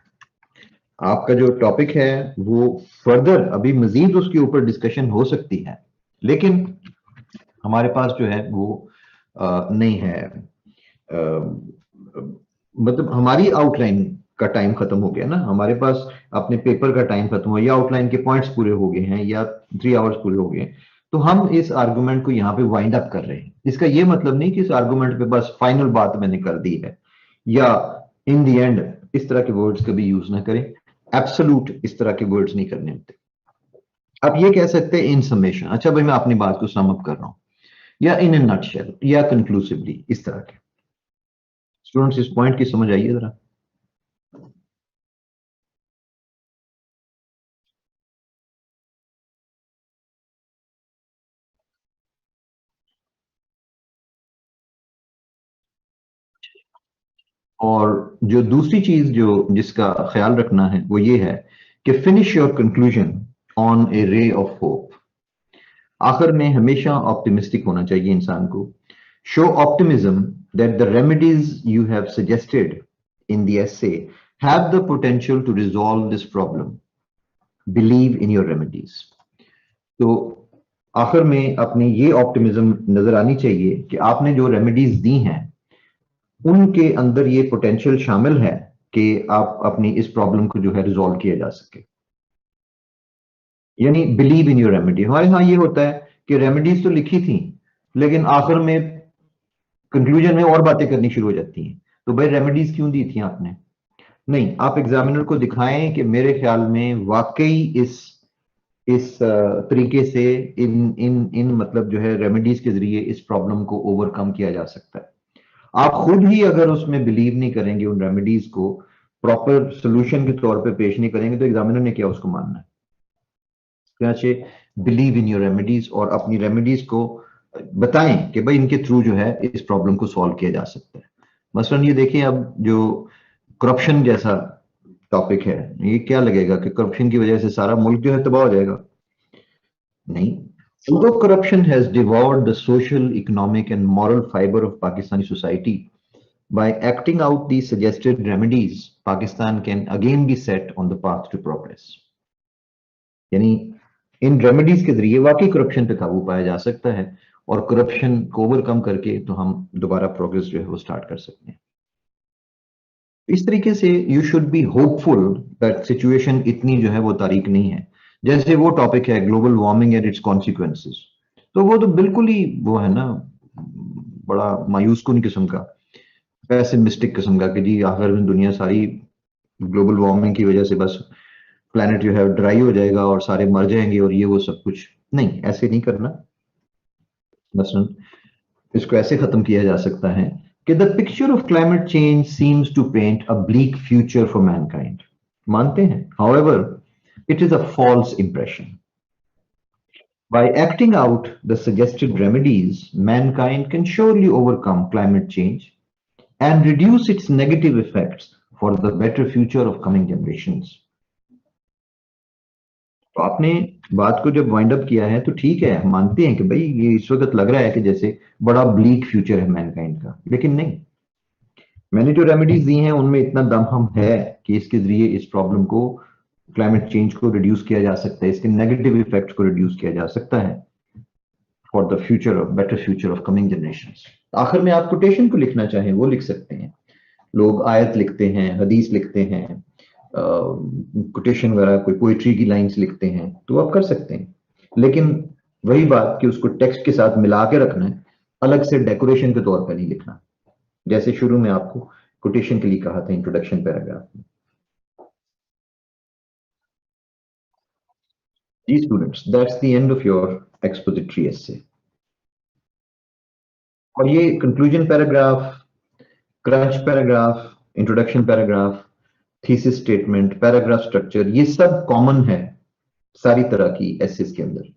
आपका जो टॉपिक है वो फर्दर अभी मजीद उसके ऊपर डिस्कशन हो सकती है, लेकिन हमारे पास जो है वो नहीं है, मतलब हमारी आउटलाइन का टाइम खत्म हो गया ना, हमारे पास अपने पेपर का टाइम खत्म हो, या आउटलाइन के पॉइंट्स पूरे हो गए हैं, या 3 आवर्स पूरे हो गए, तो हम इस आर्गुमेंट को यहाँ पे वाइंड अप कर रहे हैं। इसका ये मतलब नहीं कि इस आर्गुमेंट पे बस फाइनल बात मैंने कर दी है, या इन द एंड, इस तरह के वर्ड्स कभी यूज ना करें। एब्सोल्यूट इस तरह के वर्ड्स नहीं करने होते। आप ये कह सकते हैं इन समेशन, अच्छा भाई मैं अपनी बात को सम अप कर रहा हूं, या इन ए नटशेल, या कंक्लूसिवली, इस तरह के। स्टूडेंट्स इस पॉइंट की समझ आइए जरा। और जो दूसरी चीज जो जिसका ख्याल रखना है वो ये है कि finish your conclusion on A ray of hope. आखिर में हमेशा ऑप्टिमिस्टिक होना चाहिए इंसान को। Show optimism that the remedies you have suggested in the essay have the potential to resolve this problem. Believe in your remedies. तो आखिर में अपनी ये ऑप्टिमिज्म नजर आनी चाहिए कि आपने जो रेमेडीज दी हैं उनके अंदर ये पोटेंशियल शामिल है कि आप अपनी इस प्रॉब्लम को जो है रिजॉल्व किया जा सके। यानी बिलीव इन योर रेमेडी। हमारे यहाँ ये होता है कि रेमेडीज तो लिखी थी, लेकिन आखिर में कंक्लूजन में और बातें करनी शुरू हो जाती हैं, तो भाई रेमेडीज क्यों दी थी आपने? नहीं, आप एग्जामिनर को दिखाएं कि मेरे ख्याल में वाकई इस तरीके से इन इन इन मतलब जो है रेमेडीज के जरिए इस प्रॉब्लम को ओवरकम किया जा सकता है। आप खुद ही अगर उसमें बिलीव नहीं करेंगे, उन रेमेडीज को प्रॉपर सोल्यूशन के तौर पे पेश नहीं करेंगे, तो एग्जामिनर ने क्या उसको मानना है? क्या चाहिए? बिलीव इन योर रेमेडीज, और अपनी रेमेडीज को बताएं कि भाई इनके थ्रू जो है इस प्रॉब्लम को सॉल्व किया जा सकता है। मसलन ये देखिए, अब जो करप्शन जैसा टॉपिक है, ये क्या लगेगा कि करप्शन की वजह से सारा मुल्क जो है तबाह हो जाएगा? नहीं। Although corruption has devoured the social, economic, and moral fiber of Pakistani society, by acting out these suggested remedies, Pakistan can again be set on the path to progress. यानी इन रेमेडीज के जरिए वाकई करप्शन पे काबू पाया जा सकता है, और करप्शन को ओवरकम करके तो हम दोबारा प्रोग्रेस जो है वो स्टार्ट कर सकते हैं। इस तरीके से you should be hopeful that situation इतनी जो है वो तारीक नहीं है। जैसे वो टॉपिक है global warming and it's consequences, तो वो तो बिल्कुल ही वो है ना, बड़ा मायूस कुन किस्म का, पैसिमिस्टिक किस्म का कि जी आखिर में दुनिया सारी ग्लोबल वार्मिंग की वजह से बस प्लैनेट जो है ड्राई हो जाएगा और सारे मर जाएंगे और ये वो सब कुछ। नहीं, ऐसे नहीं करना। मसलन इसको ऐसे खत्म किया जा सकता है कि the picture of climate change seems to paint a bleak future for mankind. मानते हैं, however it is a false impression. By acting out the suggested remedies, mankind can surely overcome climate change and reduce its negative effects for the better future of coming generations. तो आपने बात को जब wind up किया है तो ठीक है, हम मानते हैं कि भाई ये इस वक्त लग रहा है कि जैसे बड़ा ब्लीक फ्यूचर है मैनकाइंड का, लेकिन नहीं, मैंने जो रेमेडीज दी हैं उनमें इतना दम हम है कि इसके जरिए इस प्रॉब्लम को, क्लाइमेट चेंज को रिड्यूस किया जा सकता है, इसके नेगेटिव इफेक्ट्स को रिड्यूस किया जा सकता है for the future of better future of coming generation. आखिर में आप कोटेशन को लिखना चाहें वो लिख सकते हैं, लोग आयत लिखते हैं, हदीस लिखते हैं, कोटेशन वगैरह कोई पोइट्री की लाइंस लिखते हैं, तो आप कर सकते हैं, लेकिन वही बात कि उसको टेक्स्ट के साथ मिला के रखना है, अलग से डेकोरेशन के तौर पर नहीं लिखना, जैसे शुरू में आपको कोटेशन के लिए कहा था इंट्रोडक्शन पैराग्राफ में। जी students, that's the end of your expository essay. और ये conclusion paragraph, crunch paragraph, introduction paragraph, thesis statement, paragraph structure, ये सब कॉमन है सारी तरह की एसेस के अंदर।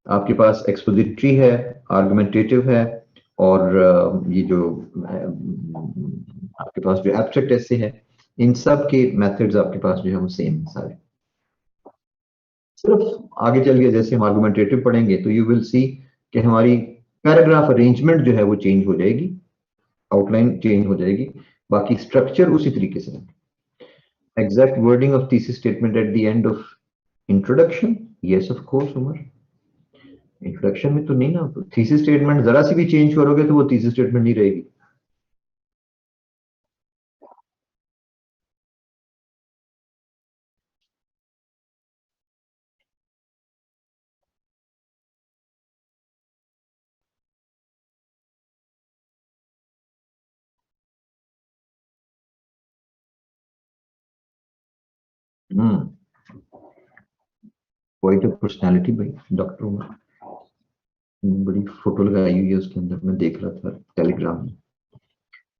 आपके पास एक्सपोजिटरी है, आर्गुमेंटेटिव है, और ये जो आपके पास जो एब्स्ट्रैक्ट एसे है, इन सब के मेथड्स आपके पास जो है वो सेम सारे। सिर्फ आगे चल के जैसे हम आर्गुमेंटेटिव पढ़ेंगे तो यू विल सी कि हमारी पैराग्राफ अरेंजमेंट जो है वो चेंज हो जाएगी, आउटलाइन चेंज हो जाएगी, बाकी स्ट्रक्चर उसी तरीके से। Exact wording of thesis statement at the end of introduction, yes of course Umar, introduction में तो नहीं ना, थीसिस स्टेटमेंट जरा सी भी चेंज करोगे तो वो थीसिस स्टेटमेंट नहीं रहेगी। हम्म, कोई तो पर्सनालिटी भाई डॉक्टर उमर, बड़ी फोटो लगाई हुई है उसके अंदर, मैं देख रहा था टेलीग्राम में।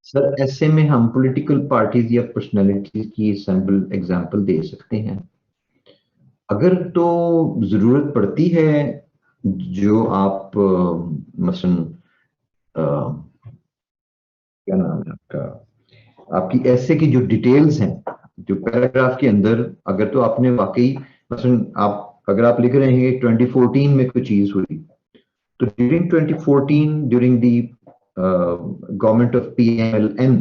सर ऐसे में हम पॉलिटिकल पार्टीज या पर्सनालिटीज की सैंपल एग्जांपल दे सकते हैं अगर तो जरूरत पड़ती है, जो आप मसलन क्या नाम है आपका, आपकी ऐसे की जो डिटेल्स हैं जो पैराग्राफ के अंदर, अगर तो आपने वाकई मसलन आप अगर आप लिख रहे हैं 2014 में कोई चीज हुई, तो during 2014 during the government of PMLN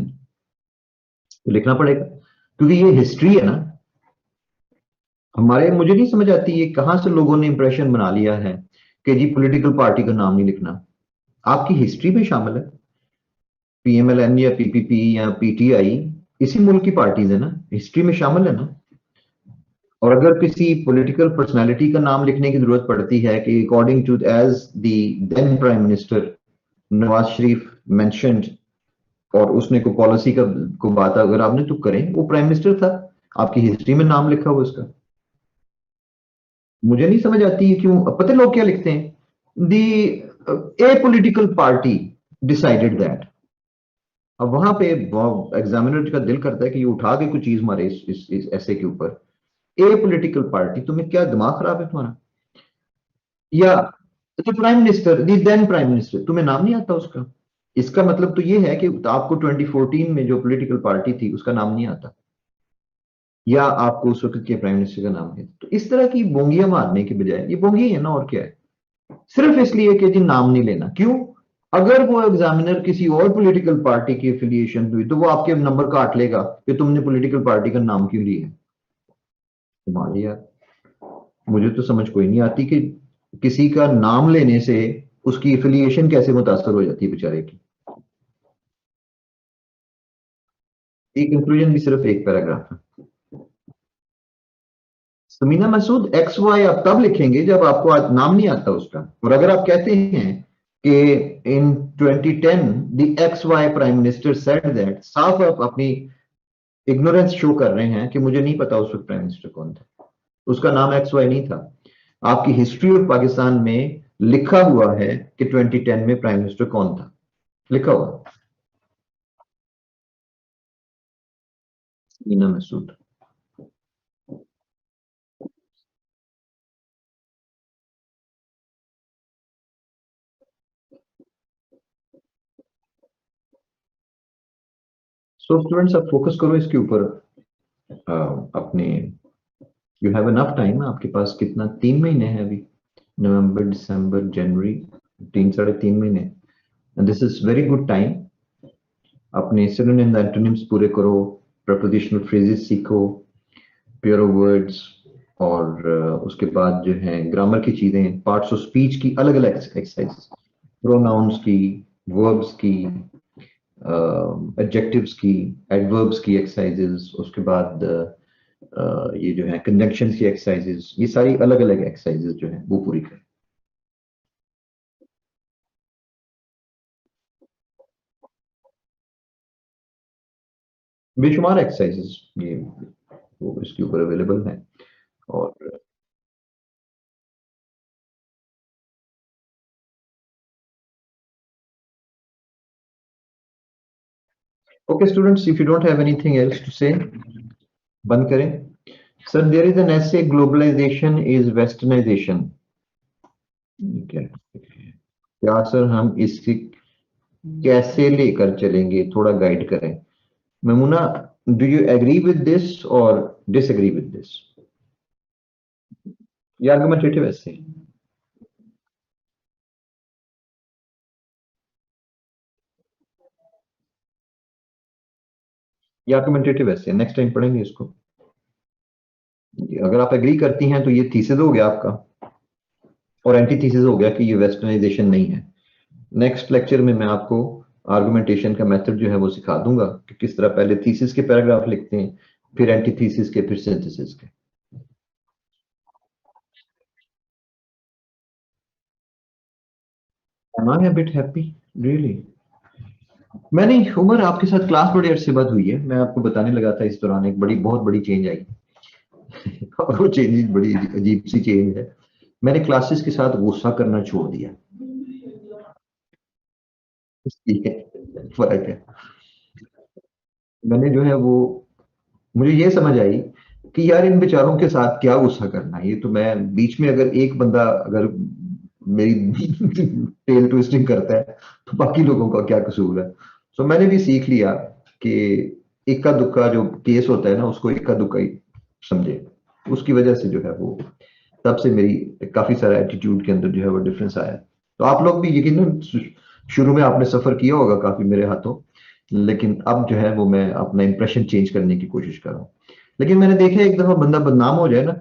तो लिखना पड़ेगा, क्योंकि ये हिस्ट्री है ना हमारे। मुझे नहीं समझ आती ये कहां से लोगों ने इंप्रेशन बना लिया है कि जी पॉलिटिकल पार्टी का नाम नहीं लिखना, आपकी हिस्ट्री में शामिल है। PMLN या PPP या PTI इसी मुल्क की पार्टीज है ना, हिस्ट्री में शामिल है ना। और अगर किसी पॉलिटिकल पर्सनालिटी का नाम लिखने की जरूरत पड़ती है कि according to as the then prime minister Nawaz Sharif mentioned, और उसने को पॉलिसी का को बात अगर आपने तो करें, वो प्राइम मिनिस्टर था, आपकी हिस्ट्री में नाम लिखा हुआ उसका। मुझे नहीं समझ आती है क्यों, अब पता है लोग क्या लिखते हैं, दी ए पॉलिटिकल पार्टी डिसाइडेड दैट। अब वहां पे एग्जामिनर का दिल करता है कि ये उठा के कुछ चीज मारे इस ऐसे के ऊपर, ए पॉलिटिकल पार्टी, तुम्हें क्या दिमाग खराब है तुम्हारा? या तो प्राइम मिनिस्टर, दी देन प्राइम मिनिस्टर, तुम्हें नाम नहीं आता उसका, इसका मतलब तो ये है कि आपको 2014 में जो पॉलिटिकल पार्टी थी उसका नाम नहीं आता, या आपको उस वक्त के प्राइम मिनिस्टर का नाम है। तो इस तरह की बोंगियां मारने के बजाय, ये बोंगी है ना और क्या है, सिर्फ इसलिए कि जी नाम नहीं लेना, क्यों? अगर वो एग्जामिनर किसी और पॉलिटिकल पार्टी की एफिलिएशन हुई तो वो आपके नंबर काट लेगा कि तुमने पॉलिटिकल पार्टी का नाम क्यों लिया। तुम्हारी यार, मुझे तो समझ कोई नहीं आती कि किसी का नाम लेने से उसकी एफिलिएशन कैसे मुतासर हो जाती है बेचारे की। एक कंक्लूजन भी सिर्फ एक पैराग्राफ है। समीना मसूद XY आप तब लिखेंगे जब आपको नाम नहीं आता उसका, और अगर आप कहते हैं कि इन 2010 the XY prime minister said that, साफ आप अपनी इग्नोरेंस शो कर रहे हैं कि मुझे नहीं पता उस वक्त प्राइम मिनिस्टर कौन था, उसका नाम XY नहीं था। आपकी हिस्ट्री ऑफ पाकिस्तान में लिखा हुआ है कि 2010 में प्राइम मिनिस्टर कौन था, लिखा हुआ। समीना मसूद, सो स्टूडेंट्स आप फोकस करो इसके ऊपर, अपने यू हैव एनफ टाइम, आपके पास कितना 3 महीने है अभी, नवंबर दिसंबर जनवरी, 3 साढ़े 3 महीने, and this is very good time. अपने सिनोनिम्स एंटोनिम्स पूरे करो, प्रपोजिशनल फ्रेजेस सीखो, पेयर ऑफ वर्ड्स, और उसके बाद जो है ग्रामर की चीजें, पार्ट्स ऑफ स्पीच की अलग अलग एक्सरसाइज, प्रोनाउंस की, वर्ब्स की, एडजेक्टिव्स की, एडवर्ब्स की एक्सरसाइजेस, उसके बाद ये जो है कंजंक्शन की एक्सरसाइजेस, ये सारी अलग अलग एक्सरसाइजेस जो है वो पूरी करें। बेशुमार एक्सरसाइजेस ये वो इसके ऊपर अवेलेबल हैं। और okay students, if you don't have anything else to say, बंद करें। Sir, there is an essay, globalisation is westernisation, क्या क्या सर, हम इससे कैसे लेकर चलेंगे, थोड़ा गाइड करें। Maimuna, do you agree with this और डिसएग्री विद दिस? ये आर्गुमेंटेटिव ऐसे, ये आर्गुमेंटेटिव ऐसे, नेक्स्ट टाइम पढ़ेंगे इसको। अगर आप एग्री करती हैं तो ये थीसिस हो गया आपका, और एंटी थीसिस हो गया कि ये वेस्टर्नाइजेशन नहीं है। नेक्स्ट लेक्चर में मैं आपको आर्गुमेंटेशन का मेथड जो है वो सिखा दूंगा कि किस तरह पहले थीसिस के पैराग्राफ लिखते हैं, फिर एंटी थीसिस के, फिर सिंथेसिस के। Am I a bit happy? Really? मैंने उमर आपके साथ क्लास बड़े अरसे बाद हुई है, मैं आपको बताने लगा था इस दौरान एक बहुत बड़ी चेंज आई। और वो चेंज बड़ी अजीब सी चेंज है। मैंने क्लासेस के साथ गुस्सा करना छोड़ दिया। ये फर्क है। मैंने जो है वो, मुझे ये समझ आई कि यार इन बेचारों के साथ क्या गुस्सा करना है, ये तो मैं बीच में अगर एक बंदा अगर मेरी टेल ट्विस्टिंग करता है तो बाकी लोगों का क्या कसूर है। सो मैंने भी सीख लिया कि इक्का दुक्का जो केस होता है ना, उसको इक्का दुक्का ही समझे। उसकी वजह से जो है वो, तब से मेरी काफी सारा एटीट्यूड के अंदर जो है वो डिफरेंस आया। तो आप लोग भी यकीन, शुरू में आपने सफर किया होगा काफी मेरे हाथों, लेकिन अब जो है वो मैं अपना इंप्रेशन चेंज करने की कोशिश कर रहा हूँ। लेकिन मैंने देखा है, एक दफा बंदा बदनाम हो जाए ना,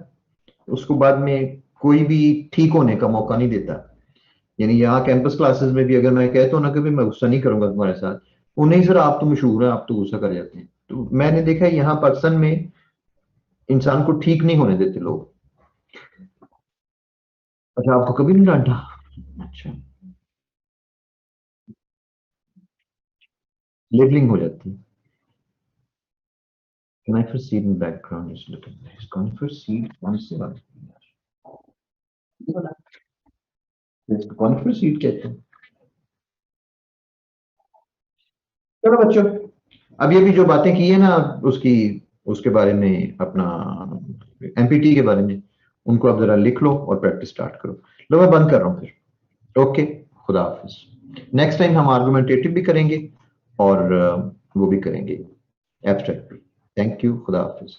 उसको बाद में कोई भी ठीक होने का मौका नहीं देता। यानी यहाँ कैंपस क्लासेस में भी अगर मैं कहता हूँ ना कि भाई मैं गुस्सा नहीं करूंगा तुम्हारे साथ, वो नहीं सर आप तो मशहूर हैं, आप तो गुस्सा कर जाते हैं। तो मैंने देखा है यहाँ पाकिस्तान में इंसान को ठीक नहीं होने देते लोग। अच्छा, आपको कभी नहीं डांटा? अच्छा, लेबलिंग हो जाती है। Conifer seed in background is looking nice. Conifer seed कौन सी बात है? Conifer seed कहते हैं। चलो बच्चों, अब ये भी जो बातें की है ना उसकी, उसके बारे में, अपना एमपीटी के बारे में, उनको आप जरा लिख लो और प्रैक्टिस स्टार्ट करो। लो मैं बंद कर रहा हूँ फिर। ओके, खुदा हाफिज। नेक्स्ट टाइम हम आर्गुमेंटेटिव भी करेंगे और वो भी करेंगे एब्स्ट्रैक्ट भी। थैंक यू, खुदा हाफिज।